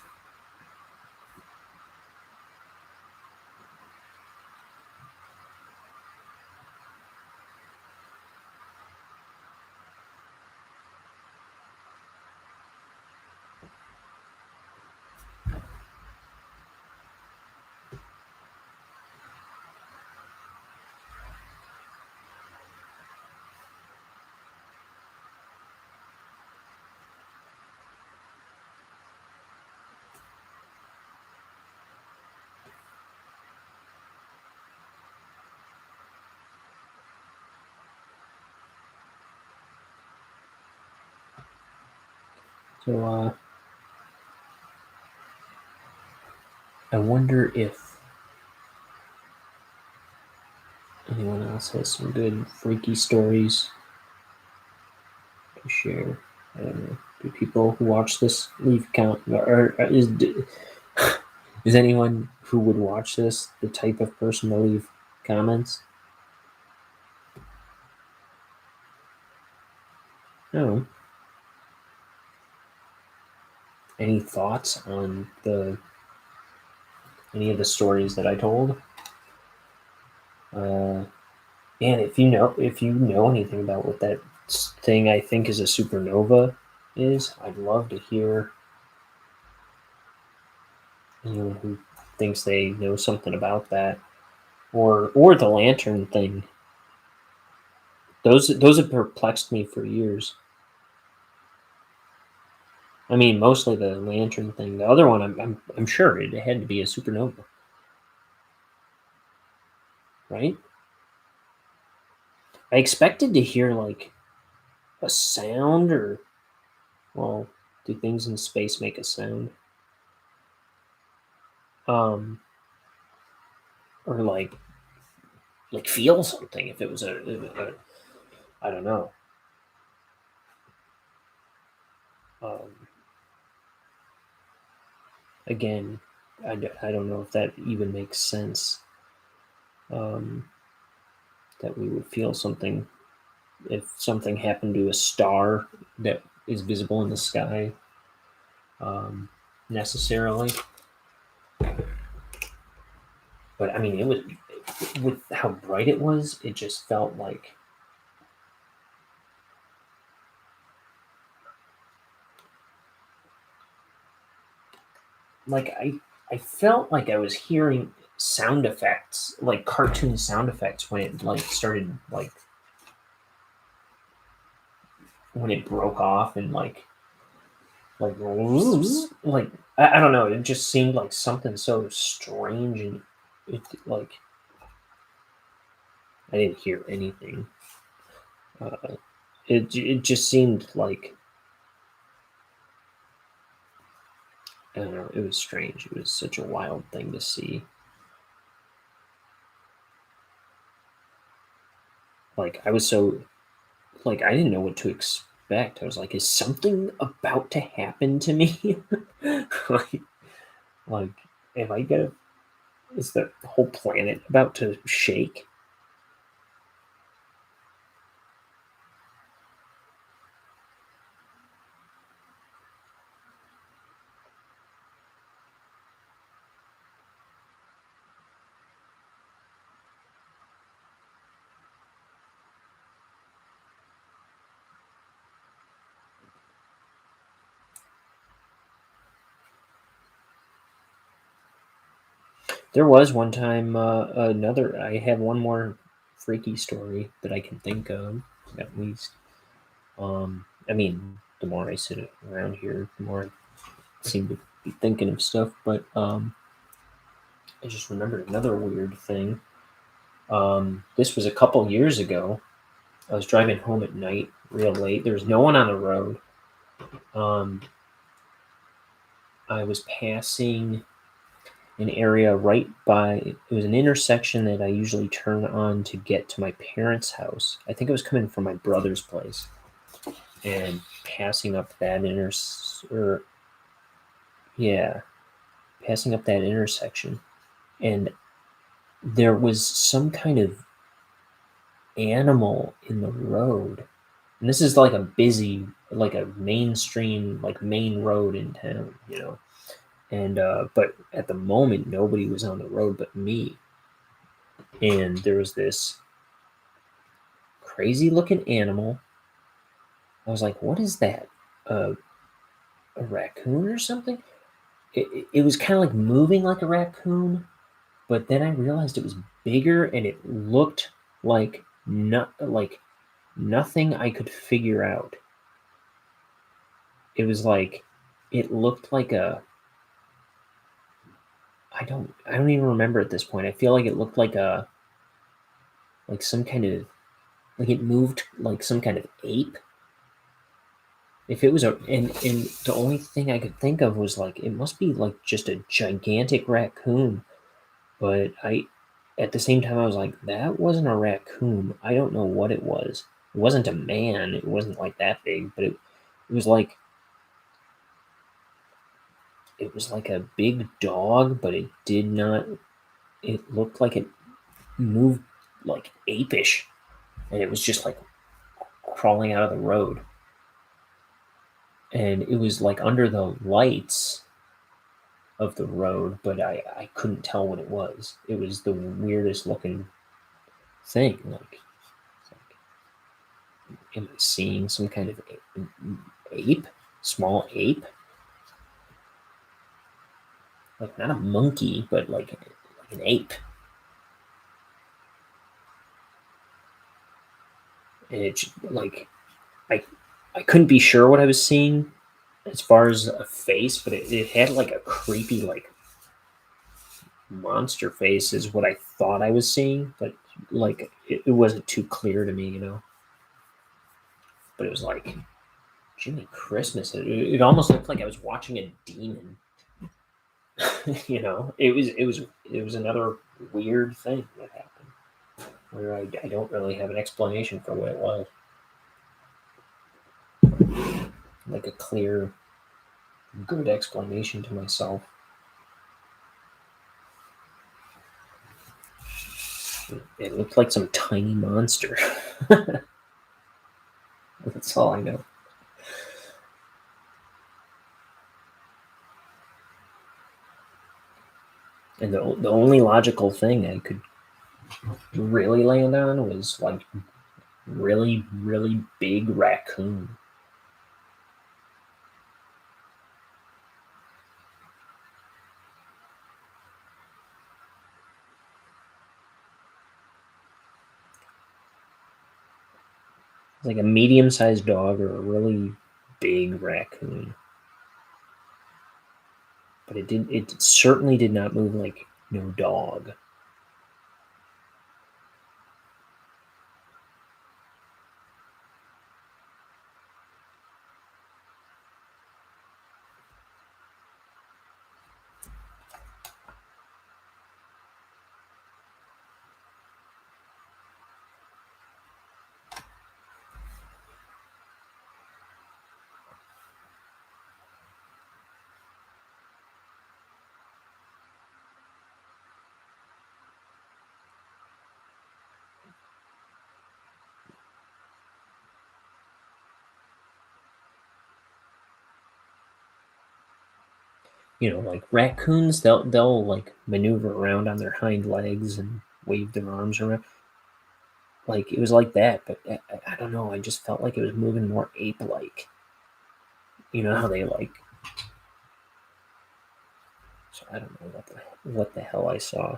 So, I wonder if anyone else has some good freaky stories to share. I don't know. Do people who watch this leave count, or is anyone who would watch this the type of person to leave comments? No. Any thoughts on any of the stories that I told? And if you know anything about what that thing I think is a supernova is, I'd love to hear anyone who thinks they know something about that, or the lantern thing. Those have perplexed me for years. I mean, mostly the lantern thing. The other one, I'm sure it had to be a supernova, right? I expected to hear like a sound, or, well, do things in space make a sound? Or like feel something if it was a I don't know. Again, I don't know if that even makes sense. That we would feel something if something happened to a star that is visible in the sky, necessarily. But I mean, it was, with how bright it was, it just felt like I felt like I was hearing sound effects, like cartoon sound effects, when it like started, like when it broke off and like I don't know, it just seemed like something so strange, and it like I didn't hear anything. It just seemed like, I don't know, it was strange. It was such a wild thing to see. Like I was so, like, I didn't know what to expect. I was like, is something about to happen to me? like, like Am I gonna? Is the whole planet about to shake? There was one time another. I have one more freaky story that I can think of, at least. I mean, the more I sit around here, the more I seem to be thinking of stuff. But I just remembered another weird thing. This was a couple years ago. I was driving home at night, real late. There was no one on the road. Um, I was passing an area right by. It was an intersection that I usually turn on to get to my parents' house. I think it was coming from my brother's place, and passing up that yeah, passing up that intersection, and there was some kind of animal in the road. And this is like a busy, like a mainstream, like main road in town, you know. And but at the moment, nobody was on the road but me. And there was this crazy looking animal. I was like, "What is that? Uh, a raccoon or something?" It was kind of like moving like a raccoon, but then I realized it was bigger and it looked like not like nothing I could figure out. It was like it looked like a I don't even remember at this point. I feel like it looked like some kind of like it moved like some kind of ape. If it was and the only thing I could think of was like it must be like just a gigantic raccoon. But I at the same time I was like, that wasn't a raccoon. I don't know what it was. It wasn't a man. It wasn't like that big, but it was like it was like a big dog, but it did not it looked like it moved like apish, and it was just like crawling out of the road, and it was like under the lights of the road, but I couldn't tell what it was. It was the weirdest looking thing. Am I seeing some kind of ape, small ape, like not a monkey, but like an ape? And it's like I I couldn't be sure what I was seeing as far as a face, but it had like a creepy like monster face is what I thought I was seeing, but like it wasn't too clear to me, you know. But it was like Jimmy Christmas. It almost looked like I was watching a demon. You know, it was another weird thing that happened where I don't really have an explanation for what it was, like a clear, good explanation to myself. It looked like some tiny monster. That's all I know. And the only logical thing I could really land on was like really, really big raccoon. Like a medium-sized dog or a really big raccoon. But it certainly did not move like no dog. like raccoons, they'll like maneuver around on their hind legs and wave their arms around. Like it was like that, but I don't know. I just felt like it was moving more ape-like. You know how they like. So I don't know what the hell I saw.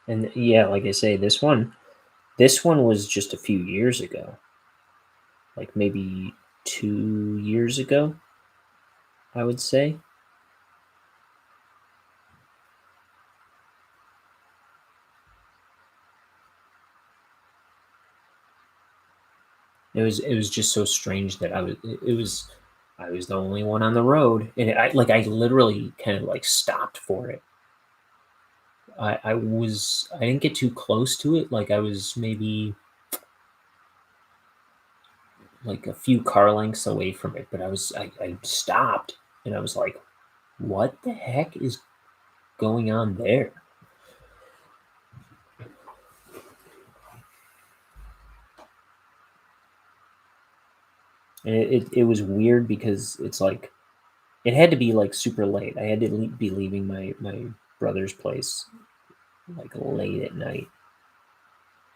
And yeah, like I say, this one was just a few years ago, like maybe 2 years ago, I would say. It was just so strange that I was the only one on the road, and I literally kind of like stopped for it. I didn't get too close to it. Like I was maybe like a few car lengths away from it, but I stopped and I was like, what the heck is going on there? And it was weird because it's like it had to be like super late. I had to be leaving my brother's place like late at night,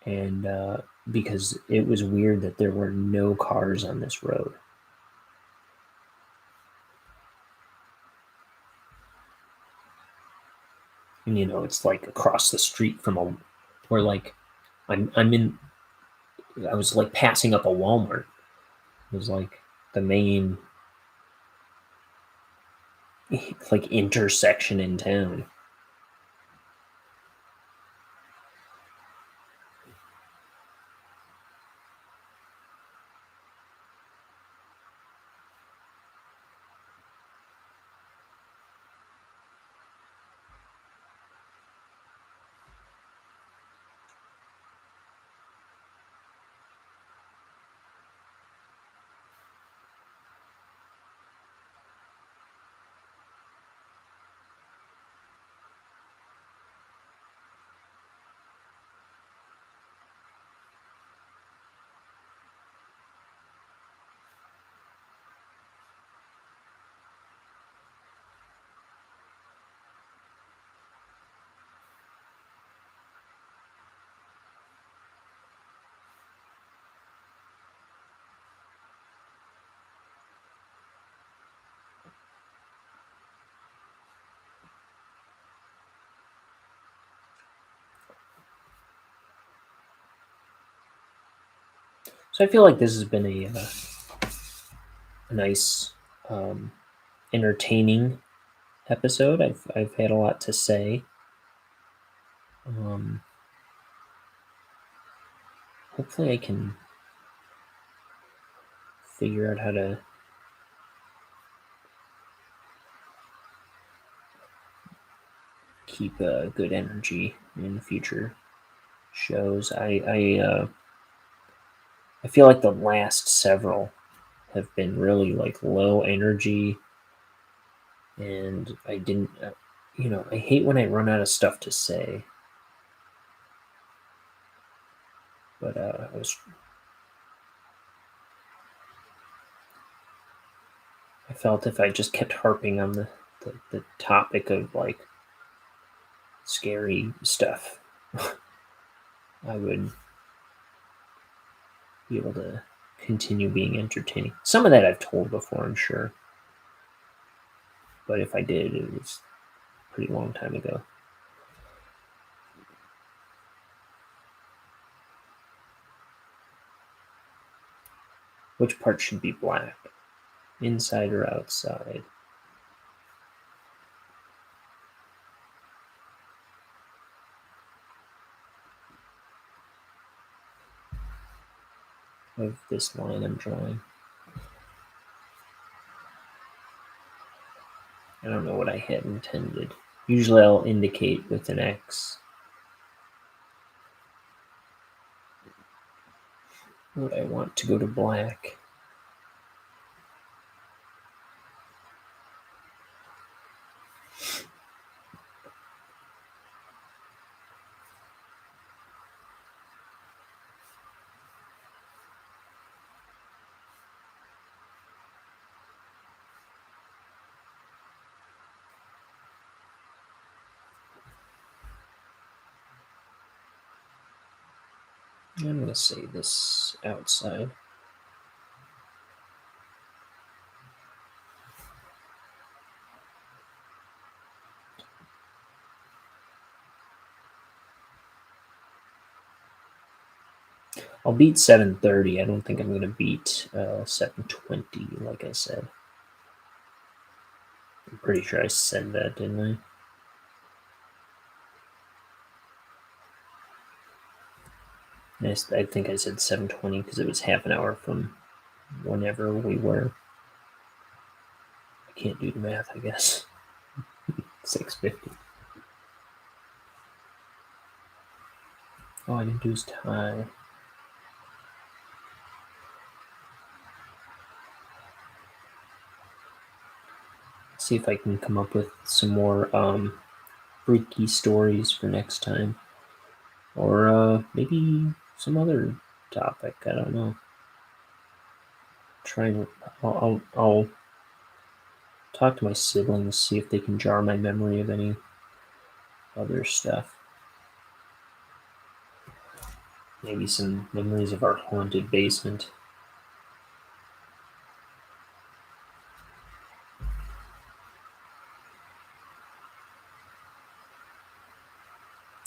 and because it was weird that there were no cars on this road. And it's like across the street from where like I'm in. I was like passing up a Walmart. It was like the main like intersection in town. So I feel like this has been a nice, entertaining episode. I've had a lot to say. Um, Hopefully, I can figure out how to keep good energy in future shows. I feel like the last several have been really like low energy, and I didn't. I hate when I run out of stuff to say. But I felt if I just kept harping on the topic of like scary stuff, I would be able to continue being entertaining. Some of that I've told before, I'm sure. But if I did, it was a pretty long time ago. Which part should be black? Inside or outside? of this line I'm drawing. I don't know what I had intended. Usually I'll indicate with an X what I want to go to black. I'm going to say this outside. I'll beat 7:30. I don't think I'm going to beat 7:20, like I said. I'm pretty sure I said that, didn't I? I think I said 7:20 because it was half an hour from whenever we were. I can't do the math, I guess. 6:50. Oh, I didn't do his tie. See if I can come up with some more freaky stories for next time, or maybe some other topic. I don't know. I'll talk to my siblings, see if they can jar my memory of any other stuff. Maybe some memories of our haunted basement.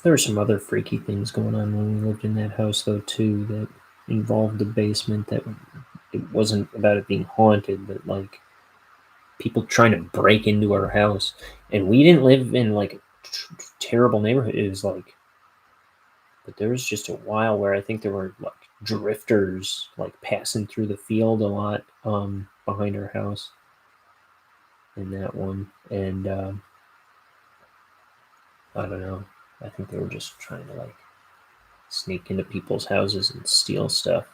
There were some other freaky things going on when we lived in that house, though, too, that involved the basement. That it wasn't about it being haunted, but like people trying to break into our house. And we didn't live in like a terrible neighborhood. It was like, but there was just a while where I think there were like drifters like passing through the field a lot behind our house in that one. And I don't know. I think they were just trying to like sneak into people's houses and steal stuff.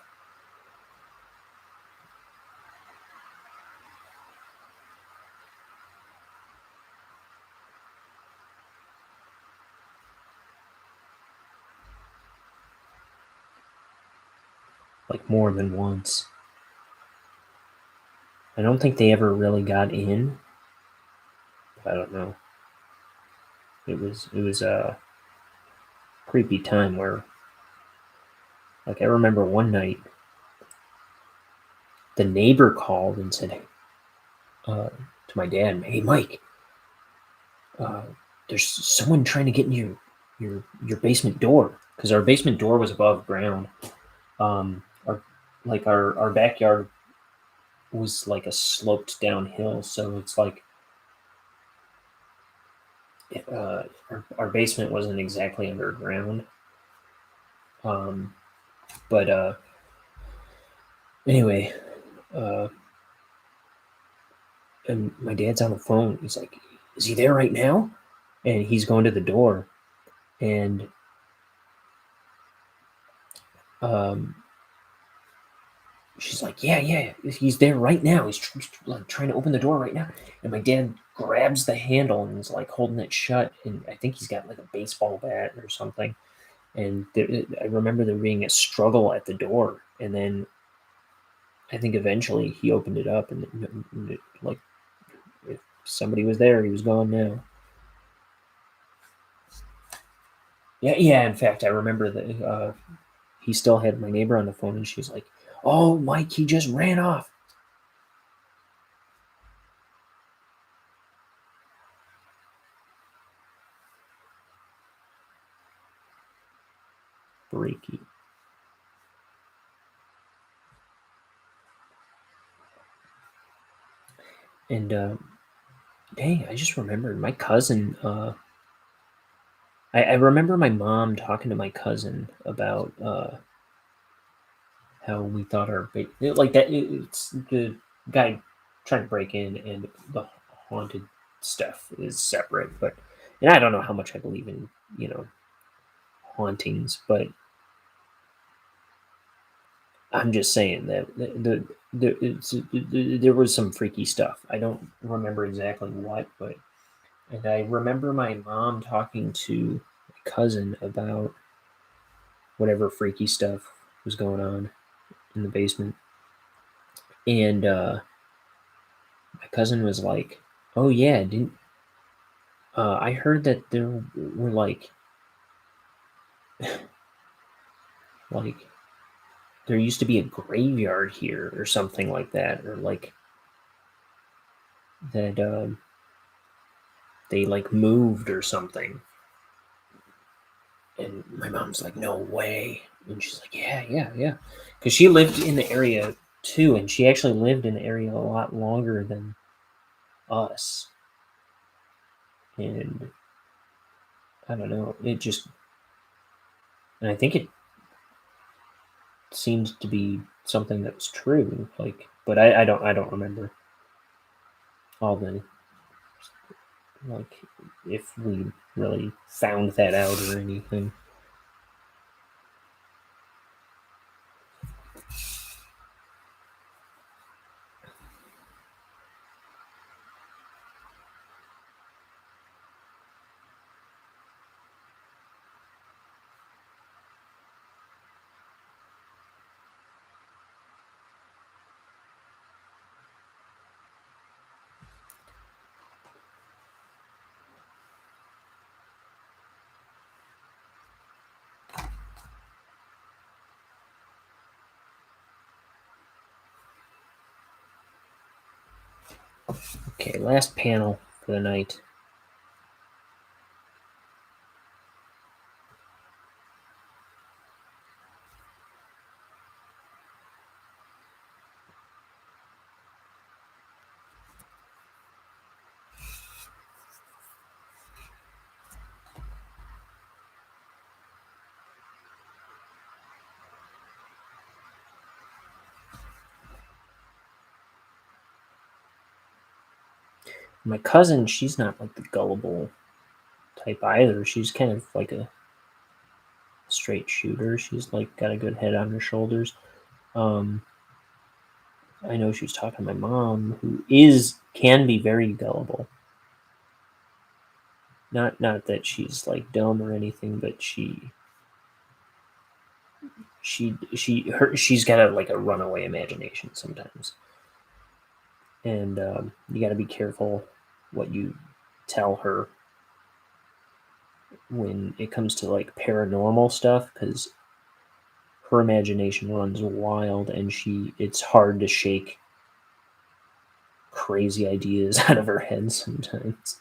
Like more than once. I don't think they ever really got in. I don't know. It was a creepy time where, like, I remember one night the neighbor called and said to my dad, "Hey, Mike, there's someone trying to get in your basement door," because our basement door was above ground. Our backyard was like a sloped down hill, so it's like our basement wasn't exactly underground. But anyway, and my dad's on the phone. He's like, "Is he there right now?" And he's going to the door, and she's like, yeah, he's there right now. He's like trying to open the door right now. And my dad grabs the handle and is like holding it shut. And I think he's got like a baseball bat or something. And I remember there being a struggle at the door. And then I think eventually he opened it up, and like if somebody was there, he was gone now. Yeah. In fact, I remember that he still had my neighbor on the phone, and she's like, "Oh, Mike, he just ran off." Freaky. And dang, I just remembered my cousin. I remember my mom talking to my cousin about how we thought like that. It's the guy trying to break in, and the haunted stuff is separate. But and I don't know how much I believe in hauntings, but I'm just saying that there was some freaky stuff. I don't remember exactly what, but and I remember my mom talking to my cousin about whatever freaky stuff was going on in the basement, and my cousin was like, "Oh yeah, didn't I heard that there were like there used to be a graveyard here or something like that, or like that they like moved or something." And my mom's like, "No way!" And she's like, "Yeah, yeah, yeah," because she lived in the area too, and she actually lived in the area a lot longer than us. And I don't know, it just, and I think it seemed to be something that was true. Like, but I don't remember all the like if we really found that out or anything. Okay, last panel for the night. My cousin, she's not like the gullible type either. She's kind of like a straight shooter. She's like got a good head on her shoulders. Um, I know she was talking to my mom, who can be very gullible. Not that she's like dumb or anything, but she's got like a runaway imagination sometimes, and you got to be careful what you tell her when it comes to like paranormal stuff, because her imagination runs wild, and it's hard to shake crazy ideas out of her head sometimes.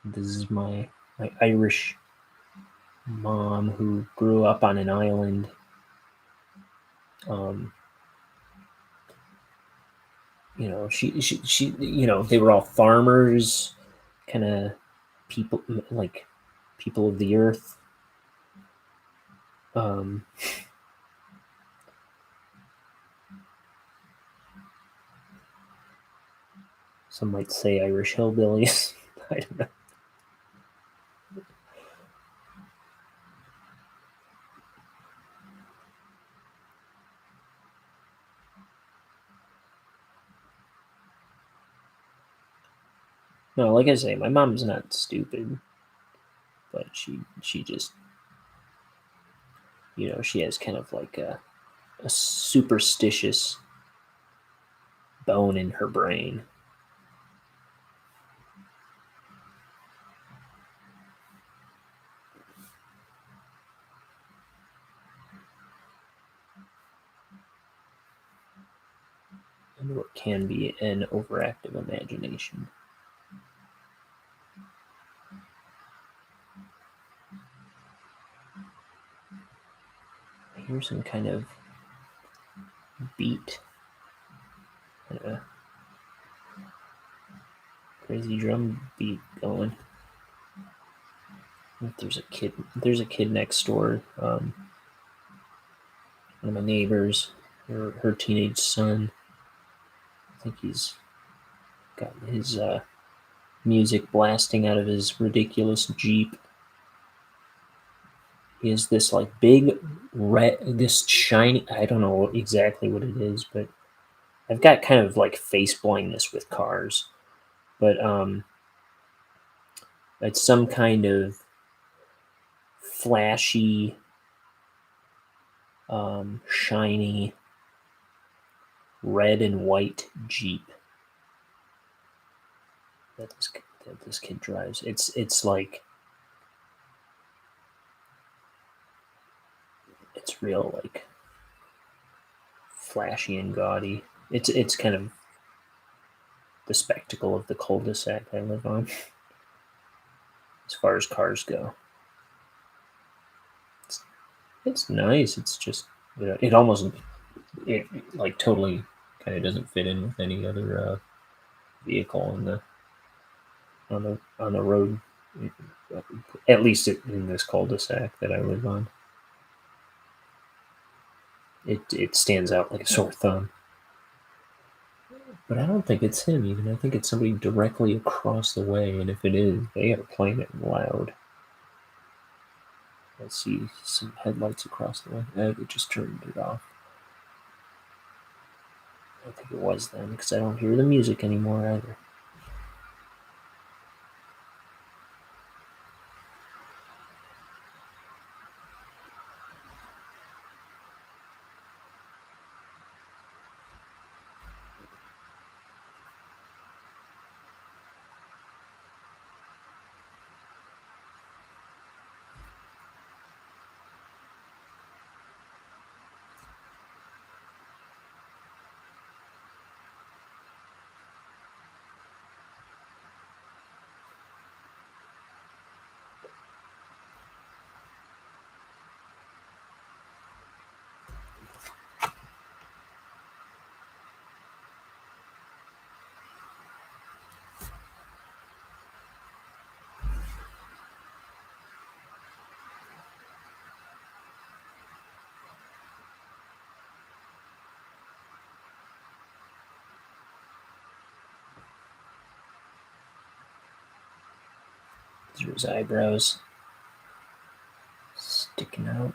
This is my Irish mom who grew up on an island. Um, she they were all farmers, kind of people, like people of the earth. Um, some might say Irish hillbillies. I don't know. No, like I say, my mom's not stupid, but she just she has kind of like a superstitious bone in her brain. And what can be an overactive imagination. Here's some kind of beat. Crazy drum beat going. There's a kid next door. One of my neighbors, her teenage son. I think he's got his music blasting out of his ridiculous Jeep. He has this like big red, this shiny, I don't know exactly what it is, but I've got kind of like face blindness with cars. But it's some kind of flashy, shiny red and white Jeep that this kid drives. It's like it's real like flashy and gaudy. It's kind of the spectacle of the cul-de-sac I live on, as far as cars go. It's nice. It's just it almost like totally kind of doesn't fit in with any other vehicle on the road, at least in this cul-de-sac that I live on. It stands out like a sore thumb. But I don't think it's him even. I think it's somebody directly across the way, and if it is, they are playing it loud. I see some headlights across the way. They just turned it off. I think it was them, because I don't hear the music anymore either. These are his eyebrows sticking out.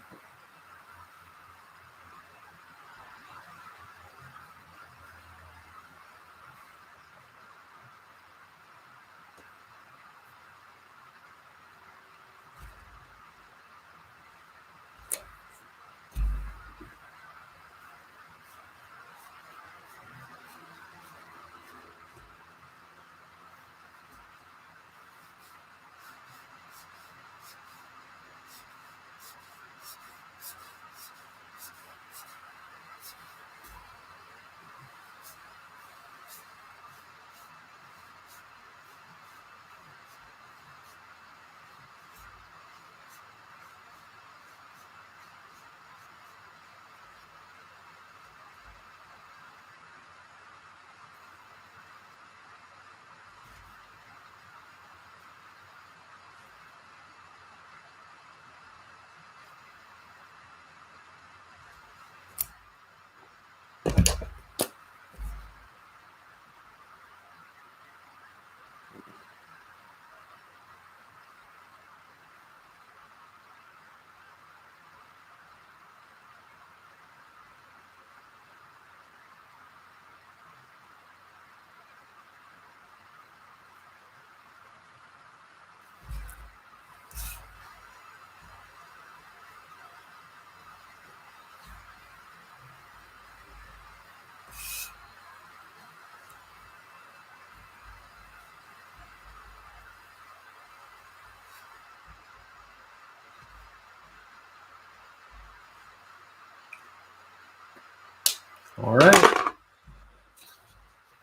All right.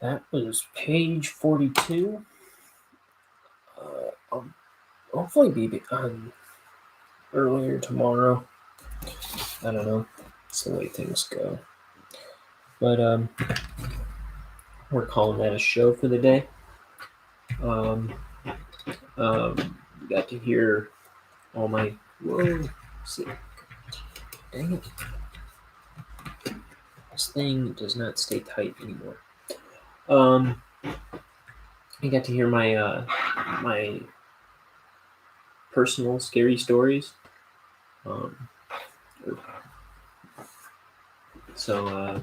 That was page 42. I'll hopefully be on earlier tomorrow. I don't know. It's the way things go. But we're calling that a show for the day. You got to hear all my see. Dang it. This thing does not stay tight anymore. You got to hear my my personal scary stories. So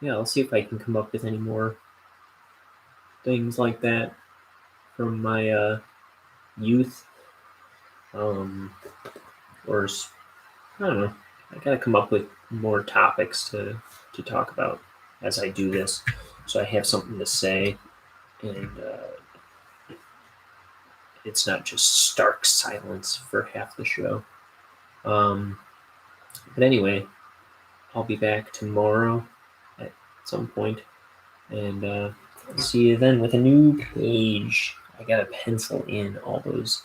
yeah, I'll see if I can come up with any more things like that from my youth. Or I don't know. I gotta come up with more topics to talk about as I do this, so I have something to say, and it's not just stark silence for half the show. But anyway, I'll be back tomorrow at some point, and I'll see you then with a new page. I gotta pencil in all those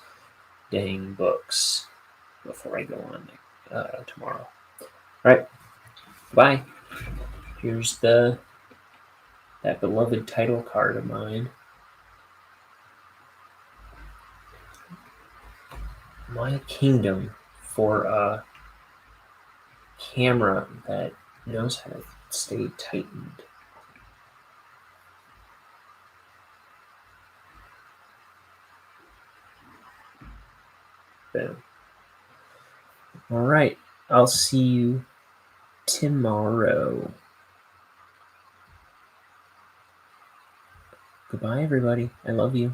dang books before I go on tomorrow. All right, bye. Here's that beloved title card of mine. My kingdom for a camera that knows how to stay tightened. Boom. All right, I'll see you tomorrow. Goodbye, everybody. I love you.